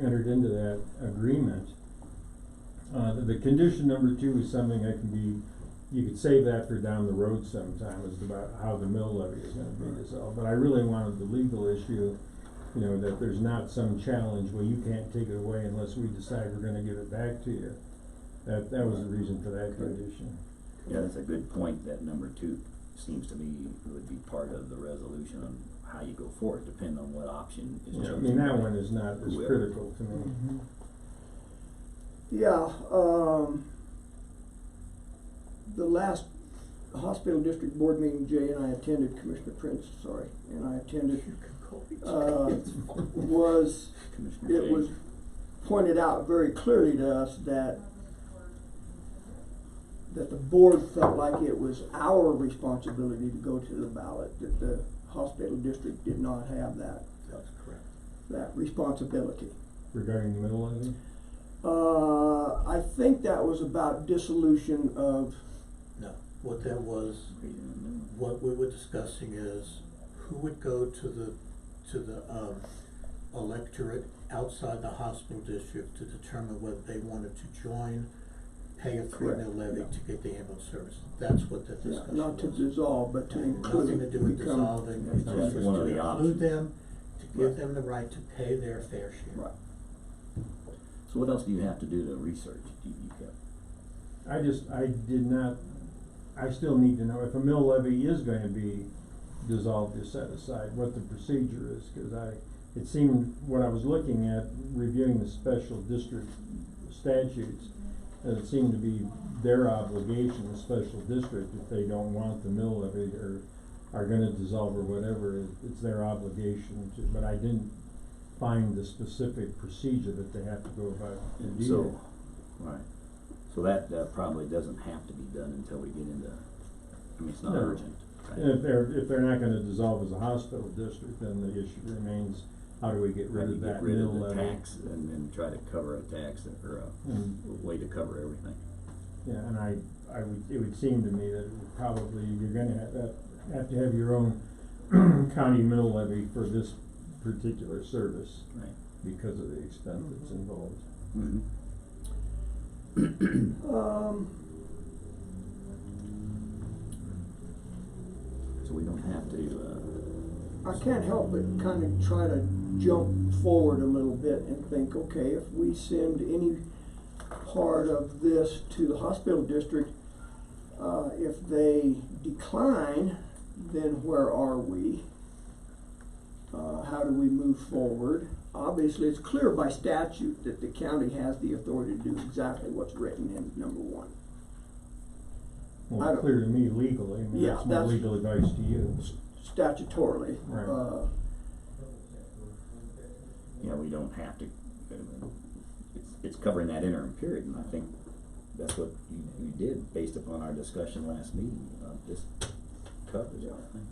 entered into that agreement. The condition number 2 is something you could save that for down the road sometime, is about how the mill levy is gonna be dissolved. But I really wanted the legal issue, that there's not some challenge, well, you can't take it away unless we decide we're gonna give it back to you. That was the reason for that condition. Yeah, that's a good point. That number 2 seems to me would be part of the resolution on how you go forward, depending on what option is chosen. I mean, that one is not as Whoever. critical to me. Yeah, the last hospital district board meeting Jay and I attended, Commissioner Prince, and I attended, was pointed out very clearly to us that the board felt like it was our responsibility to go to the ballot, that the hospital district did not have that. That's correct. That responsibility. Regarding the middle levy? I think that was about dissolution of. No, what that was, what we were discussing is who would go to the electorate outside the hospital district to determine whether they wanted to join, pay a 3-mil levy to get the ambulance service. That's what the discussion was. Not to dissolve, but to include. Nothing to do with dissolving, it's That's just one of to the include options. them, to give them the right to pay their fair share. Right. So what else do you have to do to research? I still need to know if a mill levy is going to be dissolved or set aside, what the procedure is, because it seemed, what I was looking at, reviewing the special district statutes, that it seemed to be their obligation, the special district, if they don't want the mill levy or are gonna dissolve or whatever, it's their obligation to, but I didn't find the specific procedure that they have to go about to do So, right. So that probably doesn't have to be done until we get into, it's not No. urgent. Right? And if they're not gonna dissolve as a hospital district, then the issue remains, how do we get rid of that mill levy? Tax and then try to cover a tax or a way to cover everything. Yeah, and it would seem to me that it would probably, you're gonna have to have your own county mill levy for this particular service. Right. Because of the expense that's involved. Mm-hmm. So we don't have to, I can't help but kind of try to jump forward a little bit and think, okay, if we send any part of this to the hospital district, if they decline, then where are we? How do we move forward? Obviously, it's clear by statute that the county has the authority to do exactly what's written in number 1. Well, it's clear to me legally, Yeah, that's my that's- legal advice to you. Statutorily. Right. yeah, we don't have to, it's covering that interim period, and I think that's what you did based upon our discussion last meeting. This covers it, I think.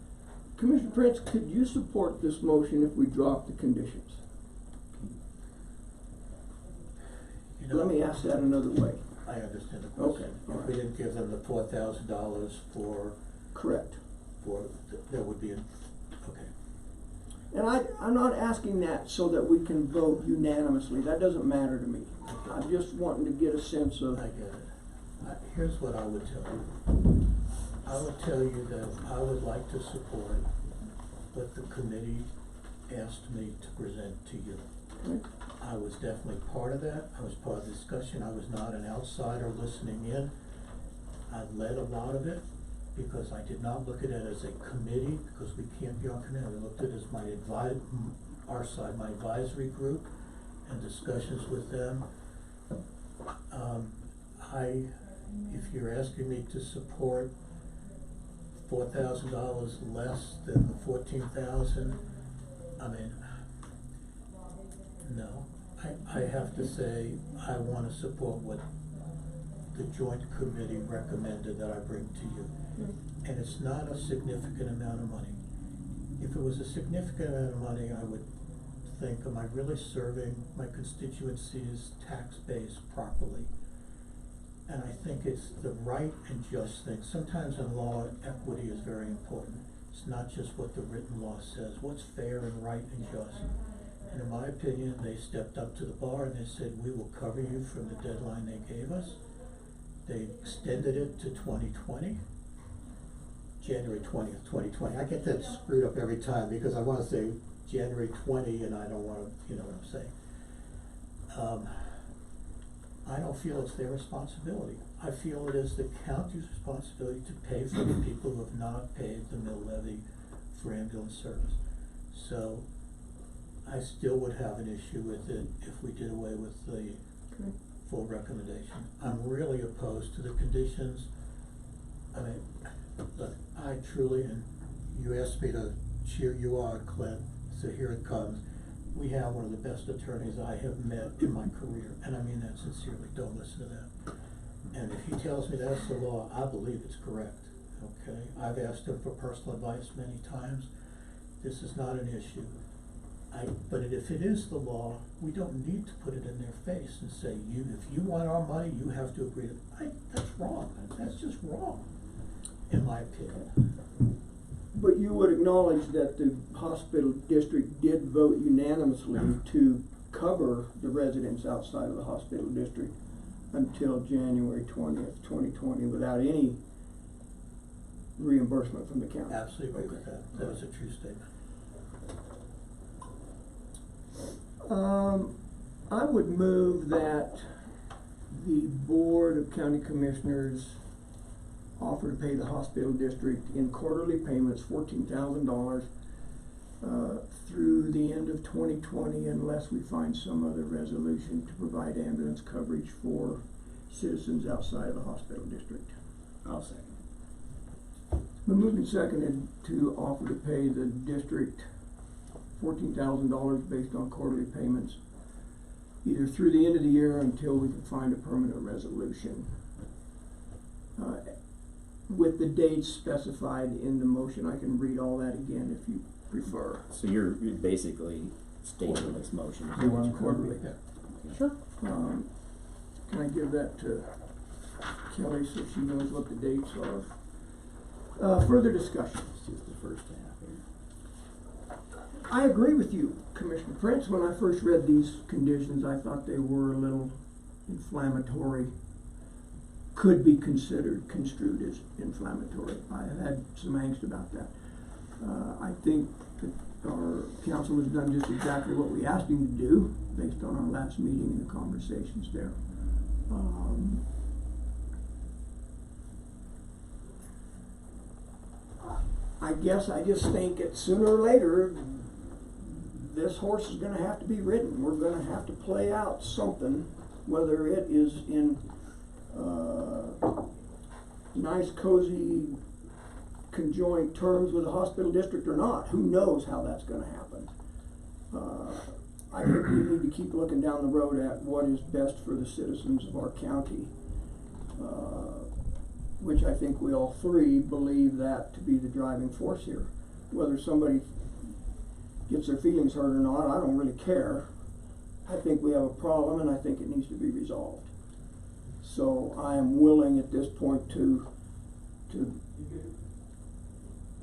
Commissioner Prince, could you support this motion if we drop the conditions? You know, Let me ask that another way. I understand the question. Okay, all If we right. didn't give them the $4,000 for, Correct. there would be okay. And I'm not asking that so that we can vote unanimously. That doesn't matter to me. I'm just wanting to get a sense of. I get it. Here's what I would tell you. I would tell you that I would like to support what the committee asked me to present to you. Okay. I was definitely part of that. I was part of the discussion. I was not an outsider listening in. I led a lot of it because I did not look at it as a committee, because we can't be on committee. I looked at it as my advisory group, and discussions with them. If you're asking me to support $4,000 less than the 14,000, I mean, no. I have to say, I wanna support what the joint committee recommended that I bring to you. And it's not a significant amount of money. If it was a significant amount of money, I would think, am I really serving my constituency's tax base properly? And I think it's the right and just thing. Sometimes in law, equity is very important. It's not just what the written law says, what's fair and right and just. And in my opinion, they stepped up to the bar and they said, we will cover you from the deadline they gave us. They extended it to 2020, January 20th, 2020. I get that screwed up every time because I wanna say January 20 and I don't wanna, you know what I'm saying. I don't feel it's their responsibility. I feel it is the county's responsibility to pay for the people who have not paid the mill levy for ambulance service. So I still would have an issue with it if we did away with the full recommendation. I'm really opposed to the conditions. I mean, look, I truly, and you asked me to cheer you on, Clint, so here it comes. We have one of the best attorneys I have met in my career, and I mean that sincerely, don't listen to that. And if he tells me that's the law, I believe it's correct, okay? I've asked him for personal advice many times. This is not an issue. But if it is the law, we don't need to put it in their face and say, if you want our money, you have to agree to, that's wrong, that's just wrong, in my opinion. But you would acknowledge that the hospital district did vote unanimously to cover the residents outside of the hospital district until January 20th, 2020, without any reimbursement from the county. Absolutely agree with that. That was a true statement. I would move that the Board of County Commissioners offer to pay the hospital district in quarterly payments $14,000 through the end of 2020 unless we find some other resolution to provide ambulance coverage for citizens outside of the hospital district. I'll second. Been moved and seconded to offer to pay the district $14,000 based on quarterly payments either through the end of the year until we can find a permanent resolution. With the dates specified in the motion, I can read all that again if you prefer. So you're basically stating this motion. You want quarterly? Yeah. Sure. Can I give that to Kelly so she knows what the dates are? Further discussion. It's just the first half here. I agree with you, Commissioner Prince. When I first read these conditions, I thought they were a little inflammatory. Could be construed as inflammatory. I had some angst about that. I think that our council has done just exactly what we asked him to do based on our last meeting and the conversations there. I guess I just think that sooner or later this horse is gonna have to be ridden. We're gonna have to play out something, whether it is in nice, cozy, conjoint terms with the hospital district or not. Who knows how that's gonna happen? I think we need to keep looking down the road at what is best for the citizens of our county, which I think we all three believe that to be the driving force here. Whether somebody gets their feelings hurt or not, I don't really care. I think we have a problem and I think it needs to be resolved. So I am willing at this point to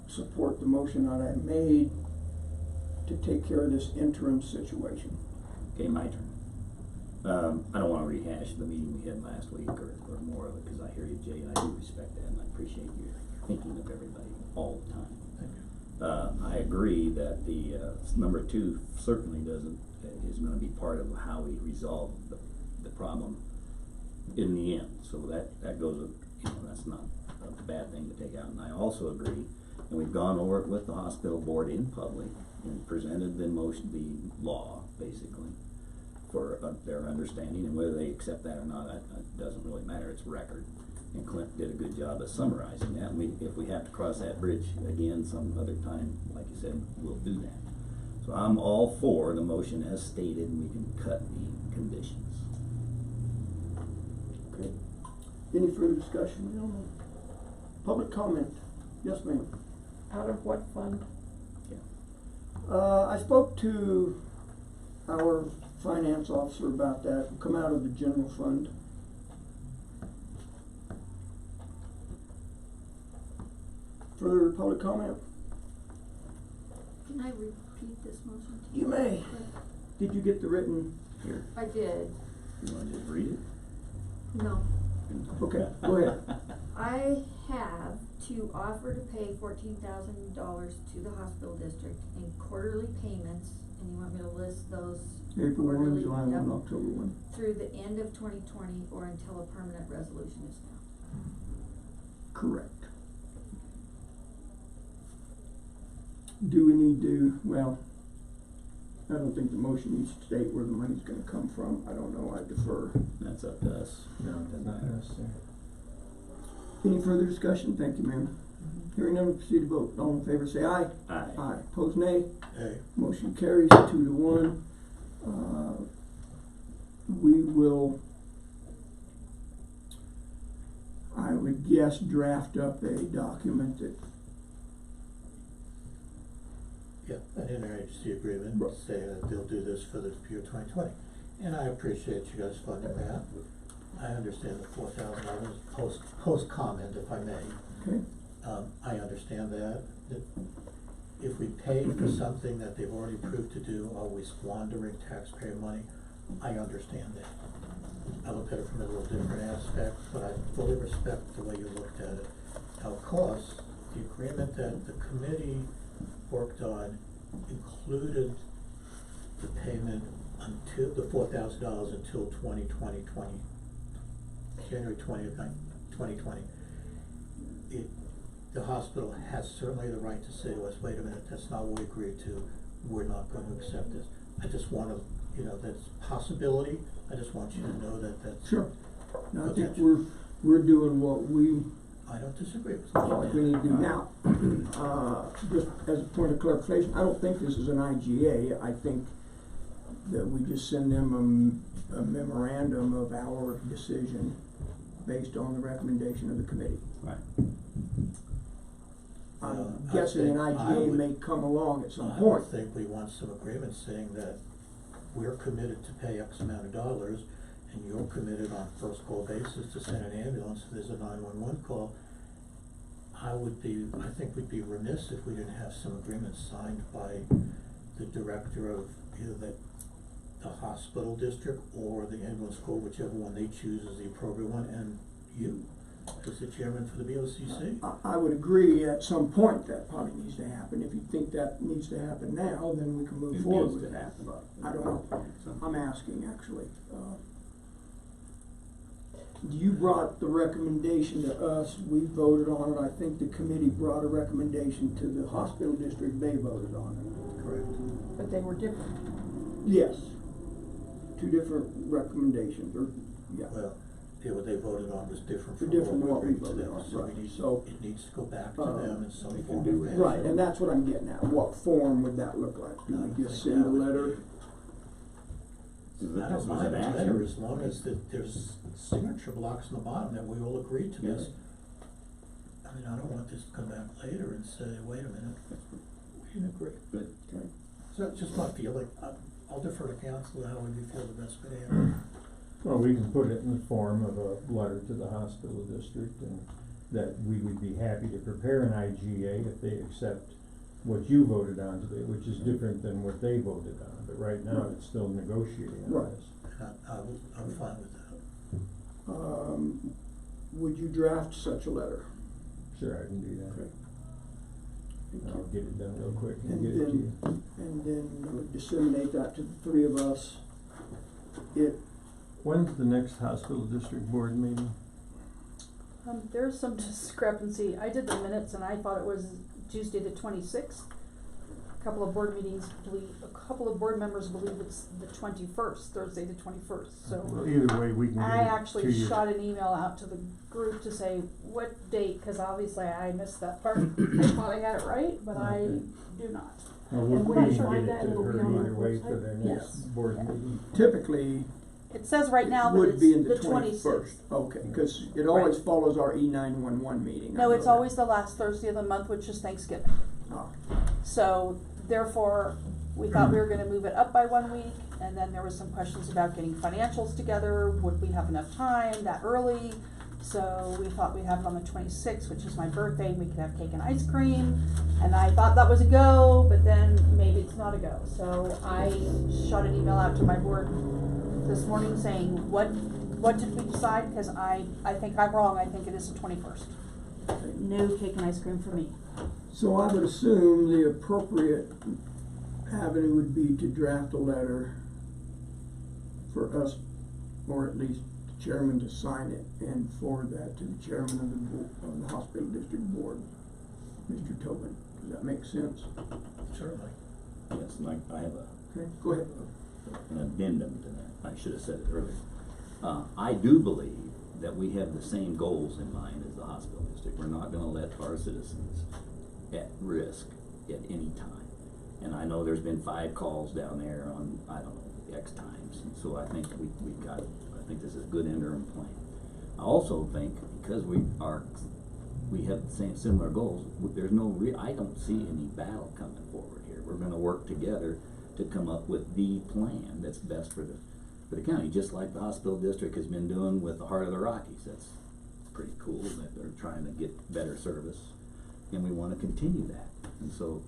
support the motion that I made to take care of this interim situation. Okay, my turn. I don't wanna rehash the meeting we had last week or more of it, cause I hear you, Jay, and I do respect that, and I appreciate you thinking of everybody all the time. Thank you. I agree that the, number 2 certainly is gonna be part of how we resolve the problem in the end, so that goes, that's not a bad thing to take out, and I also agree, and we've gone over it with the hospital board in public, and presented the motion, the law, basically, for their understanding, and whether they accept that or not, it doesn't really matter, it's record. And Clint did a good job of summarizing that, and if we have to cross that bridge again some other time, like you said, we'll do that. So I'm all for the motion as stated, and we can cut the conditions. Okay. Any further discussion? No. Public comment? Yes, ma'am. Out of what fund? I spoke to our finance officer about that. It'll come out of the general fund. Further public comment? Can I repeat this motion? You may. Did you get the written? Here, I did. you wanna just read it? No. Okay, go ahead. I have to offer to pay $14,000 to the hospital district in quarterly payments, and you want me to list those April 1, quarterly? July 1, Yep. October 1. Through the end of 2020 or until a permanent resolution is found. Correct. Do we need to, well, I don't think the motion needs to state where the money's gonna come from. I don't know, I defer. That's up to us. No, Doesn't not matter. necessary. Any further discussion? Thank you, ma'am. Hearing none, we'll proceed to vote. All in favor say aye. Aye. Aye. Opposed, nay. Hey, Motion carries 2-1. We will, I would guess, draft up a document that, yeah, an interagency agreement Right. saying that they'll do this for the year 2020. And I appreciate you guys funding that. I understand the $4,000 post comment, if I may. okay, I understand that if we pay for something that they've already approved to do, are we squandering taxpayer money? I understand that. I look at it from a little different aspect, but I fully respect the way you looked at it. Now, of course, the agreement that the committee worked on included the payment until the $4,000 until January 20th, 2020. The hospital has certainly the right to say to us, wait a minute, that's not what we agreed to, we're not going to accept this. I just want to, that's a possibility, I just want you to know that that's. sure. Now, I think potential. we're doing what we I don't disagree with feel like we need to do that. now. Just as a point of clarification, I don't think this is an IGA. I think that we just send them a memorandum of our decision based on the recommendation of the committee. Right. I'm I guessing an think I IGA would- may come along at some I point. would think we want some agreement saying that we're committed to pay X amount of dollars, and you're committed on first call basis to send an ambulance if there's a 911 call. I think we'd be remiss if we didn't have some agreement signed by the director of either the hospital district or the ambulance corps, whichever one they choose is the appropriate one, and you, as the chairman for the BOCC. I would agree at some point that probably needs to happen. If you think that needs to happen now, then we can move It forward needs with to that. happen. But I don't know. I'm asking, actually. You brought the recommendation to us, we voted on it. I think the committee brought a recommendation to the hospital district, they voted on it. Correct. But they were different. Yes. Two different recommendations, or, yeah. Well, what they voted on was different from Different than what what we we agreed to voted them, on, so right. we need, So, it needs to go back to them in some they can form do or it. fashion. right, and that's what I'm getting at. What form would that look like? Do we just send a letter? I don't mind a letter as long as there's signature blocks on the bottom that we all agree to this. I mean, I don't want this to come back later and say, wait a minute, we didn't agree. Good. Okay. So that's just my feeling. I'll defer to council how we feel the best way to handle it. Well, we can put it in the form of a letter to the hospital district, and that we would be happy to prepare an IGA if they accept what you voted on today, which is different than what they voted on, but right now it's still negotiating on Right. this. I'm fine with that. Would you draft such a letter? Sure, I can do that. Okay. I'll get it done real quick and And get it to you. then disseminate that to the three of us. When's the next hospital district board meeting? There's some discrepancy. I did the minutes and I thought it was Tuesday the 26th. a couple of board members believe it's the 21st, Thursday the 21st, so. Well, either way, we can get I it to actually you. shot an email out to the group to say what date, cause obviously I missed that part. I thought I had it right, but I do not. Well, And we when can you find get it that, to it'll be her on our either way for website? their next Yes. board meeting. Typically, It says right now that would it's be in the the 21st. Okay, because it always follows our E911 meeting. I No, know it's that. always the last Thursday of the month, which is Thanksgiving. Ah. So therefore, we thought we were gonna move it up by 1 week, and then there was some questions about getting financials together, would we have enough time that early? So we thought we'd have it on the 26th, which is my birthday, and we could have cake and ice cream, and I thought that was a go, but then maybe it's not a go. So I shot an email out to my board this morning saying, what did we decide? Cause I think I'm wrong, I think it is the 21st. No cake and ice cream for me. So I would assume the appropriate avenue would be to draft a letter for us, or at least the chairman to sign it and forward that to the chairman of the hospital district board, Mr. Tobin. Does that make sense? Certainly. Yes, and I have Okay, go ahead. an addendum to that. I should have said it earlier. I do believe that we have the same goals in mind as the hospital district. We're not gonna let our citizens at risk at any time. And I know there's been 5 calls down there on, I don't know, X times, and so I think I think this is a good interim plan. I also think because we have the same similar goals, there's I don't see any battle coming forward here. We're gonna work together to come up with the plan that's best for the county, just like the hospital district has been doing with the Heart of the Rockies. That's pretty cool that they're trying to get better service, and we wanna continue that. And so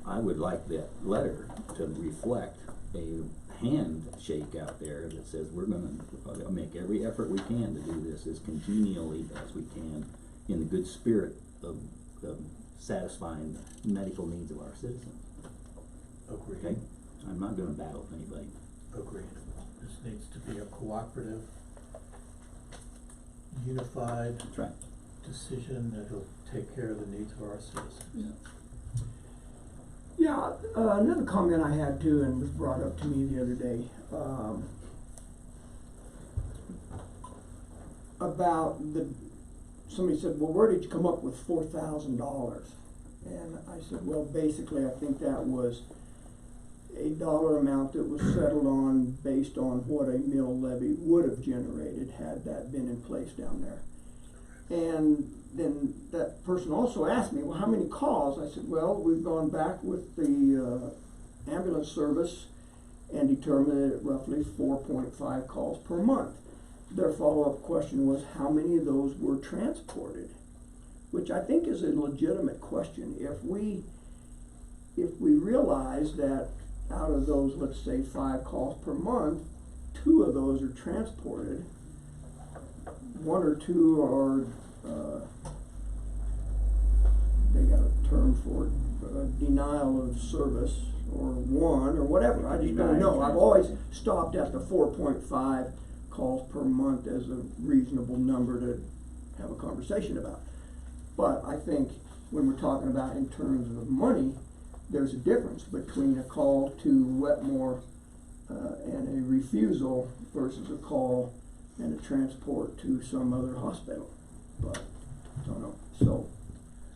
I would like that letter to reflect a handshake out there that says we're gonna make every effort we can to do this as congenially as we can in the good spirit of satisfying the medical needs of our citizens. Agreed. Okay? I'm not gonna battle with anybody. Agreed. This needs to be a cooperative, unified That's right. decision that will take care of the needs of our citizens. Yeah, another comment I had too, and was brought up to me the other day, about somebody said, well, where did you come up with $4,000? And I said, well, basically, I think that was a dollar amount that was settled on based on what a mill levy would have generated had that been in place down there. And then that person also asked me, well, how many calls? I said, well, we've gone back with the ambulance service and determined that roughly 4.5 calls per month. Their follow-up question was, how many of those were transported? Which I think is a legitimate question. If we realize that out of those, let's say, 5 calls per month, 2 of those are transported, 1 or 2 are they got a term for it, denial of service, or 1, or whatever, I just don't know. I've always stopped at the 4.5 calls per month as a reasonable number to have a conversation about. But I think when we're talking about in terms of money, there's a difference between a call to Wetmore and a refusal versus a call and a transport to some other hospital. But I don't know. So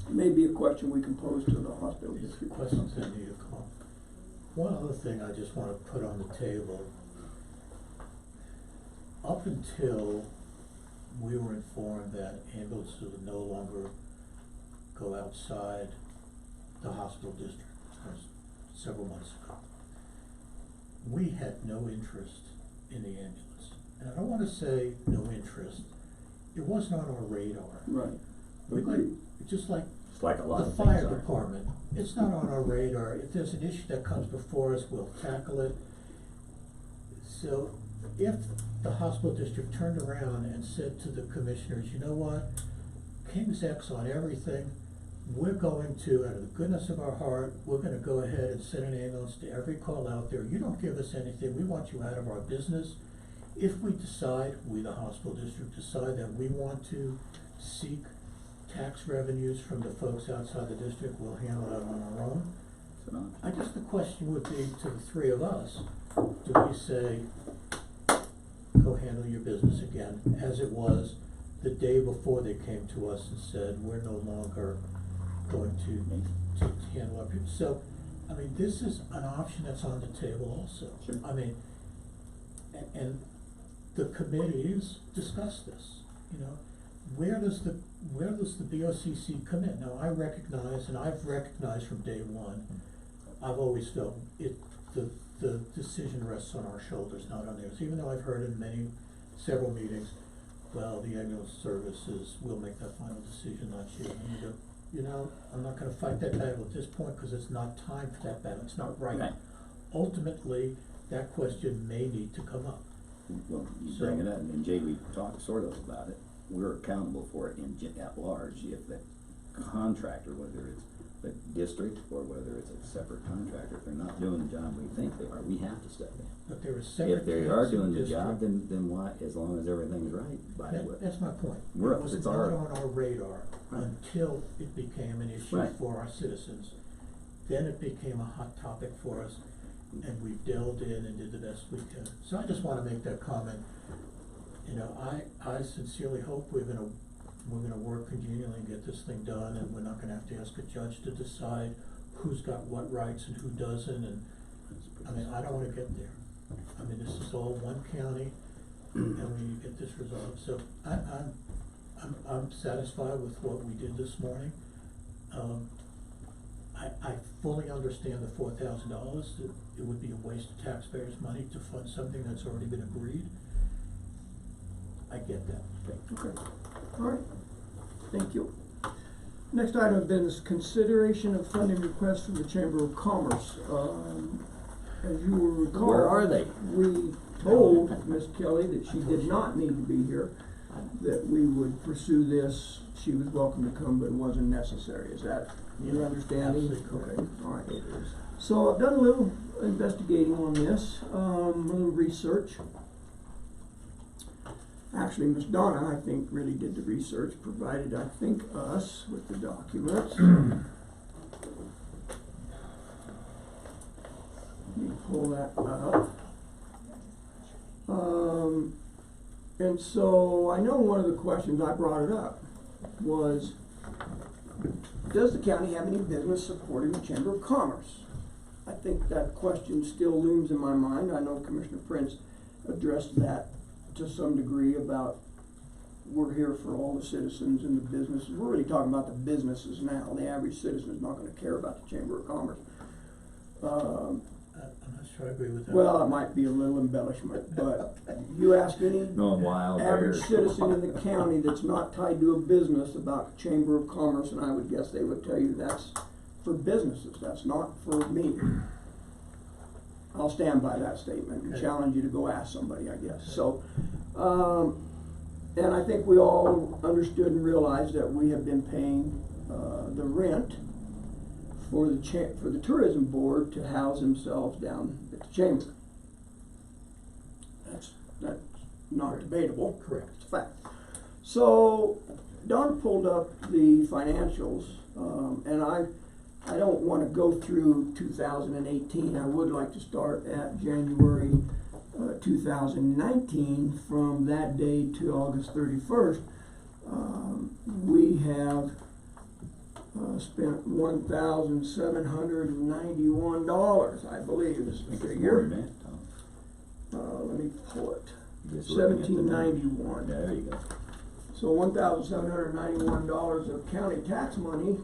maybe a question we can pose to the hospital district. Questions that need a call. One other thing I just want to put on the table. Up until we were informed that ambulances would no longer go outside the hospital district, that was several months ago, we had no interest in the ambulance. And I don't want to say no interest, it wasn't on our radar. Right. Agreed. Just like It's like a lot the of things fire are. department, it's not on our radar. If there's an issue that comes before us, we'll tackle it. So if the hospital district turned around and said to the commissioners, you know what, King's X on everything, we're going to, out of the goodness of our heart, we're gonna go ahead and send an ambulance to every call out there. You don't give us anything, we want you out of our business. If we decide, we the hospital district decide that we want to seek tax revenues from the folks outside the district, we'll handle that on our own. It's an option. I guess the question would be to the three of us, do we say, go handle your business again, as it was the day before they came to us and said, we're no longer going to handle our business. So, I mean, this is an option that's on the table also. Sure. I mean, and the committees discuss this, you know. Where does the BOCC come in? Now, I recognize, and I've recognized from day one, I've always felt the decision rests on our shoulders, not on theirs. Even though I've heard in several meetings, well, the ambulance services will make that final decision, not you. And you go, you know, I'm not gonna fight that battle at this point, cause it's not time for that battle, it's not right. Right. Ultimately, that question may need to come up. Well, you bring it up, and Jay, we talked sort of about it. We're accountable for it at large if the contractor, whether it's the district or whether it's a separate contractor, if they're not doing the job we think they are, we have to step in. But there is separate. If they are doing the job, then why, as long as everything's right, by the way. That's my point. We're, It was it's not our. on our radar Right. until it became an issue Right. for our citizens. Then it became a hot topic for us, and we delved in and did the best we could. So I just wanna make that comment. You know, I sincerely hope we're gonna work congenially and get this thing done, and we're not gonna have to ask a judge to decide who's got what rights and who doesn't, and, I mean, I don't wanna get there. I mean, this is all one county, and we need to get this resolved, so I'm satisfied with what we did this morning. I fully understand the $4,000, that it would be a waste of taxpayers' money to fund something that's already been agreed. I get that. Okay, all right, thank you. Next item of business, consideration of funding requests from the Chamber of Commerce. As you will recall. Where are they? We told Ms. Kelly that she did not need to be here, that we would pursue this. She was welcome to come, but it wasn't necessary. Is that your understanding? Absolutely correct. Okay, all right. So I've done a little investigating on this, a little research. Actually, Ms. Donna, I think, really did the research, provided, I think, us with the documents. Let me pull that up. And so I know one of the questions, I brought it up, was, does the county have any business supporting the Chamber of Commerce? I think that question still looms in my mind. I know Commissioner Prince addressed that to some degree about we're here for all the citizens and the businesses. We're really talking about the businesses now. The average citizen is not gonna care about the Chamber of Commerce. I'm not sure I agree with that. Well, it might be a little embellishment, but you ask any Wild average bears. citizen in the county that's not tied to a business about Chamber of Commerce, and I would guess they would tell you that's for businesses, that's not for me. I'll stand by that statement and challenge you to go ask somebody, I guess. So, and I think we all understood and realized that we have been paying the rent for the tourism board to house themselves down at the chamber. That's not debatable. Correct. It's a fact. So Don pulled up the financials, and I don't want to go through 2018. I would like to start at January 2019. From that day to August 31st, we have spent $1,791, I believe is the figure. Let me pull it. 1791. There you go. So $1,791 of county tax money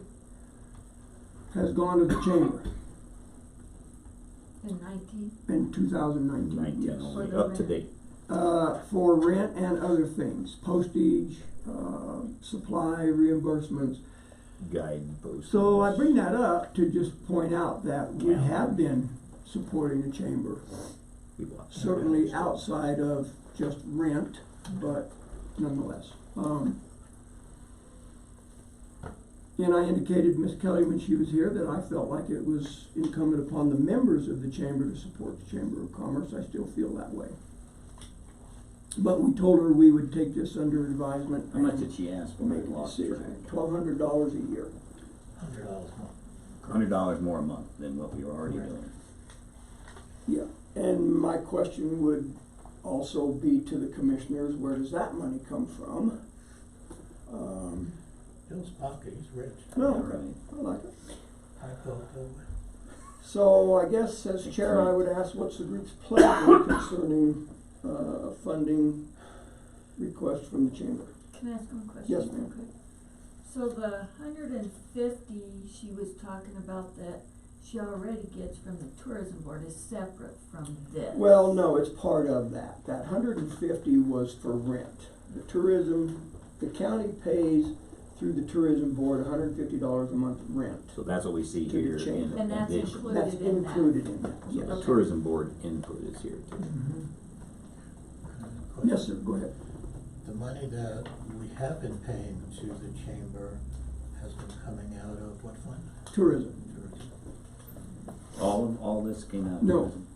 has gone to the chamber In 19? in 2019. 19 yes. only, up to date. For rent and other things, postage, supply reimbursements. Guideposts. So I bring that up to just point out that we have been supporting the chamber, certainly outside of just rent, but nonetheless. And I indicated, Ms. Kelly, when she was here, that I felt like it was incumbent upon the members of the chamber to support the Chamber of Commerce. I still feel that way. But we told her we would take this under advisement. How much did she ask for? Make a decision. $1,200 a year. $100 more. $100 more a month than what we were already doing. Yeah, and my question would also be to the commissioners, where does that money come from? Bill's pocket, he's rich. No, Right. I like it. I felt that way. So I guess as chair, I would ask what's the group's pleasure concerning, funding request from the chamber? Can I ask one question? Yes, real ma'am. quick? So the 150 she was talking about that she already gets from the tourism board is separate from this? Well, no, it's part of that. That 150 was for rent. The county pays through the tourism board $150 a month rent. So that's what we see To the here chamber. in And that's addition. included That's in that? included in that, So yes. the tourism board input is here too. Yes, sir, go ahead. The money that we have been paying to the chamber has been coming out of what fund? Tourism. Tourism. All this came out of No. tourism?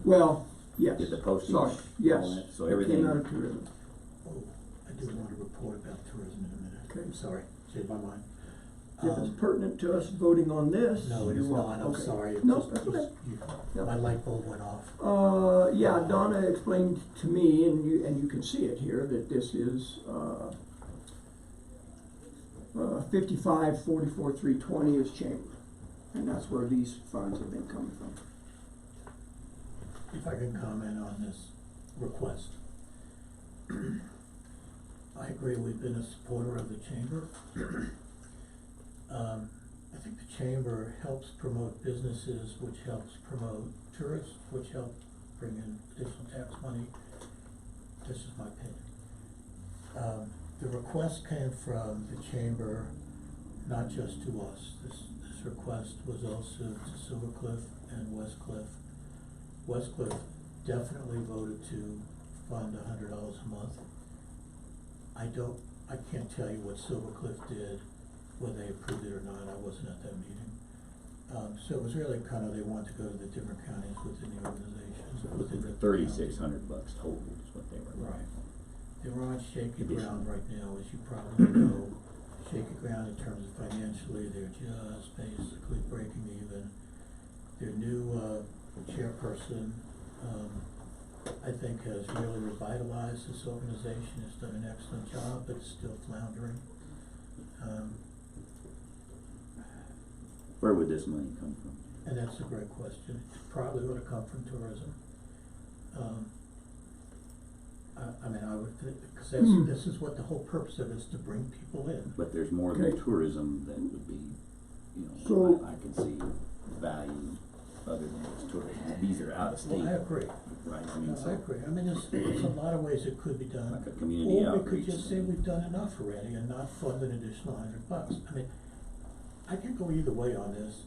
Well, yes. Did the postage? Sorry, yes. all that? So It everything. came out of tourism. Oh, I do want to report about tourism in a minute. Okay. I'm sorry, changed my mind. If it's pertinent to us voting on this. No, it you're is welcome. not, I'm Okay. sorry. It No, just- that's okay. Yeah. My light bulb went off. Yeah, Donna explained to me, and you can see it here, that this is, 55-44-320 is chamber. And that's where these funds have been coming from. If I can comment on this request. I agree, we've been a supporter of the chamber. I think the chamber helps promote businesses, which helps promote tourists, which help bring in additional tax money. This is my opinion. The request came from the chamber, not just to us. This request was also to Silver Cliff and West Cliff. West Cliff definitely voted to fund $100 a month. I can't tell you what Silver Cliff did, whether they approved it or not. I wasn't at that meeting. So it was really kind of, they wanted to go to the different counties within the organizations. So looking for $3,600 total is what they were. Right. They were on shaky ground right now, as you probably know. Shaky ground in terms of financially, they're just basically breaking even. Their new chairperson, I think, has really revitalized this organization, has done an excellent job, but it's still floundering. Where would this money come from? And that's a great question. It probably would have come from tourism. I mean, I would think, because this is what the whole purpose of it is, to bring people in. But there's more than Okay. tourism that would be, So- I can see value other than just tourism. These are out of state. Well, I agree. Right, I No, mean, I so, agree. I mean, there's a lot of ways it could be done. like a community Or we outreach. could just say we've done enough already and not fund an additional $100. I mean, I can go either way on this.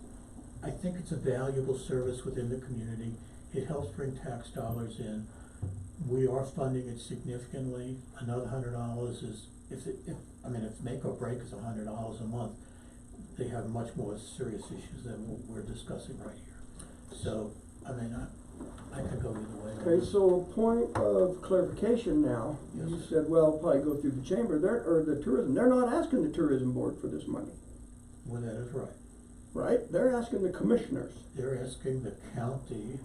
I think it's a valuable service within the community. It helps bring tax dollars in. We are funding it significantly. Another $100 is, if make or break is $100 a month, they have much more serious issues than what we're discussing right here. So, I mean, I could go either way. Okay, so a point of clarification now. Yes. You said, well, probably go through the chamber, or the tourism. They're not asking the tourism board for this money, Well, that is right. right? They're asking the commissioners. They're asking the county,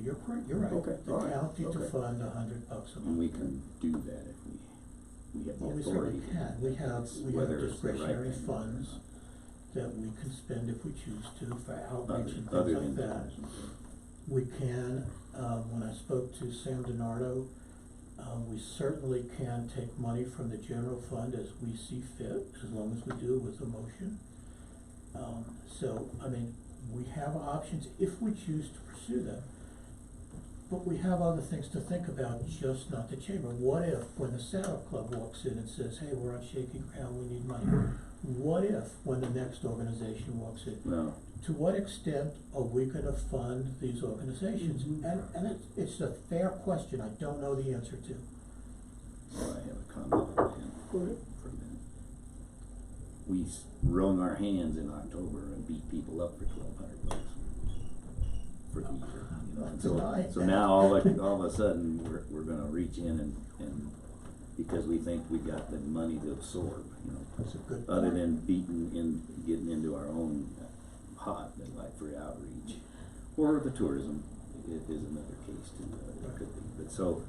you're correct, you're right. Okay, The all right, county to okay. fund $100 a month. and we can do that if we have the Well, we authority. certainly can. We have Whether it's the right discretionary thing. funds that we can spend if we choose to for outreach and Other things like than that. tourism. We can, when I spoke to Sam DiNardo, we certainly can take money from the general fund as we see fit, as long as we do it with a motion. So, I mean, we have options if we choose to pursue them. But we have other things to think about, just not the chamber. What if, when the Saddle Club walks in and says, hey, we're on shaky ground, we need money? What if, when the next organization walks in? No, To what extent are we gonna fund these organizations? And it's a fair question, I don't know the answer to. well, I have a comment on that Go ahead. for a minute. We wrung our hands in October and beat people up for $1,200 for the year, and Tonight. so now all of a sudden, we're gonna reach in and because we think we got the money to absorb, you know. That's a good Other point. than getting into our own pot, like for outreach, or the tourism is another case too, it could be. But so,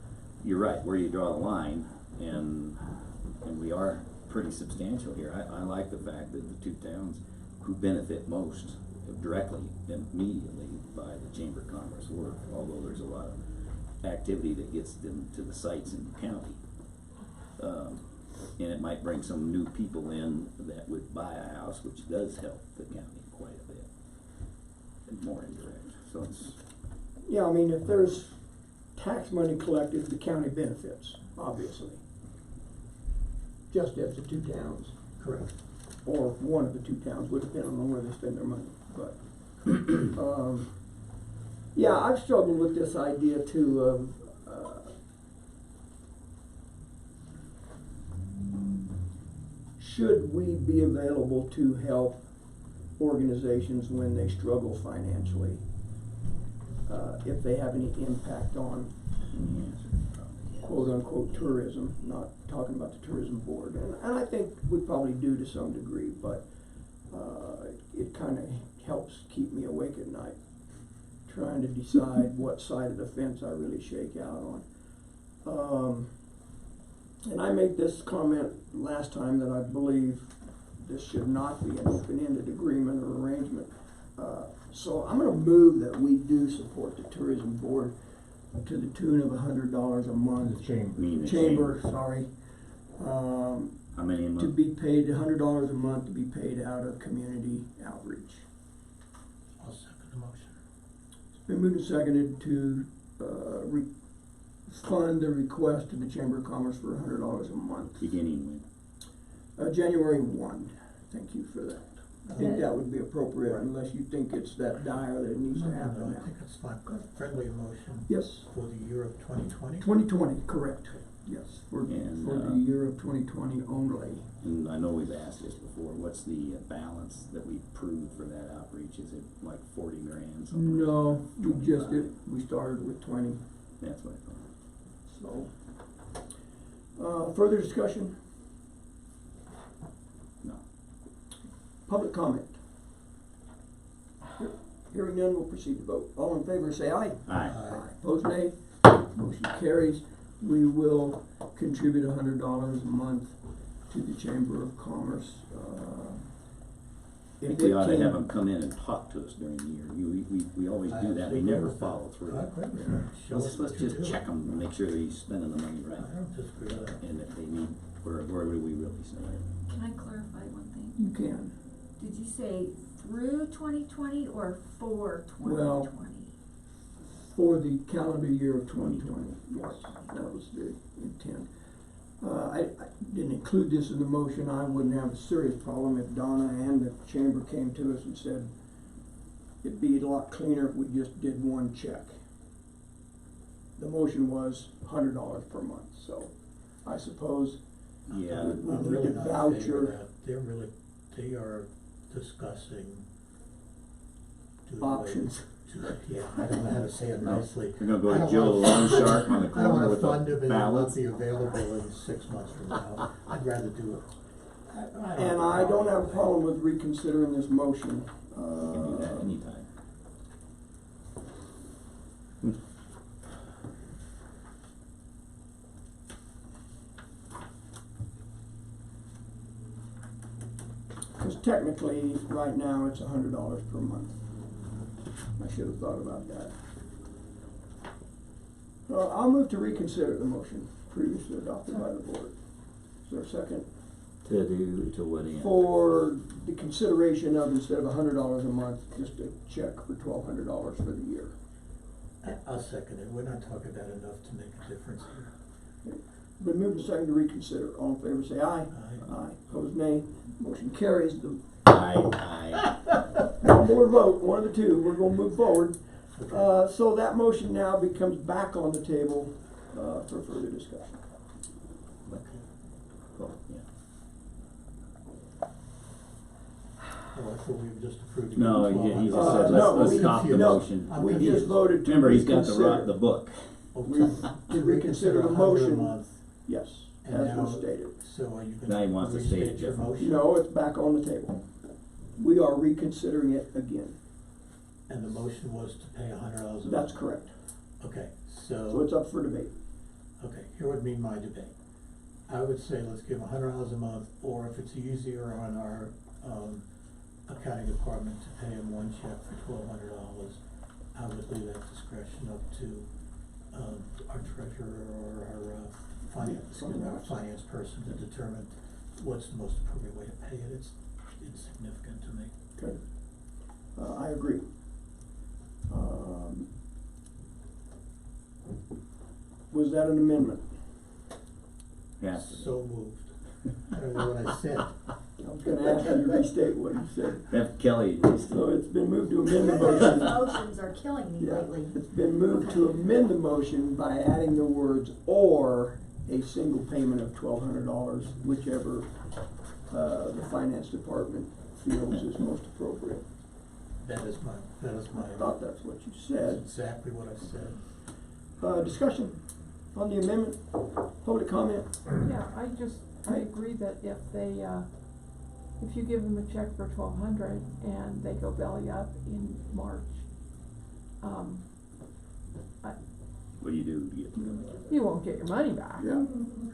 you're right, where you draw the line, and we are pretty substantial here. I like the fact that the two towns who benefit most directly, immediately by the Chamber of Commerce work, although there's a lot of activity that gets them to the sites in the county. And it might bring some new people in that would buy a house, which does help the county quite a bit, and more indirect, so it's. Yeah, I mean, if there's tax money collected, the county benefits, obviously. Just as the two towns, Correct. or one of the two towns, would depend on where they spend their money, but. Yeah, I've struggled with this idea too of, should we be available to help organizations when they struggle financially? If they have any impact on quote-unquote tourism, not talking about the tourism board, and I think we probably do to some degree, but it kind of helps keep me awake at night, trying to decide what side of the fence I really shake out on. And I made this comment last time that I believe this should not be an open-ended agreement or arrangement. So I'm gonna move that we do support the tourism board to the tune of $100 a month. Chamber, sorry. How many a month? To be paid, $100 a month to be paid out of community outreach. I'll second the motion. It's been moved and seconded to, fund the request to the Chamber of Commerce for $100 a month. Beginning when? January 1, thank you for that. I think that would be appropriate unless you think it's that dire that it needs to happen No, now. I think it's fine. Friendly motion. Yes. For the year of 2020? 2020, correct, yes, for And, the year of 2020 only. And I know we've asked this before, what's the balance that we approved for that outreach? Is it like 40 grand, something? No, we just 25? did, we started with 20, That's what I thought. so. Further discussion? No. Public comment? Hearing none, we'll proceed to vote. All in favor say aye. Aye. Opposed, nay. Motion carries. We will contribute $100 a month to the Chamber of Commerce. I think we ought to have them come in and talk to us during the year. We always do that, we never follow through. Let's just check them and make sure that he's spending the money right. I don't disagree with that. And if they need, where do we really spend it? Can I clarify one thing? You can. Did you say through 2020 or for 2020? Well, for the calendar year of 2020, yes, that was the intent. I didn't include this in the motion. I wouldn't have a serious problem if Donna and the chamber came to us and said it'd be a lot cleaner if we just did one check. The motion was $100 per month, so I suppose Yeah. we I'm need really a not in favor of voucher. that. They are discussing doing Options. Yeah, I don't know how to say it nicely. We're gonna go I to don't Joe wanna- Loan Shark on the I don't corner wanna with fund the them and not ballots. be available in 6 months from now. I'd rather do it. And I don't have a problem with reconsidering this motion. You can do that anytime. Because technically, right now, it's $100 per month. I should have thought about that. I'll move to reconsider the motion previously adopted by the board. Is there a second? To what end? For the consideration of, instead of $100 a month, just a check for $1,200 for the year. I'll second it. We're not talking about enough to make a difference here. Been moved and seconded to reconsider. All in favor say aye. Aye. Aye. Opposed, nay. Motion carries. Aye. One more vote, one of the two. We're gonna move forward. So that motion now becomes back on the table, for further discussion. Cool, yeah. Oh, I thought we were just approving. No, it. he just Uh, said, no, let's we- stop the no, motion. we just voted to Remember, he's got reconsider. the book. To reconsider the $100 a motion. month Yes. And as now- was stated. So are you Now he gonna wants to state it restate your differently. motion? No, it's back on the table. We are reconsidering it again. And the motion was to pay $100 a month? That's correct. Okay, So it's up for debate. okay, here would be my debate. I would say let's give $100 a month, or if it's easier on our, accounting department to pay him one check for $1,200, I would leave that discretion up to, our treasurer or our, finance person to determine what's the most appropriate way to pay it. It's insignificant to me. Okay. I agree. Was that an amendment? Yes. So moved. I don't know what I said. I was gonna ask you to restate what you said. Have Kelly, So it's been moved to amend the motion. Motions are killing me Yeah, lately. it's been moved to amend the motion by adding the words "or a single payment of $1,200, whichever, the finance department feels is most appropriate." That is my, I thought that's what you that's said. exactly what I said. Discussion on the amendment, public comment? Yeah, I agree that if they, if you give them a check for $1,200 and they go belly up in March, what do you do to get the money? you won't get your money back. Yeah.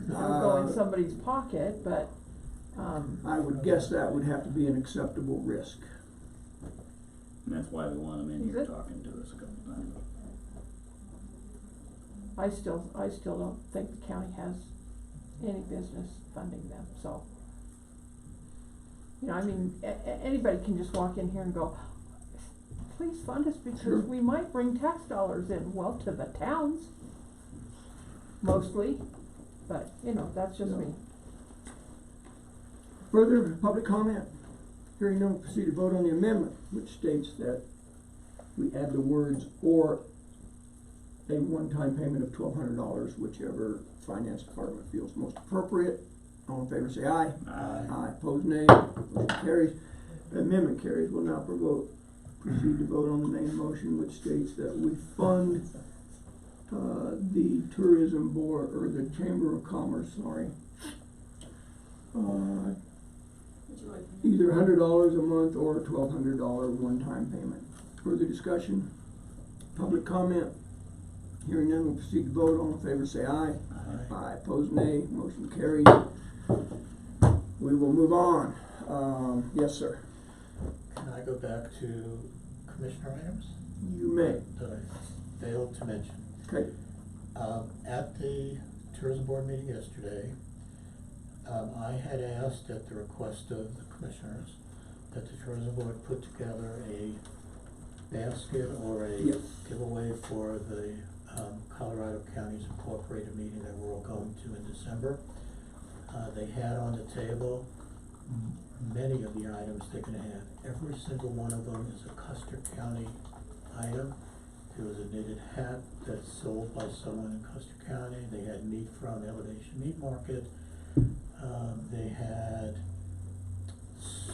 It'll go in somebody's pocket, but, I would guess that would have to be an acceptable risk. And that's why we want him in Is here it? talking to us a couple times. I still don't think the county has any business funding them, so. You know, I mean, anybody can just walk in here and go, please fund us Sure. because we might bring tax dollars in, well, to the towns, mostly, but, you know, that's just me. Further public comment? Hearing none, proceed to vote on the amendment, which states that we add the words "or a one-time payment of $1,200, whichever finance department feels most appropriate." All in favor say aye. Aye. Aye, opposed nay. Motion carries. The amendment carries. We'll now proceed to vote on the main motion, which states that we fund the tourism board, or the Chamber of Commerce, sorry, either $100 a month or a $1,200 one-time payment. Further discussion? Public comment? Hearing none, we'll proceed to vote. All in favor say aye. Aye. Aye, opposed nay. Motion carries. We will move on. Yes, sir. Can I go back to commissioner items You may. that I failed to mention? Okay. At the tourism board meeting yesterday, I had asked at the request of the commissioners that the tourism board put together a basket or a Yes. giveaway for the Colorado Counties Incorporated meeting that we're all going to in December. They had on the table many of the items they're gonna have. Every single one of them is a Custer County item. There was a knitted hat that's sold by someone in Custer County. They had meat from Elevation Meat Market. They had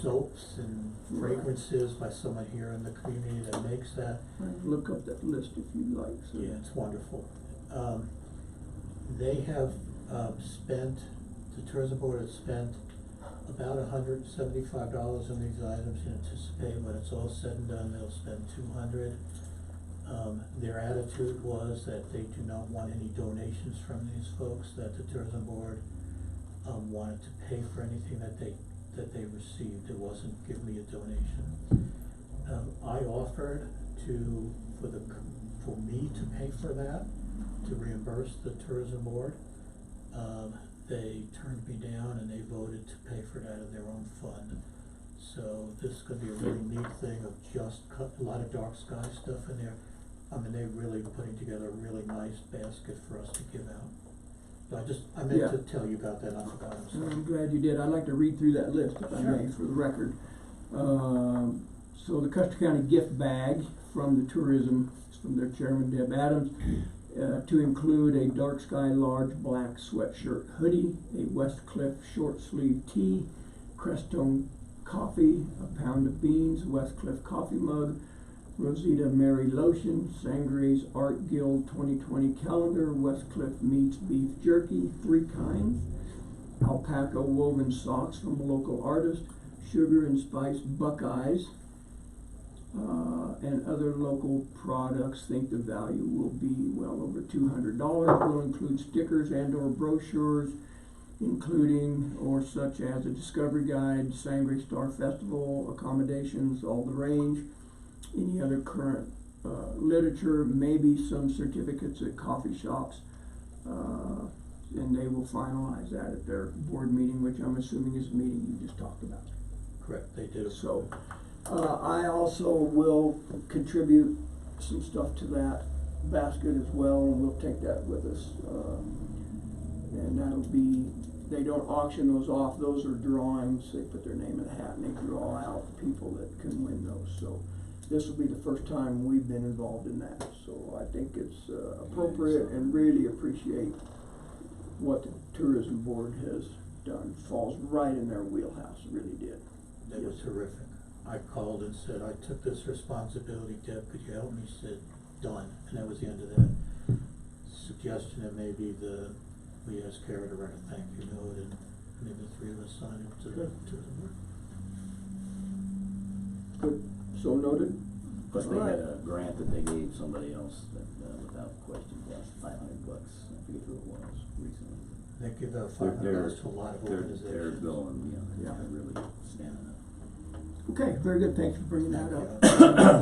soaps and fragrances by someone here in the community that makes that. Look up that list if you'd like. So. Yeah, it's wonderful. They have spent, the tourism board has spent about $175 on these items and anticipate when it's all said and done, they'll spend $200. Their attitude was that they do not want any donations from these folks, that the tourism board wanted to pay for anything that they received. It wasn't give me a donation. I offered for me to pay for that, to reimburse the tourism board. They turned me down and they voted to pay for it out of their own fund. So this is gonna be a really neat thing of just a lot of dark sky stuff in there. I mean, they're really putting together a really nice basket for us to give out. So I meant to tell you about that, I forgot, I'm sorry. I'm glad you did. I'd like to read through that list if I may, Sure. for the record. So the Custer County gift bag from the tourism, from their chairman Deb Adams, to include a dark sky large black sweatshirt hoodie, a Westcliff short sleeve tee, Crestone coffee, a pound of beans, Westcliff coffee mug, Rosita Mary lotion, Sangre's Art Guild 2020 calendar, Westcliff meats beef jerky, 3 kinds, alpaca woven socks from a local artist, sugar and spice Buckeyes, and other local products. Think the value will be well over $200. Will include stickers and or brochures, including or such as a discovery guide, Sangre Star Festival, accommodations, all the range, any other current literature, maybe some certificates at coffee shops, and they will finalize that at their board meeting, which I'm assuming is the meeting you just talked about. Correct, they do. So, I also will contribute some stuff to that basket as well, and we'll take that with us. And that'll be, they don't auction those off, those are drawings, they put their name in a hat and they draw out people that can win those. So this will be the first time we've been involved in that, so I think it's appropriate and really appreciate what the tourism board has done. Falls right in their wheelhouse, it really did. That was terrific. I called and said, I took this responsibility, Deb, could you help me? She said, done, and that was the end of that. Suggestion that maybe we ask Kara to write a thank you note, and maybe the three of us sign it to the board. Good, so noted. Plus they All right. had a grant that they gave somebody else that, without question, cost $500. I forget who it was recently. They give out $500 to a lot of organizations. They're going, Yeah. they're really standing up. Okay, very good, thanks for bringing that up.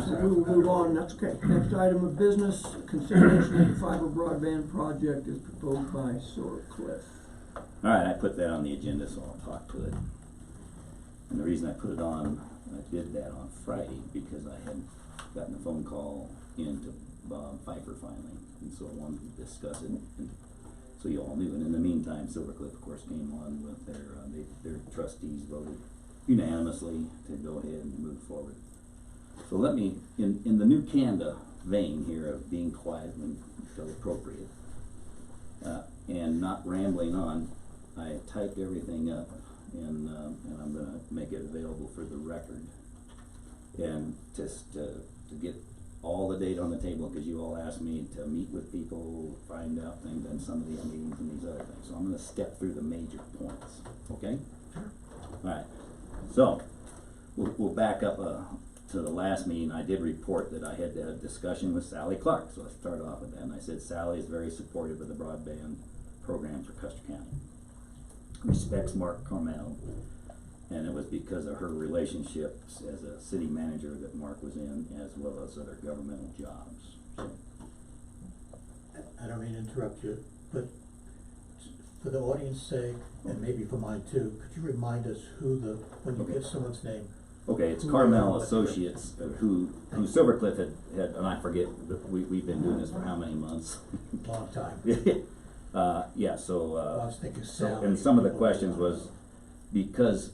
So we will move on, that's okay. Next item of business, consideration of the fiber broadband project is proposed by Silver Cliff. Alright, I put that on the agenda, so I'll talk to it. And the reason I put it on, I did that on Friday, because I had gotten a phone call into Bob Pfeiffer finally, and so I wanted to discuss it, and so you all knew. And in the meantime, Silver Cliff, of course, came on with their trustees voted unanimously to go ahead and move forward. So let me, in the new Canada vein here of being quiet when so appropriate, and not rambling on, I typed everything up, and I'm gonna make it available for the record. And just to get all the data on the table, because you all asked me to meet with people, find out things, and some of these meetings and these other things. So I'm gonna step through the major points, okay? Alright, so we'll back up to the last meeting. I did report that I had a discussion with Sally Clark, so I started off with that, and I said Sally is very supportive of the broadband program for Custer County. Respects Mark Carmel, and it was because of her relationships as a city manager that Mark was in, as well as other governmental jobs. So, I don't mean to interrupt you, but for the audience's sake, and maybe for mine too, could you remind us when you get someone's name? okay, it's Carmel Associates, who Silver Cliff had, and I forget, we've been doing this for how many months? Long time. Yeah, so, I was thinking Sally. and some of the questions was, because,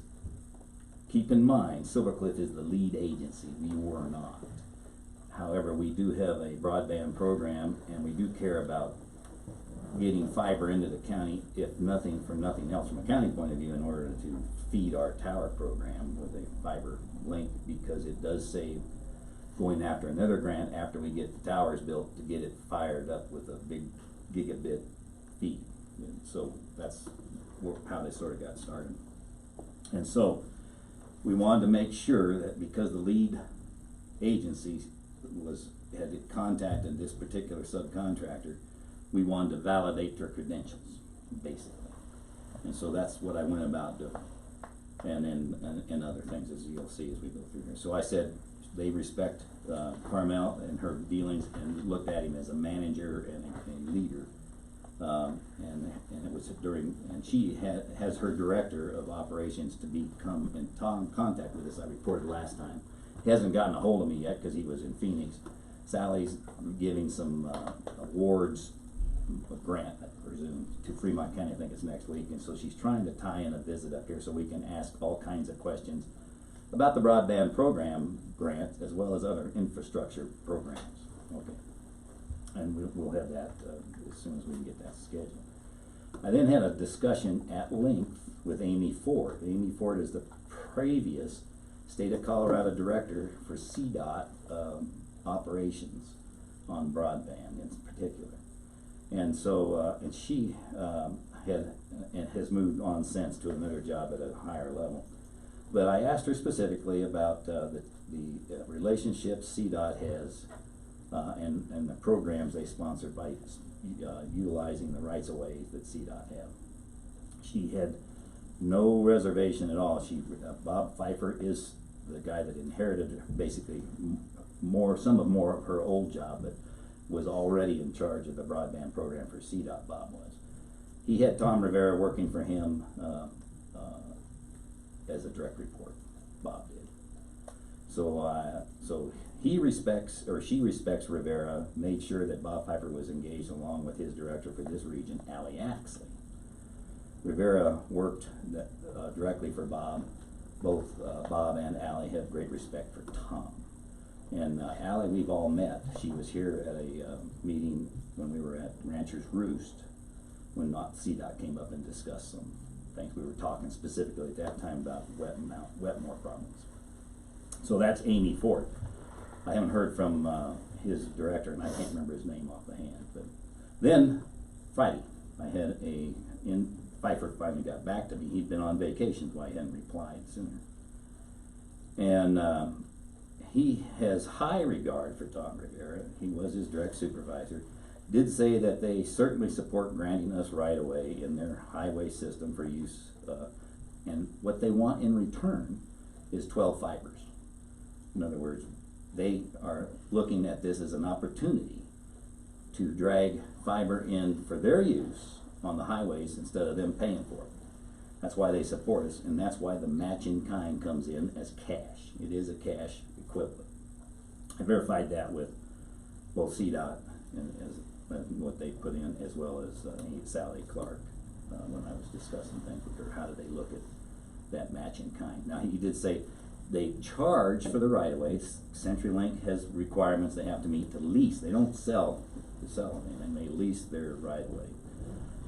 keep in mind, Silver Cliff is the lead agency, we were not. However, we do have a broadband program, and we do care about getting fiber into the county, if nothing else, from a county point of view, in order to feed our tower program with a fiber link, because it does save going after another grant after we get the towers built to get it fired up with a big gigabit feed. And so that's how this sort of got started. And so we wanted to make sure that because the lead agency had contacted this particular subcontractor, we wanted to validate their credentials, basically. And so that's what I went about doing. And then, and other things, as you'll see as we go through here. So I said, they respect Carmel and her dealings, and looked at him as a manager and a leader. And it was and she has her director of operations to become in contact with us. I reported last time. He hasn't gotten a hold of me yet because he was in Phoenix. Sally's giving some awards, a grant, I presume, to Fremont County. I think it's next week, and so she's trying to tie in a visit up here so we can ask all kinds of questions about the broadband program grant as well as other infrastructure programs. Okay, and we'll have that as soon as we can get that scheduled. I then had a discussion at length with Amy Ford. Amy Ford is the previous State of Colorado Director for CDOT operations on broadband in particular. And so, and she and has moved on since to another job at a higher level. But I asked her specifically about the relationships CDOT has and the programs they sponsor by utilizing the rights of ways that CDOT have. She had no reservation at all. Bob Pfeiffer is the guy that inherited basically some of her old job, but was already in charge of the broadband program for CDOT. Bob was. He had Tom Rivera working for him as a direct report. Bob did. So he respects, or she respects Rivera, made sure that Bob Pfeiffer was engaged along with his director for this region, Allie Axley. Rivera worked directly for Bob. Both Bob and Allie have great respect for Tom. And Allie, we've all met. She was here at a meeting when we were at Rancher's Roost, when CDOT came up and discussed some things. We were talking specifically at that time about Wetmore problems. So that's Amy Ford. I haven't heard from his director, and I can't remember his name off the hand. But then Friday, I had Pfeiffer finally got back to me. He'd been on vacation, so I hadn't replied sooner. And he has high regard for Tom Rivera. He was his direct supervisor. Did say that they certainly support granting us right of way in their highway system for use, and what they want in return is 12 fibers. In other words, they are looking at this as an opportunity to drag fiber in for their use on the highways instead of them paying for it. That's why they support us, and that's why the match in kind comes in as cash. It is a cash equivalent. I verified that with both CDOT and what they put in, as well as Sally Clark when I was discussing things with her. How do they look at that match in kind? Now, he did say they charge for the right of way. CenturyLink has requirements they have to meet to lease. They don't sell anything. They lease their right of way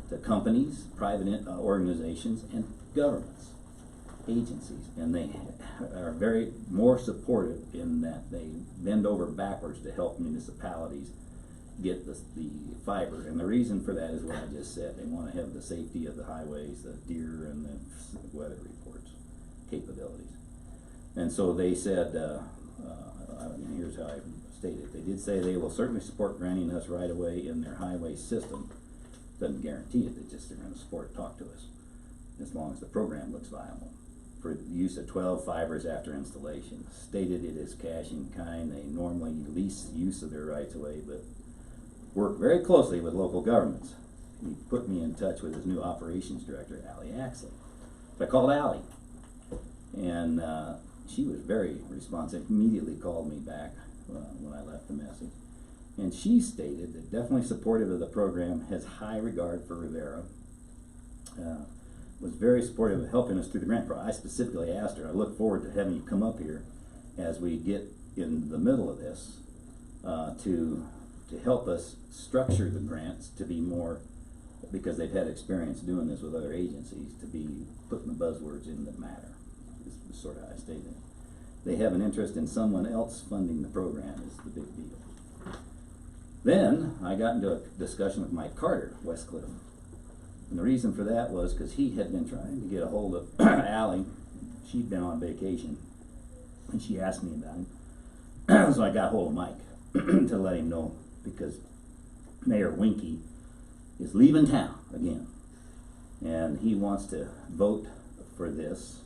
to companies, private organizations, and governments, agencies. And they are very more supportive in that they bend over backwards to help municipalities get the fiber. And the reason for that is what I just said. They want to have the safety of the highways, the deer and the weather reports capabilities. And so they said, here's how I stated. They did say they will certainly support granting us right of way in their highway system. Doesn't guarantee it, they just, they're going to support, talk to us, as long as the program looks viable. For the use of 12 fibers after installation. Stated it is cash in kind. They normally lease use of their rights of way, but work very closely with local governments. He put me in touch with his new operations director, Allie Axley. So I called Allie, and she was very responsive, immediately called me back when I left the message. And she stated that definitely supportive of the program, has high regard for Rivera, was very supportive of helping us through the grant process. I specifically asked her, I look forward to having you come up here as we get in the middle of this to help us structure the grants to be more, because they've had experience doing this with other agencies, to be putting the buzzwords in that matter. This is sort of how I stated it. They have an interest in someone else funding the program is the big deal. Then I got into a discussion with Mike Carter, Westcliff. And the reason for that was because he had been trying to get a hold of Allie. She'd been on vacation, and she asked me about him. So I got hold of Mike to let him know, because Mayor Winkie is leaving town again, and he wants to vote for this.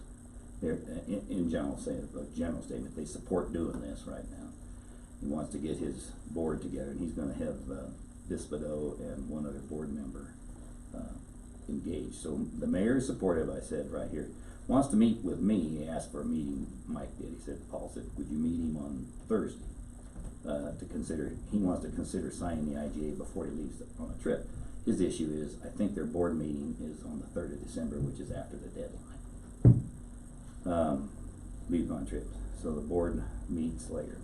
They're, in general statement, they support doing this right now. He wants to get his board together, and he's going to have Bispado and one other board member engaged. So the mayor is supportive, I said right here. Wants to meet with me. He asked for a meeting, Mike did. He said, Paul said, would you meet him on Thursday to consider, he wants to consider signing the IGA before he leaves on a trip. His issue is, I think their board meeting is on the 3rd of December, which is after the deadline. Leave on trips. So the board meets later.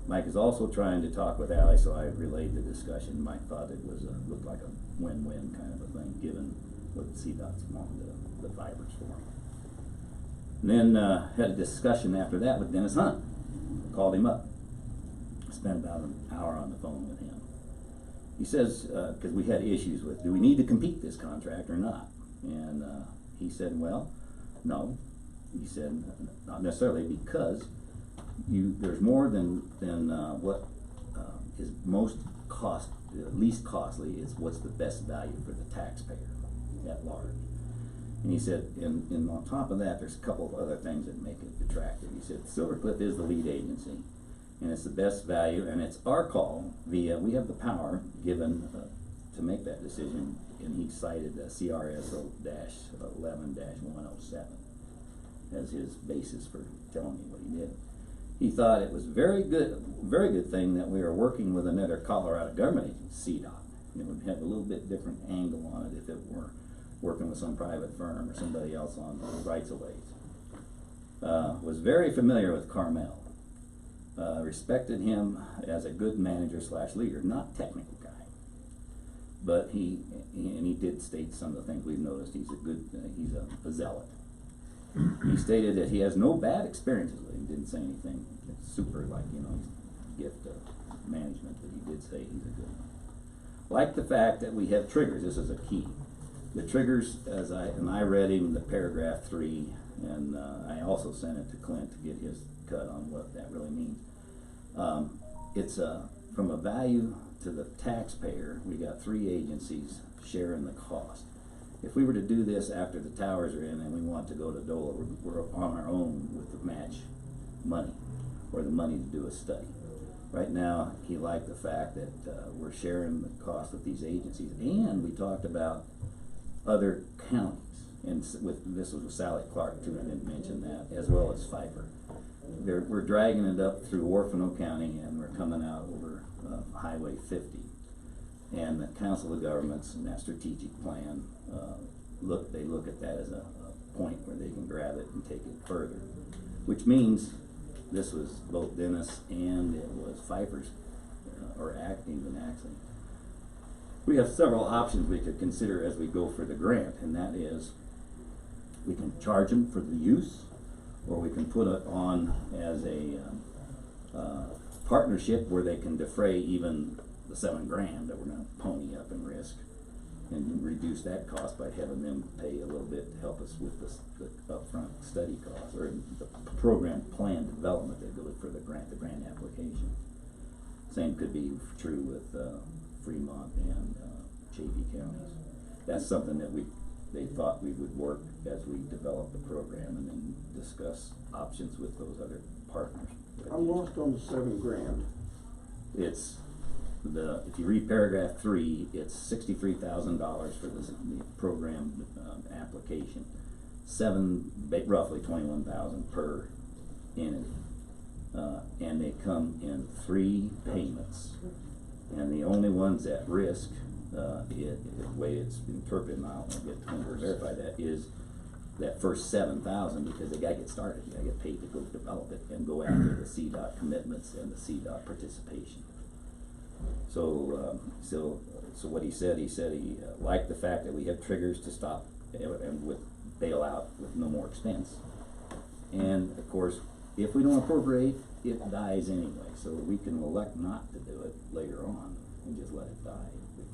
Mike is also trying to talk with Allie, so I relayed the discussion. Mike thought it was looked like a win-win kind of a thing, given what CDOT's wanted the fibers for. And then had a discussion after that with Dennis Hunt. Called him up. Spent about an hour on the phone with him. he says, because we had issues with, do we need to compete this contract or not? And he said, well, no. He said, not necessarily, because there's more than what is least costly is what's the best value for the taxpayer at large. And he said, and on top of that, there's a couple of other things that make it attractive. He said, Silver Cliff is the lead agency, and it's the best value, and it's our call we have the power given to make that decision, and he cited CRS-11-107 as his basis for telling me what he did. He thought it was very good thing that we were working with another Colorado government agency, CDOT. It would have a little bit different angle on it if it were working with some private firm or somebody else on the rights-of-ways. Was very familiar with Carmel. Respected him as a good manager / leader, not technical guy. But he did state some of the things we've noticed. He's a zealot. He stated that he has no bad experiences with him. He didn't say anything super like, gift of management, but he did say he's a good one. Like the fact that we have triggers, this is a key. The triggers, I read him the paragraph 3, and I also sent it to Clint to get his cut on what that really means. It's from a value to the taxpayer, we got 3 agencies sharing the cost. If we were to do this after the towers are in and we want to go to DOLA, we're on our own with the match money, or the money to do a study. Right now, he liked the fact that we're sharing the cost with these agencies, and we talked about other counties, and this was with Sally Clark too, I didn't mention that, as well as Pfeiffer. We're dragging it up through Orfano County, and we're coming out over Highway 50. And the Council of Governments and that strategic plan, they look at that as a point where they can grab it and take it further. Which means this was both Dennis and it was Pfeiffer's, actually. We have several options we could consider as we go for the grant, and that is we can charge them for the use, or we can put it on as a partnership where they can defray even the $7,000 that we're going to pony up and risk, and reduce that cost by having them pay a little bit to help us with the upfront study costs, or the program plan development that goes for the grant application. Same could be true with Fremont and JV counties. That's something that they thought we would work as we develop the program and then discuss options with those other partners. I'm lost on the $7,000. If you read paragraph 3, it's $63,000 for the program application. Roughly $21,000 per entity, and they come in 3 payments. And the only ones at risk, the way it's interpreted, and I'll get Clint to verify that, is that first $7,000, because they got to get started. You got to get paid to go develop it and go after the CDOT commitments and the CDOT participation. So what he said he liked the fact that we have triggers to stop and with bailout with no more expense. And of course, if we don't appropriate, it dies anyway. So we can elect not to do it later on and just let it die if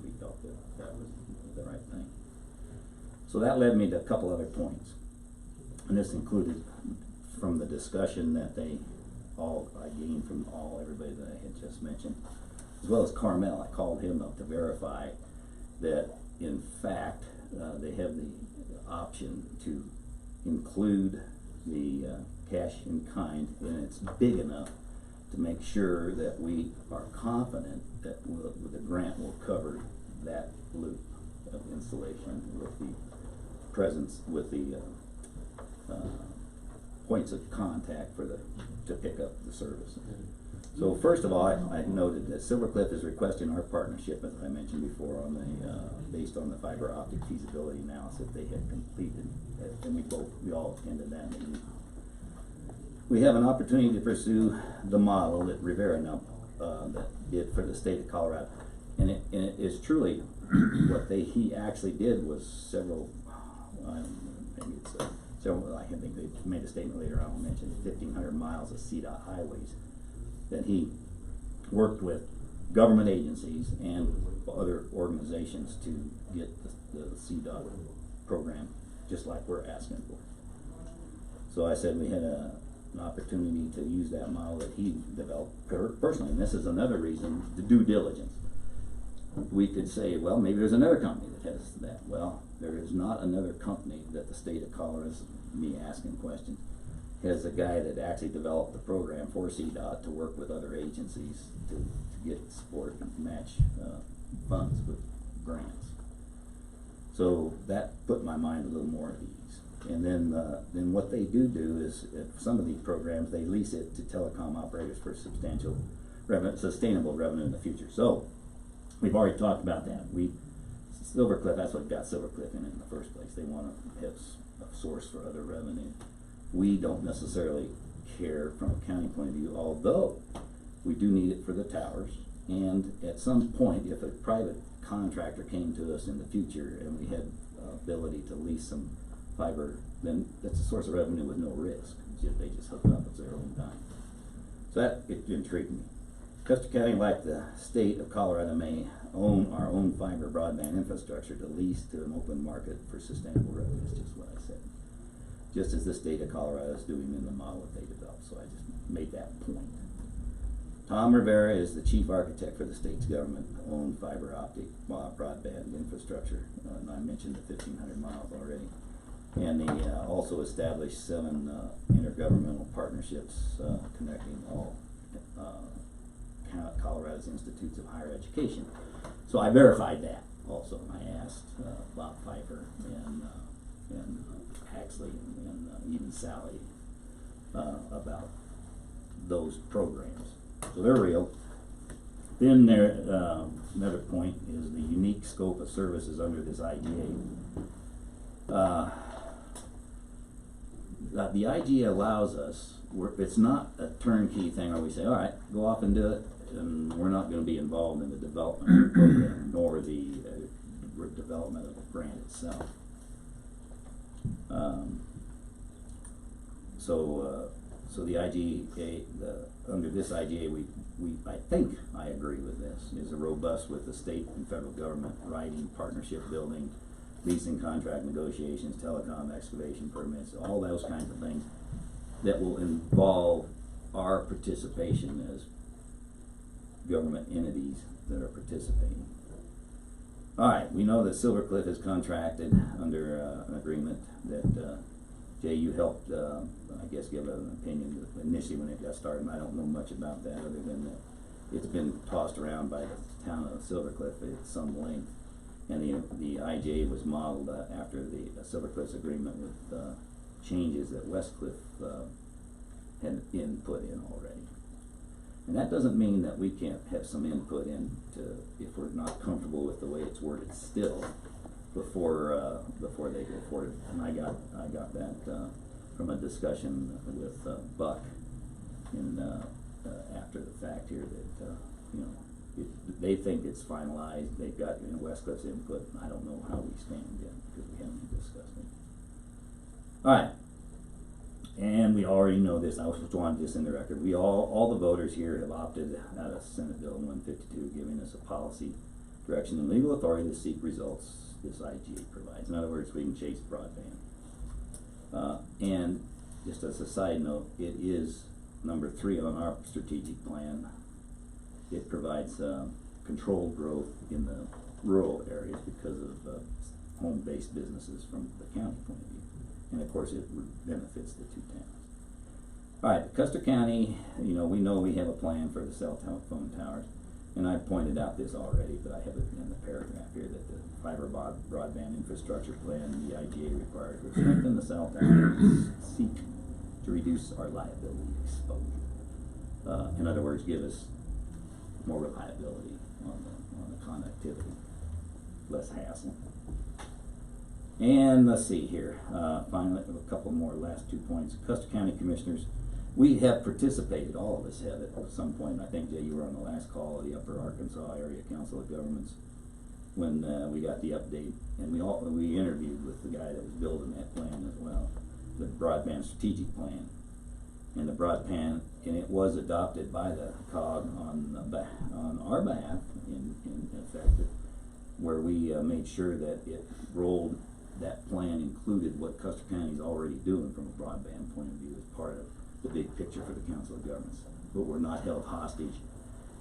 we felt that was the right thing. So that led me to a couple other points. And this included from the discussion that I gained from everybody that I had just mentioned, as well as Carmel. I called him up to verify that, in fact, they have the option to include the cash in kind, and it's big enough to make sure that we are confident that the grant will cover that loop of installation with the presence, with the points of contact to pick up the service. So first of all, I noted that Silver Cliff is requesting our partnership, as I mentioned before, based on the fiber optic feasibility analysis they had completed, and we all attended that meeting. We have an opportunity to pursue the model that Rivera that did for the state of Colorado, and it is truly what he actually did was several. I think they made a statement later on. I'll mention 1,500 miles of CDOT highways that he worked with government agencies and other organizations to get the CDOT program, just like we're asking for. So I said we had an opportunity to use that model that he developed personally, and this is another reason, the due diligence. We could say, well, maybe there's another company that has that. Well, there is not another company that the state of Colorado, this is me asking questions, has a guy that actually developed the program for CDOT to work with other agencies to get support and match funds with grants. So that put my mind a little more at ease. And then what they do is, some of these programs, they lease it to telecom operators for substantial sustainable revenue in the future. So we've already talked about that. Silver Cliff, that's what got Silver Cliff in the first place. They want to have a source for other revenue. We don't necessarily care from a county point of view, although we do need it for the towers. And at some point, if a private contractor came to us in the future and we had ability to lease some fiber, then that's a source of revenue with no risk. They just hook up at their own time. So that intrigued me. Custer County, like the state of Colorado, may own our own fiber broadband infrastructure to lease to an open market for sustainable revenue. That's just what I said. Just as the state of Colorado is doing in the model that they developed. So I just made that point. Tom Rivera is the chief architect for the state's government-owned fiber optic broadband infrastructure. And I mentioned the 1,500 miles already. And he also established 7 intergovernmental partnerships connecting all Colorado's institutes of higher education. So I verified that also. I asked Bob Pfeiffer and Haxley and even Sally about those programs. So they're real. Then there, another point is the unique scope of services under this IGA. The IGA allows us, it's not a turnkey thing where we say, all right, go off and do it, and we're not going to be involved in the development of the program, nor the development of the grant itself. So the IGA, under this IGA, I think I agree with this, is a robust with the state and federal government writing, partnership building, leasing contract negotiations, telecom excavation permits, all those kinds of things that will involve our participation as government entities that are participating. All right, we know that Silver Cliff is contracted under an agreement that Jay, you helped, I guess, give an opinion initially when it got started. I don't know much about that other than that it's been tossed around by the town of Silver Cliff at some length. And the IGA was modeled after the Silver Cliff's agreement with changes that West Cliff had input in already. And that doesn't mean that we can't have some input into, if we're not comfortable with the way it's worded still, before they go forward. And I got that from a discussion with Buck in after the fact here that they think it's finalized. They've got West Cliff's input. I don't know how we stand yet because we haven't discussed it. All right. And we already know this. I just wanted this in the record. We all the voters here have opted out of Senate Bill 152, giving us a policy direction and legal authority to seek results this IGA provides. In other words, we can chase broadband. And just as a side note, it is number 3 on our strategic plan. It provides controlled growth in the rural areas because of home-based businesses from the county point of view. And of course, it benefits the 2 towns. All right, Custer County, we know we have a plan for the cell phone towers. And I pointed out this already, but I have it in the paragraph here that the fiber broadband infrastructure plan, the IGA requires to strengthen the cell towers and seek to reduce our liability exposure. In other words, give us more reliability on the connectivity, less hassle. And let's see here, finally, a couple more last 2 points. Custer County Commissioners, we have participated, all of us have at some point. I think, Jay, you were on the last call of the Upper Arkansas Area Council of Governments when we got the update, and we interviewed with the guy that was building that plan as well, the broadband strategic plan. and the broadband, and it was adopted by the COG on our behalf in effect, where we made sure that it rolled, that plan included what Custer County is already doing from a broadband point of view as part of the big picture for the Council of Governments. But we're not held hostage.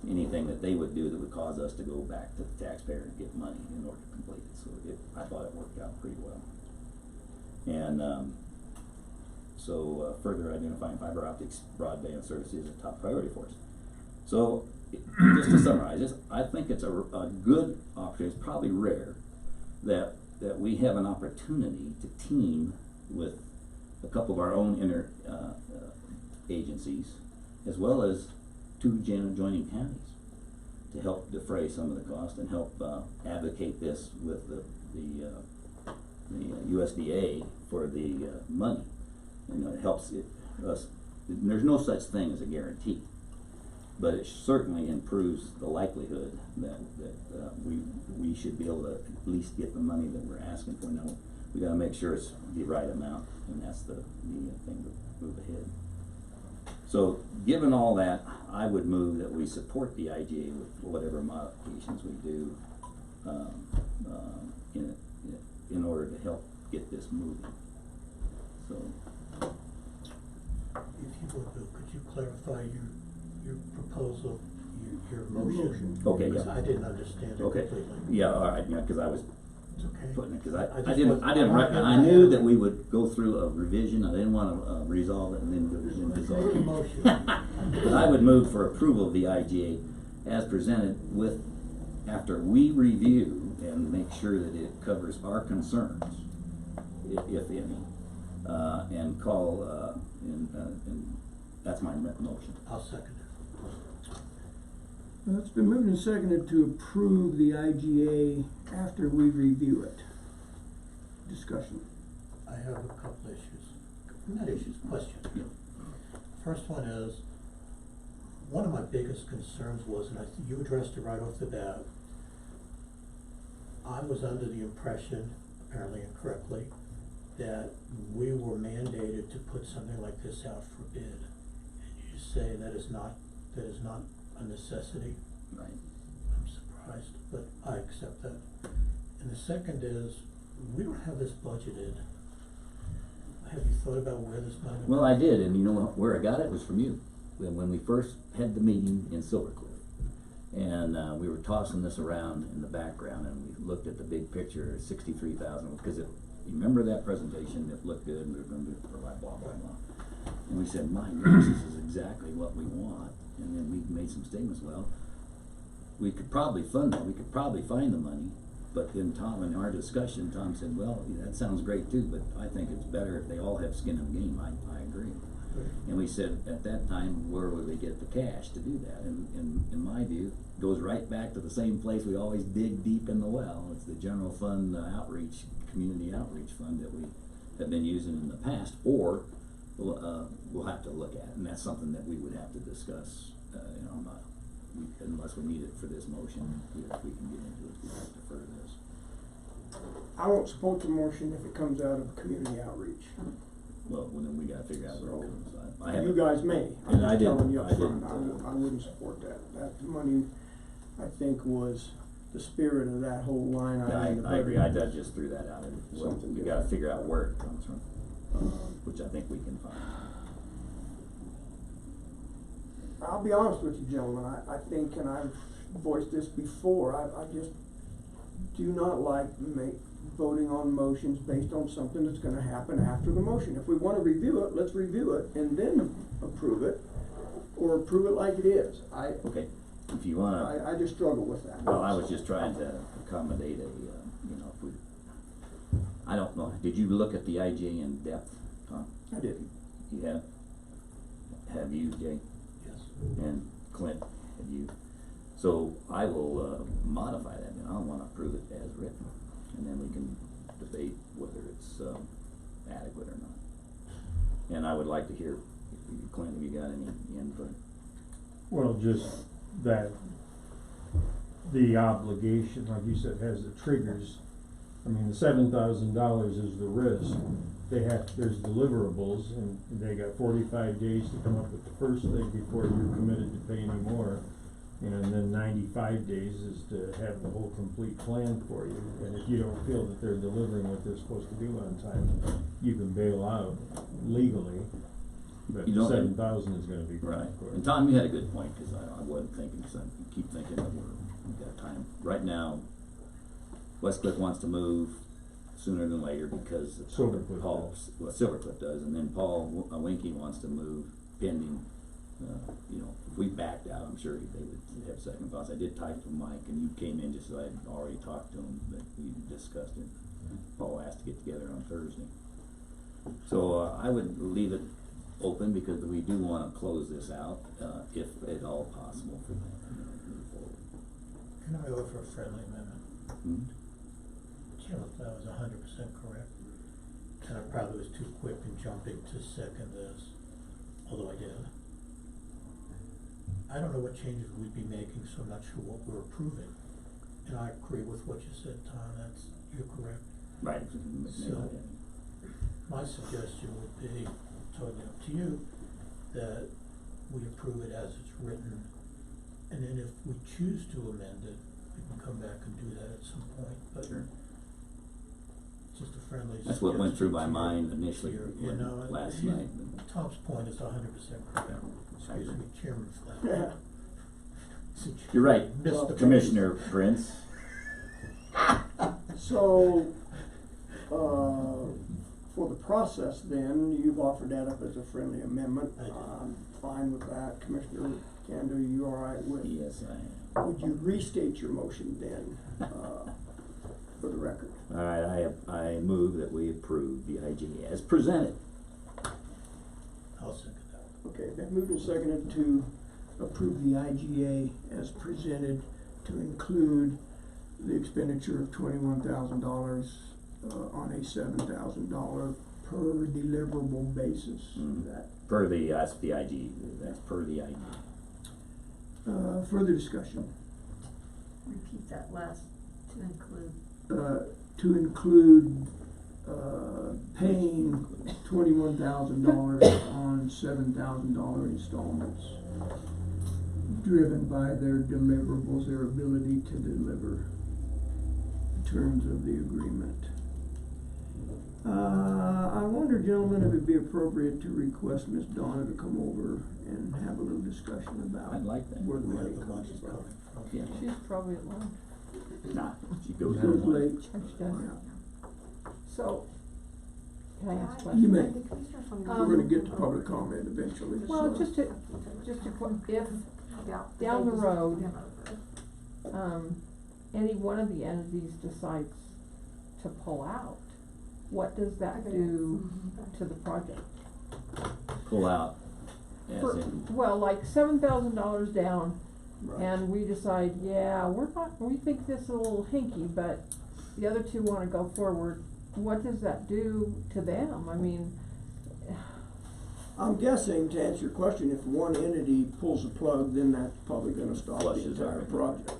Anything that they would do that would cause us to go back to the taxpayer and get money in order to complete it. So I thought it worked out pretty well. And further identifying fiber optics broadband services is a top priority for us. So just to summarize this, I think it's a good opportunity. It's probably rare that we have an opportunity to team with a couple of our own agencies, as well as two adjoining counties, to help defray some of the cost and help advocate this with the USDA for the money. You know, it helps us. There's no such thing as a guarantee, but it certainly improves the likelihood that we should be able to at least get the money that we're asking for. Now, we got to make sure it's the right amount, and that's the thing to move ahead. So, given all that, I would move that we support the IGA with whatever modifications we do in order to help get this moving. So, if you would, Bill, could you clarify your proposal, your motion? Okay, Because yeah. I didn't understand it okay, completely. yeah, all right, yeah, because I was It's okay. putting it, because I I just didn't wasn't- write, and I knew that we would go through a revision. I didn't want to resolve it and then dissolve Make a it. motion. But I would move for approval of the IGA as presented with, after we review and make sure that it covers our concerns, if any, and call, and that's my motion. I'll second it. It's been moved and seconded to approve the IGA after we review it. Discussion. I have a couple issues. Not issues, questions. Yeah. First one is, one of my biggest concerns was, and I think you addressed it right off the bat, I was under the impression, apparently incorrectly, that we were mandated to put something like this out for bid. And you say that is not a necessity. Right. I'm surprised, but I accept that. And the second is, we don't have this budgeted. Have you thought about where this money? Well, I did, and you know where I got it was from you, when we first had the meeting in Silver Cliff. And we were tossing this around in the background, and we looked at the big picture, 63,000, because you remember that presentation, it looked good, and we were gonna do it for blah, blah, blah, blah. And we said, my goodness, this is exactly what we want. And then we made some statements, well, we could probably fund that, we could probably find the money. But then Tom, in our discussion, Tom said, well, that sounds great too, but I think it's better if they all have skin in the game. I agree. And we said, at that time, where would we get the cash to do that? And in my view, it goes right back to the same place we always dig deep in the well. It's the general fund outreach, community outreach fund that we have been using in the past, or we'll have to look at. And that's something that we would have to discuss, unless we need it for this motion, we can get into it, we have to defer this. I won't support the motion if it comes out of community outreach. Well, then we gotta figure out where it comes. I You haven't- guys may. I'm And I just didn't- telling you up I front. didn't, I wouldn't support that. That money, I think, was the spirit of that whole line Yeah, item. in the I agree, budget. I just threw that out, and Something we gotta figure out where it comes from, which I think we can find. I'll be honest with you, gentlemen, I think, and I've voiced this before, I just do not like voting on motions based on something that's gonna happen after the motion. If we wanna review it, let's review it and then approve it, or approve it like it is. Okay, if you wanna. I just struggle with that. Well, I was just trying to accommodate if we, I don't know, did you look at the IGA in depth, Tom? I didn't. You have? Have you, Jay? Yes. And Clint, have you? So I will modify that, and I wanna approve it as written, and then we can debate whether it's adequate or not. And I would like to hear, Clint, have you got any input? Well, just that the obligation, like you said, has the triggers. I mean, the $7,000 is the risk, there's deliverables, and they got 45 days to come up with the first thing before you're committed to pay any more. And then 95 days is to have the whole complete plan for you. And if you don't feel that they're delivering what they're supposed to do on time, you can bail out legally. But You don't- 7,000 is gonna be Right, of course. and Tom, you had a good point, cause I wasn't thinking, cause I keep thinking that we've got time. Right now, Westcliff wants to move sooner than later because of Silvercliff Paul, does. well, Silvercliff does, and then Paul Winkie wants to move pending, if we backed out, I'm sure they would have second thoughts. I did type to Mike, and you came in just so I'd already talked to him, but we discussed it. Paul asked to get together on Thursday. So, I would leave it open because we do wanna close this out, if at all possible for them to move forward. Can I offer a friendly amendment? Hmm? Jim, if that was 100% correct, and I probably was too quick in jumping to second this, although I did. I don't know what changes we'd be making, so I'm not sure what we're approving. And I agree with what you said, Tom, you're correct. Right. So, my suggestion would be, totally up to you, that we approve it as it's written, and then if we choose to amend it, we can come back and do that at some point, but Sure. just a friendly suggestion. That's what went through my to your- mind initially to your- last he- night. Tom's point is 100% correct. Excuse me, Chairman Flynn. Yeah. You're right, Missed the Commissioner Prince. So, for the process then, you've offered that up as a friendly amendment. I did. I'm fine with that. Commissioner Candu, you all right with? Yes, I am. Would you restate your motion then, for the record? All right, I move that we approve the IGA as presented. I'll second that. Okay, been moved and seconded to approve the IGA as presented to include the expenditure of $21,000 on a $7,000 per deliverable basis. That, That's the IG, that's per the IG. further discussion. Repeat that last, to include. To include, paying $21,000 on $7,000 installments, driven by their deliverables, their ability to deliver, in terms of the agreement. I wonder, gentlemen, if it'd be appropriate to request Miss Donna to come over and have a little discussion about I'd like that. where the Where money the comes money's from. coming from. Yeah. She's probably at lunch. Nah, she goes It was home. late. She does. So, can I ask a You question? may. Um, We're gonna get to public comment eventually. Well, so- just a if down the road, any one of the entities decides to pull out, what does that do to the project? Pull out, as For- in, Well, like $7,000 down, Right. and we decide, yeah, we think this is a little hinky, but the other two wanna go forward, what does that do to them? I mean, I'm guessing, to answer your question, if one entity pulls the plug, then that's probably gonna stop the Flushes entire everything. project.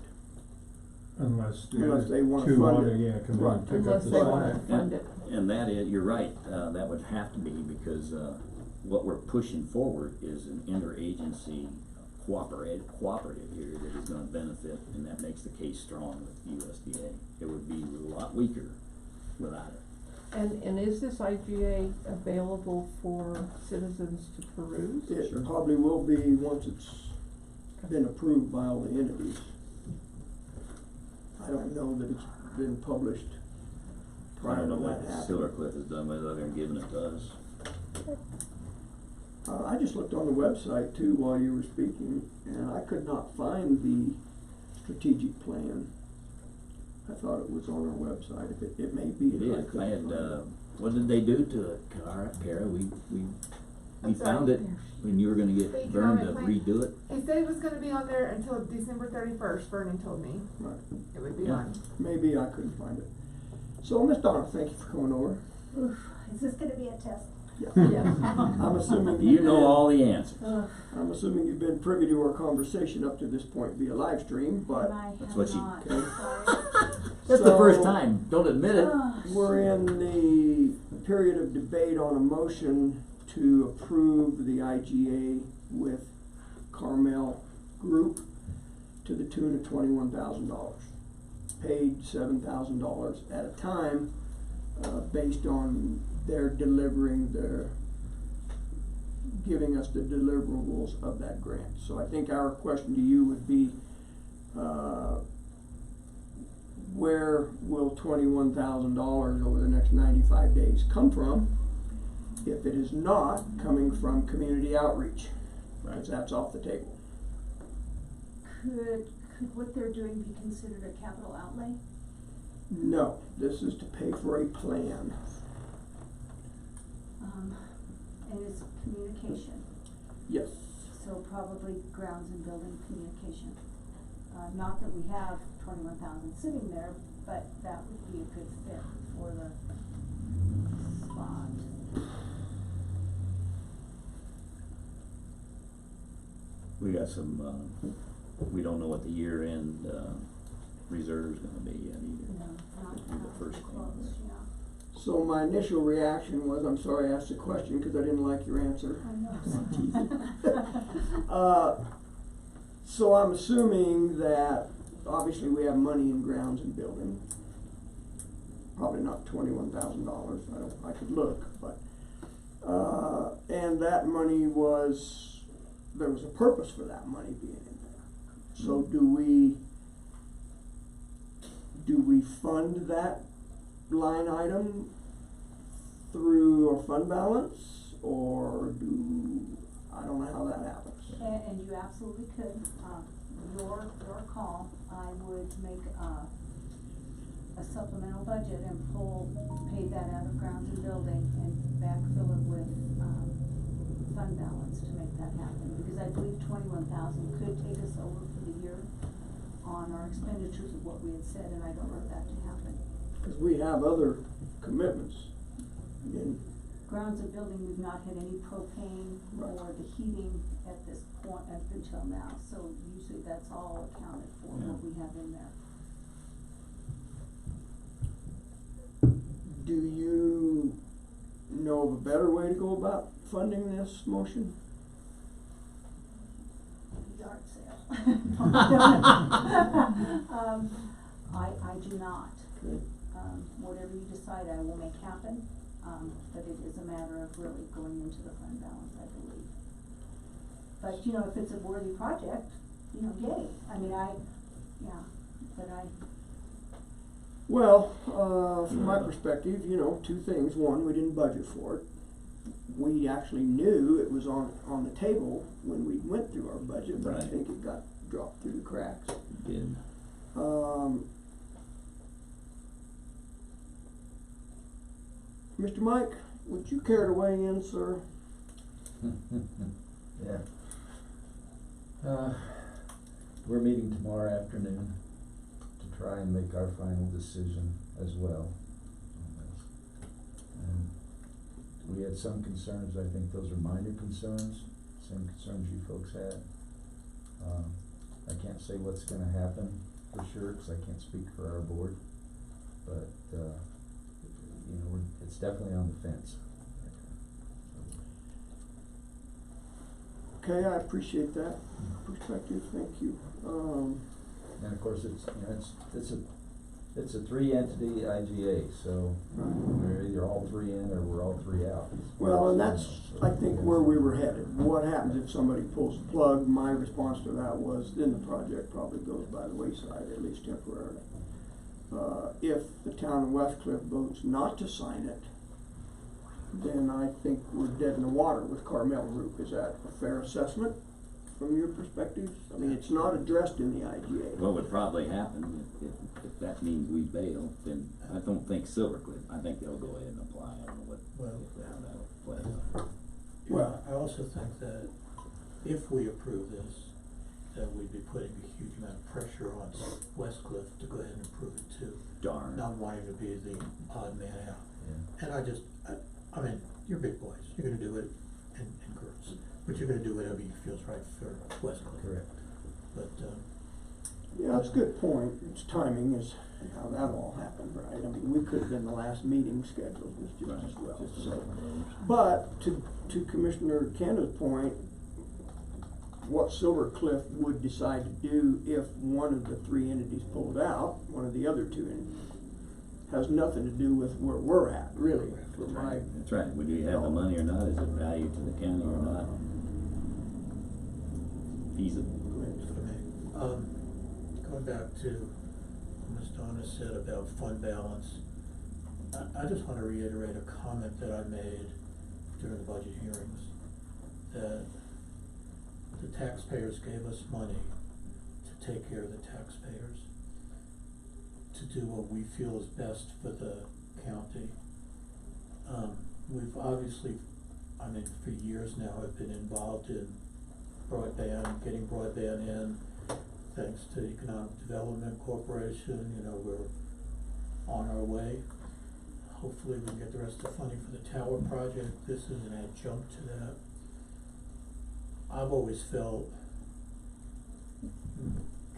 Unless the Unless other they wanna two fund wanna, it. yeah, come in Right. and pick up unless the they slack. wanna fund it. and that is, you're right, that would have to be because, what we're pushing forward is an interagency cooperative here that is gonna benefit, and that makes the case strong with USDA. It would be a lot weaker without it. And is this IGA available for citizens to peruse? It probably will be once it's been approved by all the entities. I don't know that it's been published I prior don't to know that what happening. Silvercliff has done with it other than giving it to us. I just looked on the website too while you were speaking, and I could not find the strategic plan. I thought it was on our website. It may be. It if is, couldn't I had, find it. what did they do to it, Kara? We found it when you were gonna get Vern to redo it. He said it was gonna be on there until December 31st, Vernon told me. Right. It would be Yeah. on. Maybe I couldn't find it. So, Miss Donna, thank you for coming over. Is this gonna be a test? Yeah. Yes. I'm assuming. You know all the answers. I'm assuming you've been privy to our conversation up to this point via live stream, but That's what she, okay. that's the first So, time, don't admit it. We're in the period of debate on a motion to approve the IGA with Carmel Group to the tune of $21,000. Paid $7,000 at a time, based on their giving us the deliverables of that grant. So I think our question to you would be, where will $21,000 over the next 95 days come from if it is not coming from community outreach? Because that's off the table. Could what they're doing be considered a capital outlay? No, this is to pay for a plan. And it's communication, Yes. so probably grounds and building communication. Not that we have 21,000 sitting there, but that would be a good fit for the spot. We got some, we don't know what the year-end, reserve's gonna be yet either. No, not Be the first thing. close, yeah. So my initial reaction was, I'm sorry I asked the question because I didn't like your answer. I know. So I'm assuming that obviously we have money in grounds and building. Probably not $21,000. I could look, but and that money there was a purpose for that money being in there. So do we fund that line item through our fund balance, or I don't know how that happens. And you absolutely could, your call. I would make a supplemental budget and pay that out of grounds and building and backfill it with, fund balance to make that happen. Because I believe 21,000 could take us over for the year on our expenditures of what we had said, and I don't want that to happen. Because we have other commitments in Grounds and building, we've not had any propane or the heating at this point up until now, so usually that's all accounted for, what we have in there. Do you know of a better way to go about funding this motion? Yard sale. I do not. Okay. Whatever you decide, I will make happen, but it is a matter of really going into the fund balance, I believe. But, you know, if it's a worthy project, you know, yay. I mean, Well, from my perspective, you know, two things. One, we didn't budget for it. We actually knew it was on the table when we went through our budget, but I think it got dropped through the cracks. It did. Mr. Mike, would you care to weigh in, sir? Yeah. We're meeting tomorrow afternoon to try and make our final decision as well on this. And we had some concerns. I think those are minor concerns, same concerns you folks had. I can't say what's gonna happen for sure, cause I can't speak for our board, but, you know, it's definitely on the fence. Okay, I appreciate that perspective, thank you. And of course, it's, you know, it's a three entity IGA, so we're either all three in or we're all three out. Well, and that's, I think, where we were headed. What happens if somebody pulls the plug? My response to that was, then the project probably goes by the wayside, at least temporarily. If the town of Westcliff votes not to sign it, then I think we're dead in the water with Carmel Group. Is that a fair assessment from your perspective? I mean, it's not addressed in the IGA. What would probably happen if that means we bail, then I don't think Silvercliff, I think they'll go ahead and apply. I don't know how that'll play out. Well, I also think that if we approve this, that we'd be putting a huge amount of pressure on Westcliff to go ahead and approve it too. Darn. Not wanting to be the odd man out. Yeah. And I mean, you're big boys, you're gonna do it, and girls, but you're gonna do whatever you feels right for Westcliff. Correct. But, Yeah, that's a good point. It's timing is how that all happened, right? I mean, we could have been the last meeting scheduled just as well, so. But to Commissioner Canada's point, what Silver Cliff would decide to do if one of the three entities pulled out, one of the other two entities, has nothing to do with where we're at, really, for my. That's right, would we have the money or not, is it value to the county or not? Feasible. Going back to what Ms. Donna said about fund balance, I just wanna reiterate a comment that I made during the budget hearings, that the taxpayers gave us money to take care of the taxpayers, to do what we feel is best for the county. We've obviously, I mean, for years now, have been involved in broadband, getting broadband in, thanks to Economic Development Corporation, you know, we're on our way. Hopefully we can get the rest of the funding for the tower project. This is an adjunct to that. I've always felt,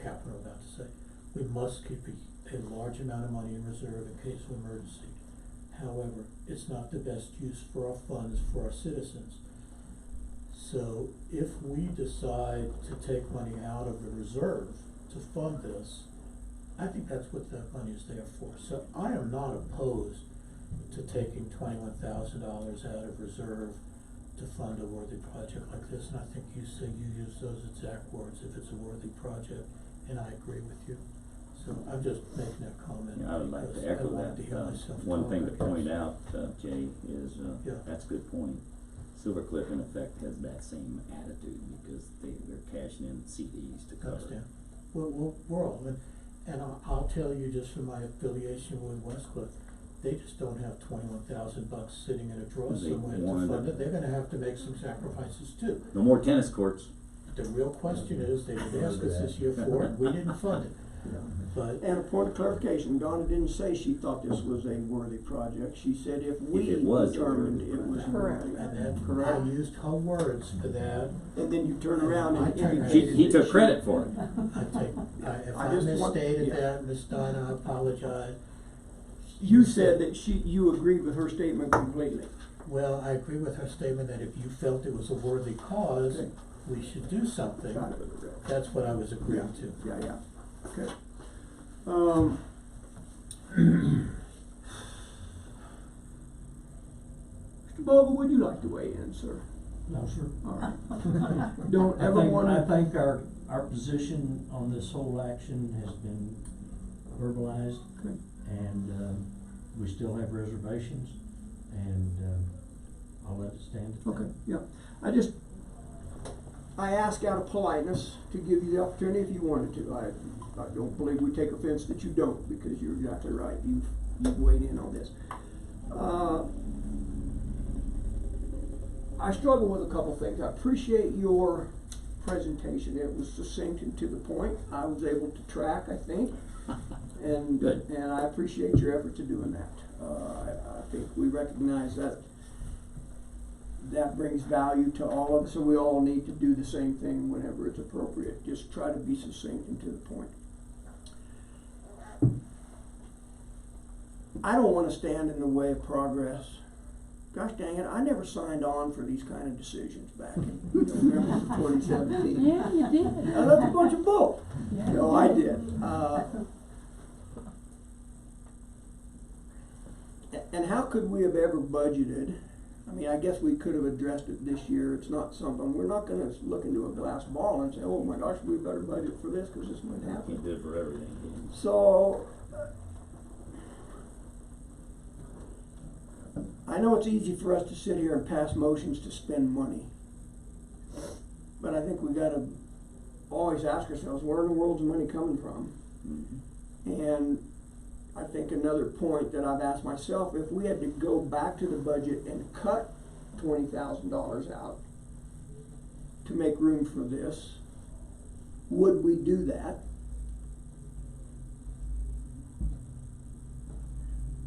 Captain, I'm about to say, we must keep a large amount of money in reserve in case of emergency. However, it's not the best use for our funds for our citizens. So if we decide to take money out of the reserve to fund this, I think that's what that money is there for. So I am not opposed to taking $21,000 out of reserve to fund a worthy project like this. And I think you say you use those exact words, if it's a worthy project, and I agree with you. So I'm just making that comment. Yeah, I would like to echo that. One thing to point out, Jay, is, that's a good point. Silver Cliff in effect has that same attitude because they're cashing in CDs to cover. Understand. We're all, and I'll tell you just from my affiliation with Westcliff, they just don't have $21,000 sitting in a drawer somewhere to fund it. They're gonna have to make some sacrifices too. No more tennis courts. The real question is, they did ask us this year for it, we didn't fund it. But And a point of clarification, Donna didn't say she thought this was a worthy project. She said if we determined it was worthy. And then Correct. I used her words for that. And then you turn around and He took credit for it. If I misstated that, Ms. Donna, I apologize. You said that you agreed with her statement completely. Well, I agree with her statement that if you felt it was a worthy cause, we should do something. That's what I was agreeing to. Yeah. Okay. Mr. Bogle, would you like to weigh in, sir? No, sir. All right. Don't ever want to. I think our position on this whole action has been verbalized, and we still have reservations, and I'll let it stand at that. Okay, yeah. I ask out of politeness to give you the opportunity if you wanted to. I don't believe we take offense that you don't, because you're exactly right. You've weighed in on this. I struggle with a couple things. I appreciate your presentation. It was succinct and to the point. I was able to track, I think, and Good. And I appreciate your efforts in doing that. I think we recognize that brings value to all of us, and we all need to do the same thing whenever it's appropriate. Just try to be succinct and to the point. I don't want to stand in the way of progress. Gosh dang it, I never signed on for these kind of decisions back in November of 2017. Yeah, you did. That's a bunch of bull. Yeah, No, I did. And how could we have ever budgeted? I mean, I guess we could have addressed it this year. It's not something, we're not gonna look into a glass ball and say, oh my gosh, we better budget for this because this might happen. Can't do it for everything. So, I know it's easy for us to sit here and pass motions to spend money. But I think we gotta always ask ourselves, where in the world's the money coming from? Mm-hmm. And I think another point that I've asked myself, if we had to go back to the budget and cut $20,000 out to make room for this, would we do that?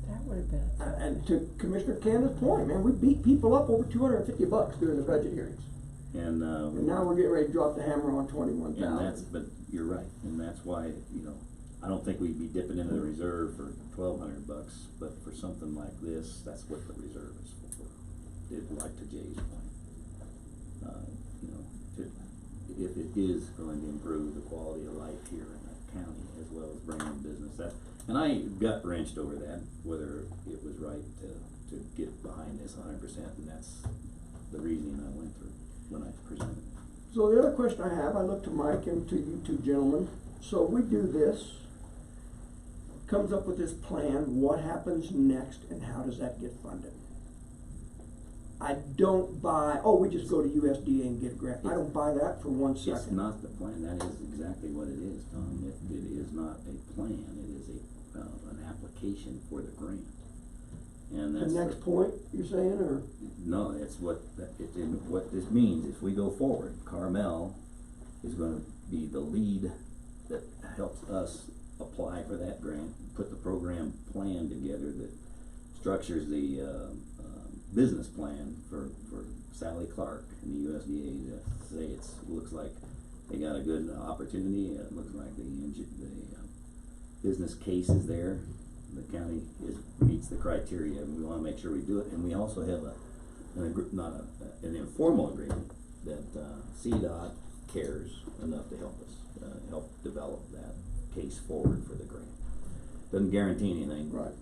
That would have been. And to Commissioner Canada's point, man, we beat people up over $250 during the budget hearings. And And now we're getting ready to drop the hammer on 21,000. and that's, but you're right, and that's why, you know, I don't think we'd be dipping into the reserve for $1,200, but for something like this, that's what the reserve is for. Like to Jay's point, you know, if it is going to improve the quality of life here in the county as well as bring in business, that, and I gut wrenched over that, whether it was right to get behind this 100%, and that's the reasoning I went through when I presented. So the other question I have, I look to Mike and to you two gentlemen. So we do this, comes up with this plan, what happens next and how does that get funded? I don't buy, oh, we just go to USDA and get a grant. I don't buy that for 1 second. It's not the plan, that is exactly what it is, Tom. It is not a plan, it is an application for the grant. And that's the next point you're saying, or? No, it's what this means. If we go forward, Carmel is gonna be the lead that helps us apply for that grant, put the program plan together that structures the business plan for Sally Clark and the USDA to say it looks like they got a good opportunity. It looks like the business case is there. The county meets the criteria, and we want to make sure we do it. And we also have an informal agreement that CDOT cares enough to help us help develop that case forward for the grant. Doesn't guarantee anything, right?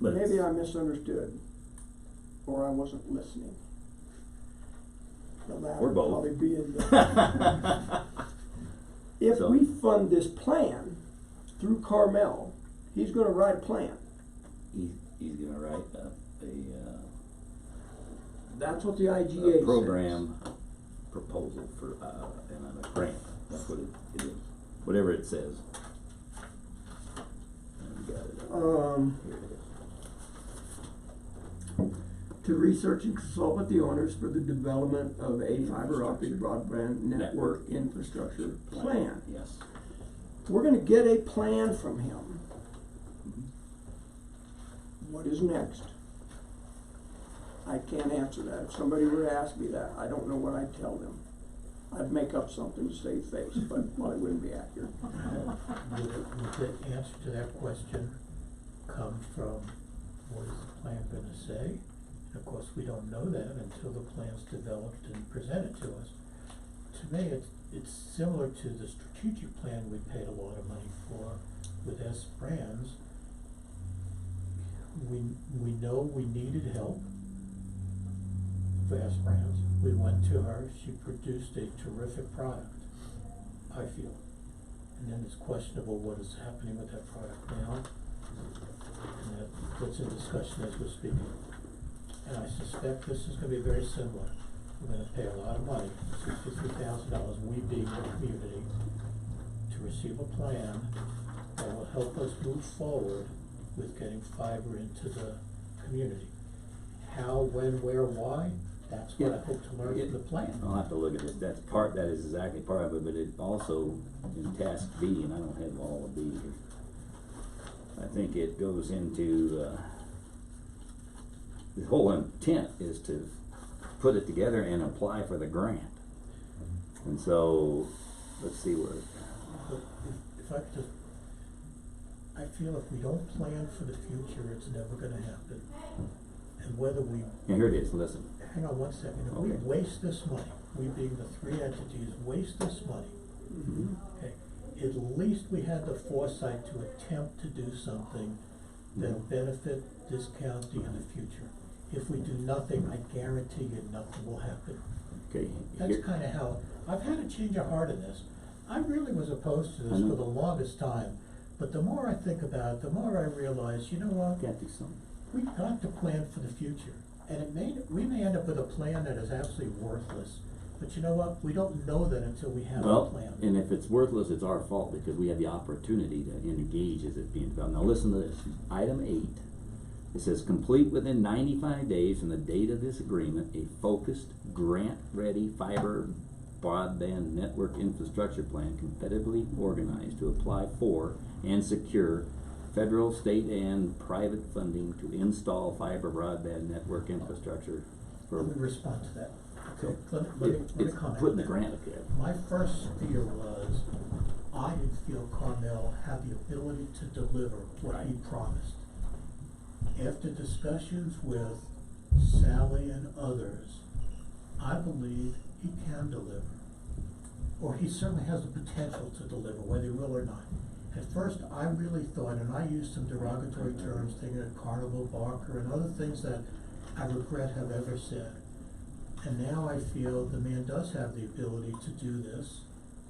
But maybe I misunderstood, or I wasn't listening. We're both. Probably be in the if we fund this plan through Carmel, he's going to write a plan. He's going to write that's what the IGA program says. Proposal for and a grant. That's what it is. Whatever it says. Got it Here it is. To research and consult with the owners for the development of a fiber optic broadband network infrastructure plan. Yes. We're going to get a plan from him. What is next? I can't answer that. If somebody were to ask me that, I don't know what I'd tell them. I'd make up something to save face, but probably wouldn't be accurate. Would the answer to that question come from what is the plan gonna say? And of course, we don't know that until the plan's developed and presented to us. To me, it's similar to the strategic plan we paid a lot of money for with S Brands. We know we needed help for S Brands. We went to her, she produced a terrific product, I feel. And then it's questionable what is happening with that product now. And that's in discussion as we're speaking. And I suspect this is gonna be very similar. We're gonna pay a lot of money, $63,000, we being the community, to receive a plan that will help us move forward with getting fiber into the community. How, when, where, why? That's what I hope to learn from the plan. I'll have to look at it. That is exactly part of it, but it also in task B, and I don't have all of B here. I think it goes into the whole intent is to put it together and apply for the grant. And so, let's see where. If I could just, I feel if we don't plan for the future, it's never gonna happen. And whether we. Yeah, here it is, listen. Hang on one second. If we waste this money, we being the three entities, waste this money, okay, at least we had the foresight to attempt to do something that'll benefit this county in the future. If we do nothing, I guarantee you nothing will happen. Okay. That's kind of how, I've had a change of heart in this. I really was opposed to this for the longest time, but the more I think about it, the more I realize, you know what? Can't do something. We've got to plan for the future. And we may end up with a plan that is absolutely worthless. But you know what? We don't know that until we have a plan. And if it's worthless, it's our fault because we had the opportunity to engage as it being developed. Now listen to this. Item 8. It says, complete within 95 days from the date of this agreement a focused, grant-ready fiber broadband network infrastructure plan competitively organized to apply for and secure federal, state, and private funding to install fiber broadband network infrastructure. Let me respond to that. Okay, let me It's comment. putting the grant up there. My first fear was, I didn't feel Carmel had the ability to deliver what he promised. After discussions with Sally and others, I believe he can deliver. Or he certainly has the potential to deliver, whether he will or not. At first, I really thought, and I used some derogatory terms, thinking of Carnival Barker and other things that I regret have ever said. And now I feel the man does have the ability to do this.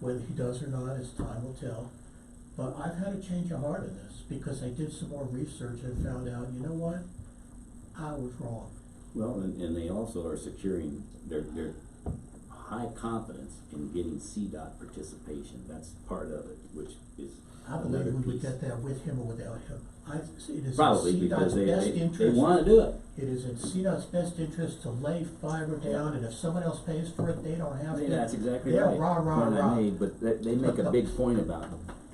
Whether he does or not, as time will tell. But I've had a change of heart in this, because I did some more research and found out, you know what? I was wrong. Well, and they also are securing their high confidence in getting CDOT participation. That's part of it, which is I another believe we would piece. get that with him or without him. It is Probably in because CDOT's best they interest. wanna do it. It is in CDOT's best interest to lay fiber down, and if someone else pays for it, they don't have to. Yeah, that's exactly They're right. rah, rah, Point I rah. made, but they make a big point about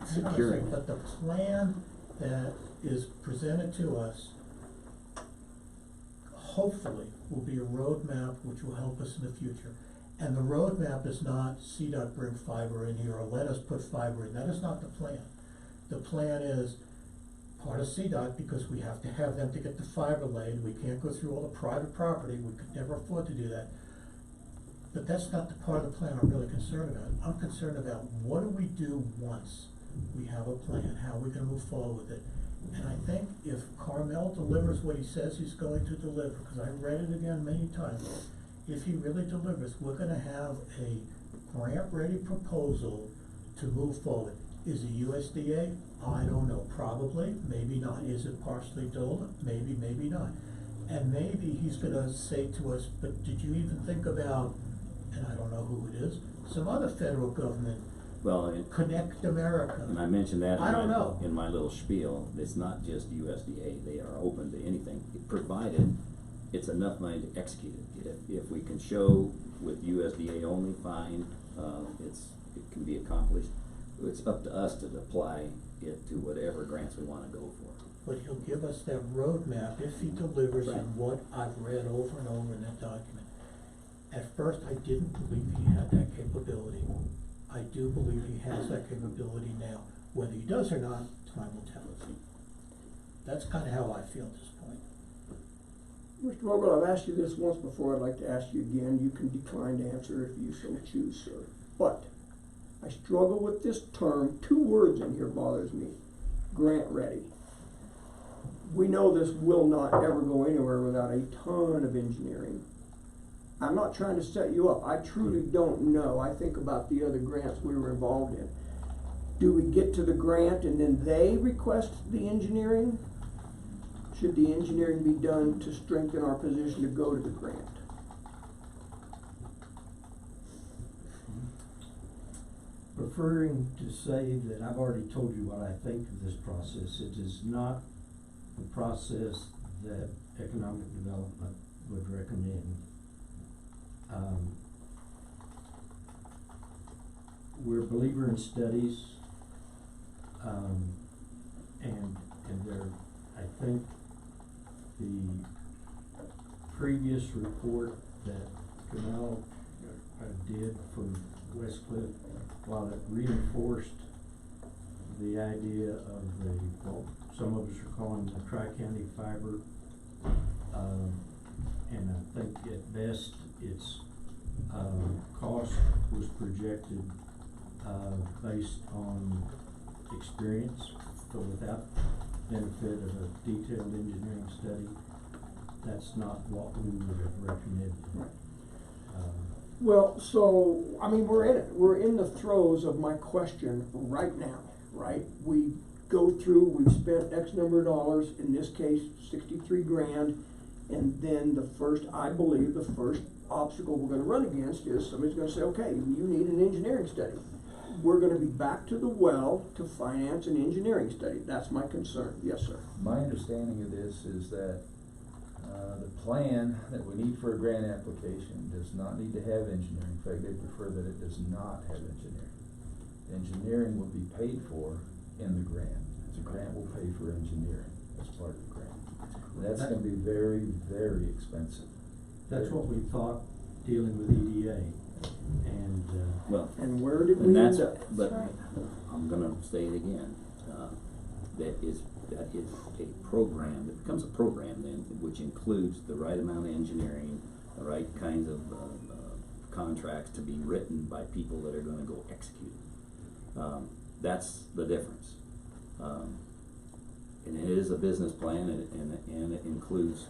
securing. But the plan that is presented to us, hopefully, will be a roadmap which will help us in the future. And the roadmap is not CDOT bring fiber in here or let us put fiber in. That is not the plan. The plan is part of CDOT, because we have to have them to get the fiber laid. We can't go through all the private property. We could never afford to do that. But that's not the part of the plan I'm really concerned about. I'm concerned about what do we do once we have a plan, how we can move forward with it. And I think if Carmel delivers what he says he's going to deliver, because I read it again many times, if he really delivers, we're gonna have a grant-ready proposal to move forward. Is it USDA? I don't know, probably, maybe not. Is it partially DOLA? Maybe, maybe not. And maybe he's gonna say to us, but did you even think about, and I don't know who it is, some other federal government, Well, Connect America? and I mentioned that I don't know. in my little spiel. It's not just USDA. They are open to anything, provided it's enough money to execute it. If we can show with USDA only, fine, it can be accomplished. It's up to us to apply it to whatever grants we wanna go for. But he'll give us that roadmap if he delivers Right. on what I've read over and over in that document. At first, I didn't believe he had that capability. I do believe he has that capability now. Whether he does or not, time will tell us. That's kinda how I feel at this point. Mr. Vogel, I've asked you this once before, I'd like to ask you again, you can decline to answer if you so choose, sir. But, I struggle with this term, 2 words in here bothers me, grant ready. We know this will not ever go anywhere without a ton of engineering. I'm not trying to set you up, I truly don't know, I think about the other grants we were involved in. Do we get to the grant and then they request the engineering? Should the engineering be done to strengthen our position to go to the grant? Preferring to say that I've already told you what I think of this process. It is not the process that economic development would recommend. We're a believer in studies, and there, I think the previous report that Canal did for West Cliff, while it reinforced the idea of what some of us are calling the tri-county fiber, and I think at best its cost was projected based on experience, so without benefit of a detailed engineering study. That's not what we would have recommended. Well, so, I mean, we're in the throes of my question right now, right? We go through, we've spent X number of dollars, in this case, 63 grand, and then I believe the first obstacle we're gonna run against is somebody's gonna say, okay, you need an engineering study. We're gonna be back to the well to finance an engineering study. That's my concern. Yes, sir. My understanding of this is that the plan that we need for a grant application does not need to have engineering. In fact, they prefer that it does not have engineering. Engineering will be paid for in the grant. The grant will pay for engineering as part of the grant. That's going to be very, very expensive. That's what we thought dealing with EDA. And, Well, And where did and we that's, end up? but That's I'm gonna say it again, that is a program, it becomes a program then, which includes the right amount of engineering, the right kinds of, contracts to be written by people that are gonna go execute. That's the difference. And it is a business plan, and it includes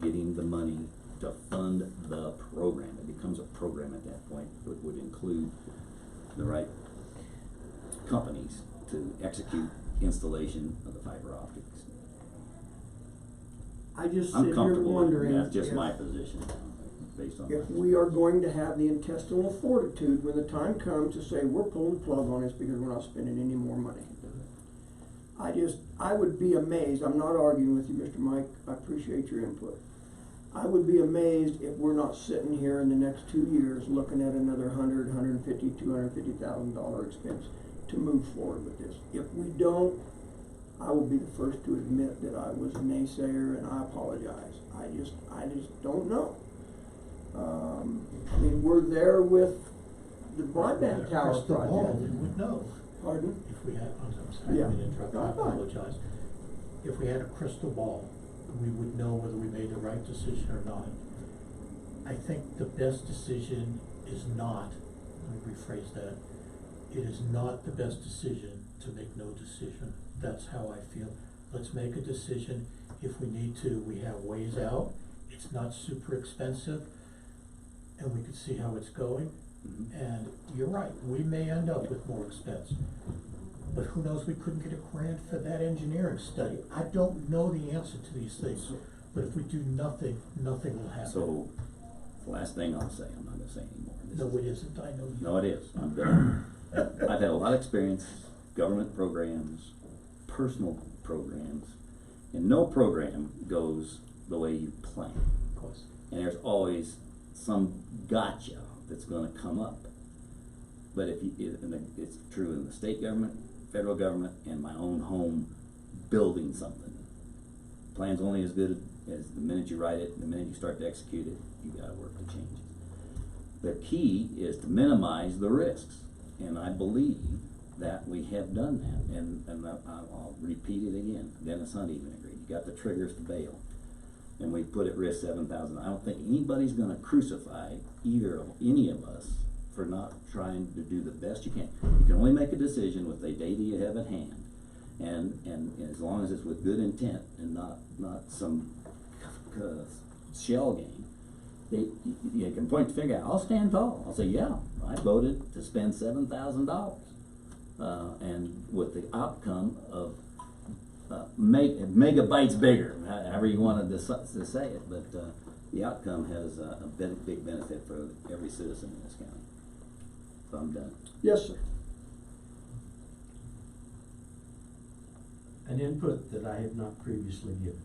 getting the money to fund the program. It becomes a program at that point. It would include the right companies to execute installation of the fiber optics. I just I'm sit here comfortable with it. wondering That's just if- my position, based on. if we are going to have the intestinal fortitude when the time comes to say, we're pulling the plug on this because we're not spending any more money. I would be amazed, I'm not arguing with you, Mr. Mike, I appreciate your input. I would be amazed if we're not sitting here in the next 2 years looking at another $250,000 expense to move forward with this. If we don't, I will be the first to admit that I was a naysayer, and I apologize. I just don't know. I mean, we're there with the broadband tower Crystal ball, project. we would know. Pardon? If we had, I'm sorry, Yeah. I didn't interrupt, I apologize. If we had a crystal ball, we would know whether we made the right decision or not. I think the best decision is not, let me rephrase that, it is not the best decision to make no decision. That's how I feel. Let's make a decision. If we need to, we have ways out. It's not super expensive, and we can see how it's going. And you're right, we may end up with more expense. But who knows, we couldn't get a grant for that engineering study. I don't know the answer to these things, but if we do nothing, nothing will happen. So, the last thing I'll say, I'm not gonna say anymore. No, it isn't, I know you. No, it is, I'm done. I've had a lot of experience, government programs, personal programs, and no program goes the way you plan. Of course. And there's always some gotcha that's gonna come up. But if you, and it's true in the state government, federal government, and my own home building something. Plan's only as good as the minute you write it, the minute you start to execute it, you gotta work to change it. The key is to minimize the risks, and I believe that we have done that, and I'll repeat it again. Dennis Hunt even agreed, you got the triggers to bail, and we put at risk 7,000. I don't think anybody's gonna crucify any of us for not trying to do the best you can. You can only make a decision with the data you have at hand, and as long as it's with good intent and not some shell game. You can point the finger out. I'll stand tall. I'll say, yeah, I voted to spend $7,000, and with the outcome of megabytes bigger, however you wanted to say it, but the outcome has a big benefit for every citizen in this county. So I'm done. Yes, sir. an input that I have not previously given.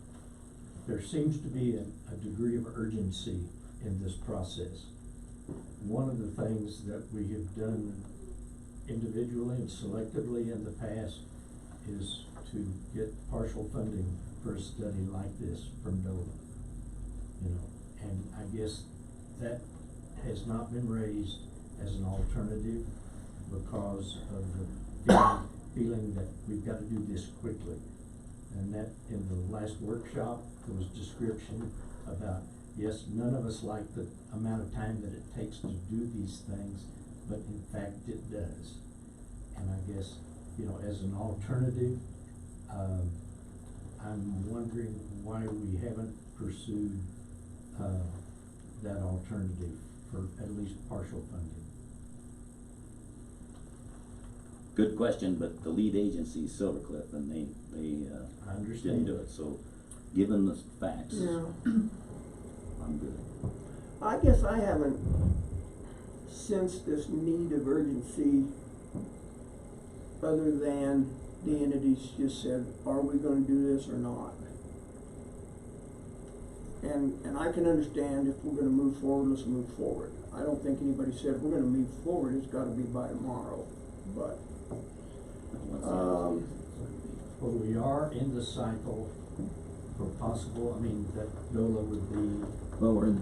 There seems to be a degree of urgency in this process. One of the things that we have done individually and selectively in the past is to get partial funding for a study like this from NOVA. And I guess that has not been raised as an alternative because of the feeling that we've got to do this quickly. And that in the last workshop, there was description about, yes, none of us like the amount of time that it takes to do these things, but in fact it does. And I guess, as an alternative, I'm wondering why we haven't pursued that alternative for at least partial funding. Good question, but the lead agency is Silver Cliff, and they I understand. didn't do it. So, given the facts, Yeah. I'm good. I guess I haven't sensed this need of urgency other than the entities just said, are we gonna do this or not? And I can understand if we're gonna move forward, let's move forward. I don't think anybody said if we're gonna move forward, it's gotta be by tomorrow, but, Well, we are in the cycle for possible, that NOLA would be, Well, we're in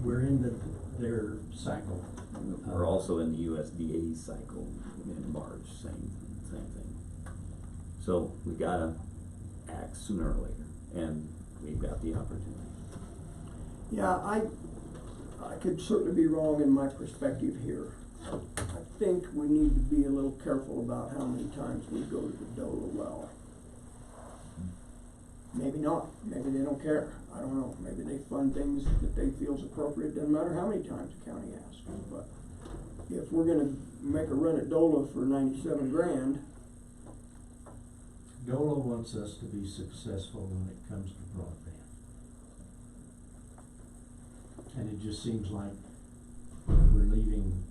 we're in their cycle. We're also in the USDA cycle in March, same thing. So we gotta act sooner or later, and we've got the opportunity. Yeah, I could certainly be wrong in my perspective here. I think we need to be a little careful about how many times we go to the DOLA well. Maybe not, maybe they don't care, I don't know, maybe they fund things that they feel is appropriate, doesn't matter how many times the county asks, but if we're gonna make a run at DOLA for 97 grand, DOLA wants us to be successful when it comes to broadband. And it just seems like we're leaving,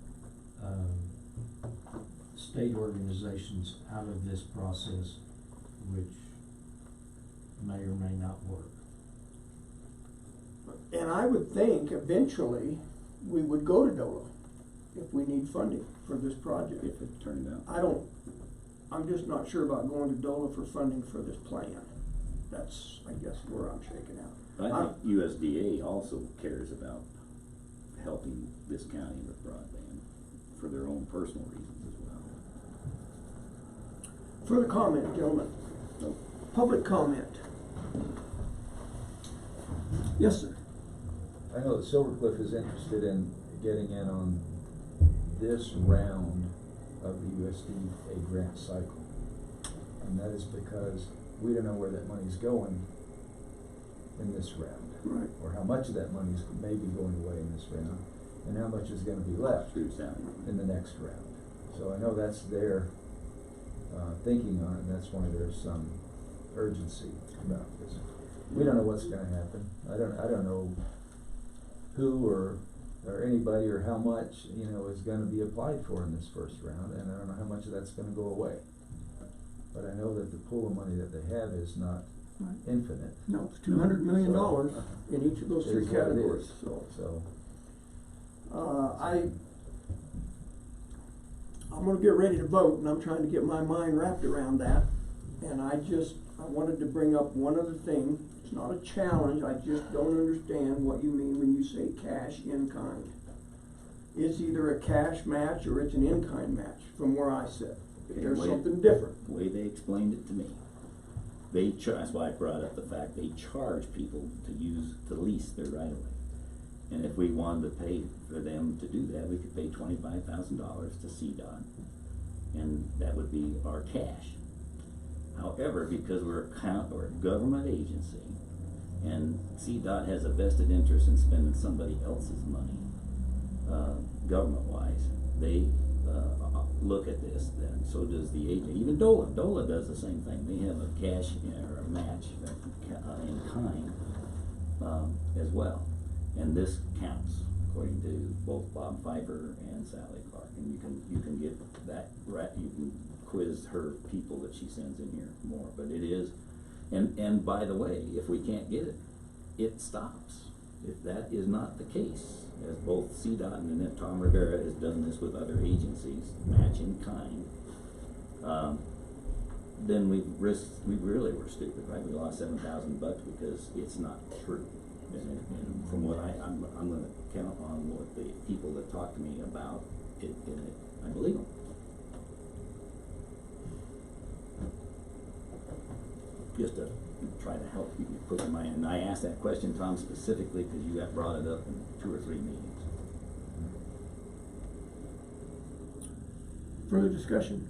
state organizations out of this process, which may or may not work. and I would think eventually we would go to DOLA if we need funding for this project. If it turned out. I'm just not sure about going to DOLA for funding for this plan. That's, I guess, where I'm shaking out. I think USDA also cares about helping this county with broadband for their own personal reasons as well. Further comment, gentlemen? Public comment? Yes, sir. I know that Silver Cliff is interested in getting in on this round of the USDA grant cycle. And that is because we don't know where that money's going in this round. Right. Or how much of that money's maybe going away in this round, and how much is gonna be left in the next round. So I know that's their thinking on it, and that's why there's some urgency about this. We don't know what's gonna happen. I don't know who or anybody or how much, is gonna be applied for in this first round, and I don't know how much of that's gonna go away. But I know that the pool of money that they have is not infinite. No, it's $200 million in each of those It three is what it categories, is. so. I'm gonna get ready to vote, and I'm trying to get my mind wrapped around that. And I wanted to bring up one other thing. It's not a challenge, I just don't understand what you mean when you say cash in kind. It's either a cash match or it's an in-kind match, from where I sit. If there's something different. The way they explained it to me, that's why I brought up the fact they charge people to lease their right of way. And if we wanted to pay for them to do that, we could pay $25,000 to CDOT, and that would be our cash. However, because we're a government agency, and CDOT has a vested interest in spending somebody else's money, government-wise, they look at this. Then so does the agent. Even DOLA. DOLA does the same thing. They have a cash or a match in kind as well, and this counts according to both Bob Pfeiffer and Sally Clark. And you can get that right. You can quiz her people that she sends in here more, but it is. And by the way, if we can't get it, it stops. If that is not the case, as both CDOT and then Tom Rivera has done this with other agencies, match in kind, then we really were stupid, right? We lost $7,000 because it's not true. And from what I'm going to count on what the people that talk to me about it, I believe them. Just to try to help you put your mind. And I asked that question, Tom, specifically because you got brought it up in 2 or 3 meetings. Further discussion?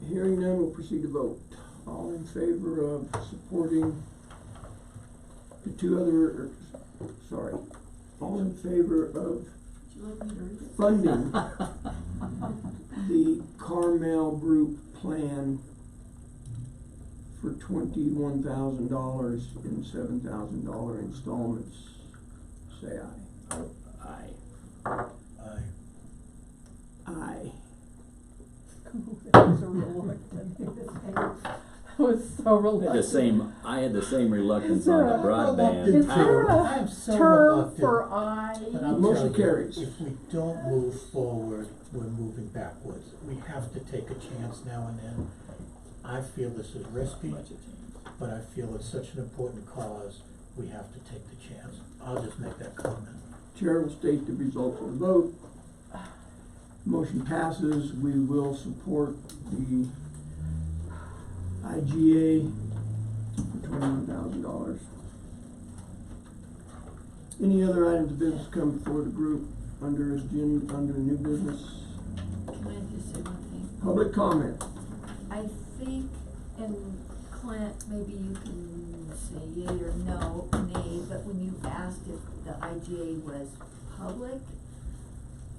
Hearing none, we'll proceed to vote. All in favor of supporting the two other, all in favor of funding the Carmel Group plan for $21,000 in $7,000 installments, say aye. Aye. Aye. Aye. That was so reluctant. I was so reluctant. I had the same reluctance on the broadband Is there tower. I'm a so term reluctant, for I? But I'll Motion tell you, carries. if we don't move forward, we're moving backwards. We have to take a chance now and then. I feel this is risky, but I feel it's such an important cause we have to take the chance. I'll just make that comment. Chair will state the results of the vote. Motion passes. We will support the IGA for $21,000. Any other items of business come before the group under new business? Can I just say one thing? Public comment. I think, and Clint, maybe you can say yea or no, nay, but when you asked if the IGA was public,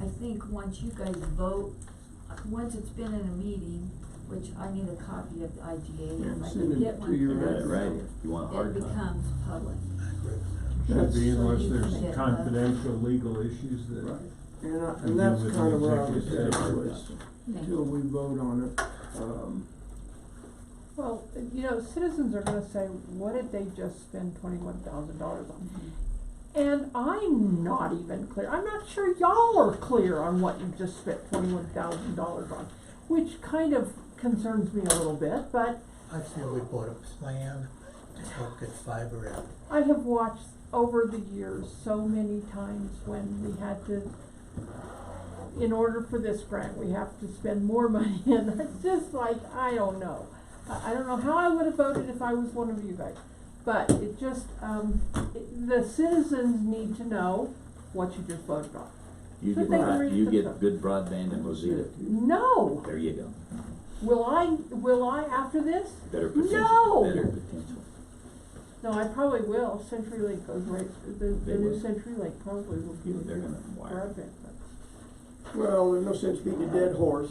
I think once you guys vote, once it's been in a meeting, which I need a copy of the IGA, if I Send can it get to one you for Got it this, right here. You want a hard it copy? becomes public. I agree with that. Should be unless So you there's can get confidential legal issues that. Right. And You that's with kind the of where I was executive headed session. was, until we vote on it. Well, you know, citizens are gonna say, what did they just spend $21,000 on? And I'm not even clear, I'm not sure y'all are clear on what you just spent $21,000 on, which kind of concerns me a little bit, but I feel we bought a plan to help get fiber in. I have watched over the years so many times when we had to, in order for this grant, we have to spend more money, and it's just like, I don't know. I don't know how I would have voted if I was one of you guys, but it just, the citizens need to know what you just voted on. You So get, they can read you the get stuff. good broadband in Rosita. No! There you go. Will I after this? Better potential. No! Better potential. No, I probably will. CenturyLink goes right, the They new will. CenturyLink probably will be They're gonna wire. broadband, but. Well, there's no sense beating a dead horse.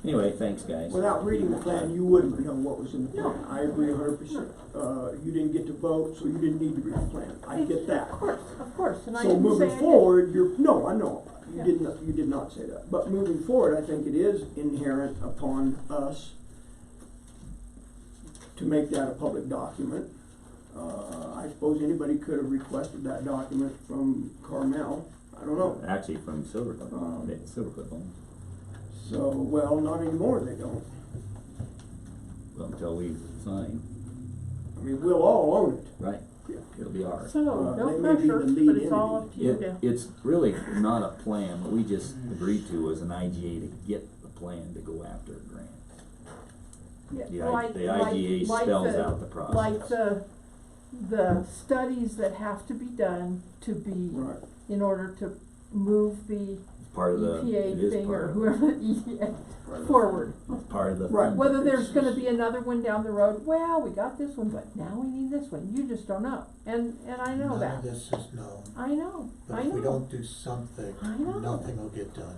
Anyway, thanks, guys. Without reading the plan, you wouldn't know what was in the plan. I agree 100%. You didn't get to vote, so you didn't need to read the plan. I get that. Of course, and I So didn't say I moving did. forward, no, I know, Yeah. you did not say that. But moving forward, I think it is inherent upon us to make that a public document. I suppose anybody could have requested that document from Carmel. I don't know. Actually, from Silvercliff, Silvercliff only. So, well, not anymore, they don't. Well, until we sign. I mean, we'll all own it. Right. It'll be ours. So, they no may be pressure, the lead but it's all entity. up to you to. It's really not a plan. What we just agreed to was an IGA to get the plan to go after a grant. Yeah, The IGA spells out the process. Like the studies that have to be done to be, Right. in order to move the Part of the, it EPA is thing part or of, whoever, EPA, forward. it's part of the. Right. thing. Whether there's It's gonna just- be another one down the road, well, we got this one, but now we need this one, you just don't know, and I know None that. of this is known, I know, but I if we know. don't do something, I know. nothing will get done.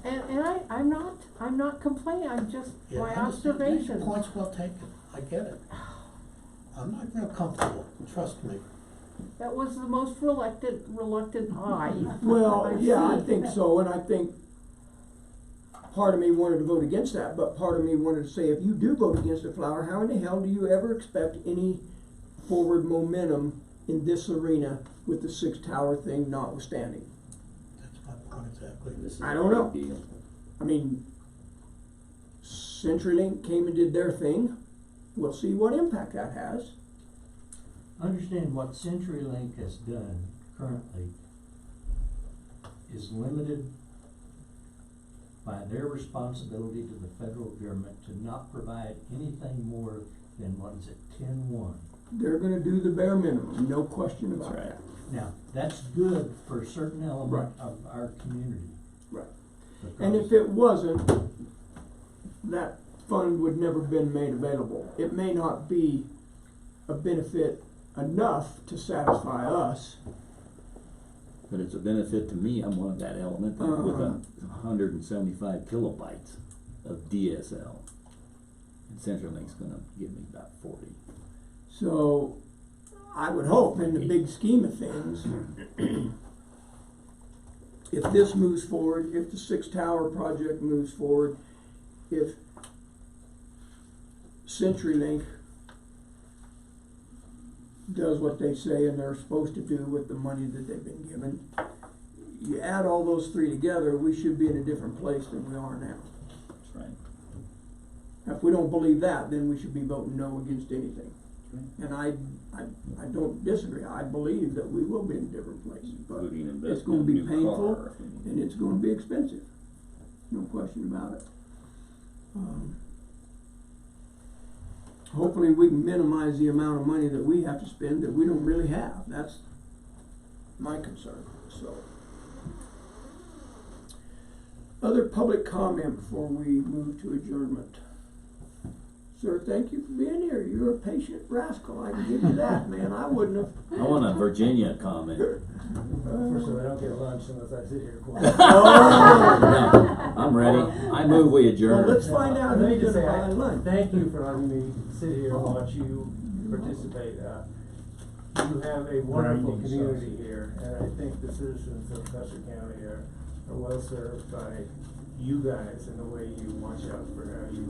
And I'm not complaining, I'm just, Yeah, my I understand. Your observations. point's well taken, I get it. I'm not real comfortable, trust me. That was the most reluctant eye. Well, I've yeah, I seen. think so, and I think part of me wanted to vote against that, but part of me wanted to say, if you do vote against the flower, how in the hell do you ever expect any forward momentum in this arena with the 6-tower thing notwithstanding? That's my point exactly. This is I a don't know. big deal. I mean, CenturyLink came and did their thing. We'll see what impact that has. Understand what CenturyLink has done currently is limited by their responsibility to the federal government to not provide anything more than, what is it, 10-1. They're gonna do the bare minimum, no question about That's right. that. Now, that's good for a certain element Right. of our community. Right. And if because- it wasn't, that fund would never been made available. It may not be a benefit enough to satisfy us. But it's a benefit to me. I'm one of that element with a 175 kilobytes of DSL. And CenturyLink's gonna give me about 40. So I would hope in the big scheme of things, if this moves forward, if the 6-tower project moves forward, if CenturyLink does what they say and they're supposed to do with the money that they've been given, you add all those three together, we should be in a different place than we are now. That's right. If we don't believe that, then we should be voting no against anything. And I don't disagree. I believe that we will be in different places, but Including it's gonna be investment in a new painful car if we need and it's gonna be expensive. No question about it. Hopefully we can minimize the amount of money that we have to spend that we don't really have. That's my concern, so. Other public comment before we move to adjournment? Sir, thank you for being here. You're a patient rascal. I can give you that, man. I wouldn't have. I want a Virginia comment. First of all, I don't get lunch unless I sit here quiet. Oh. I'm ready. I move we adjourn. Well, let's find out Let me who's just gonna say, buy lunch. thank you for letting me sit here and watch you participate. You have a wonderful Grinding community sausage. here, and I think the citizens of Custer County are well served by you guys and the way you watch out for how you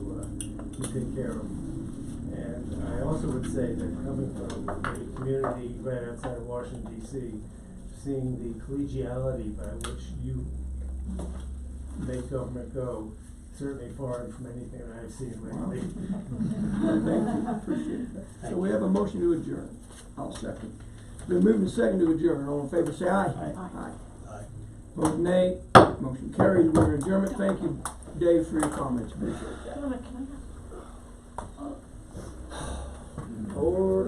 take care of them. And I also would say that coming from a community right outside of Washington DC, seeing the collegiality by which you make government go, certainly foreign from anything that I've seen lately. Thank you, appreciate that. So we have a motion to adjourn. I'll second. Been moved and second to adjourn. All in favor say aye. Aye. Aye. Opposed nay. Motion carries. We're adjournment. Thank you, Dave, for your comments. Appreciate that. Donna, can I have Lord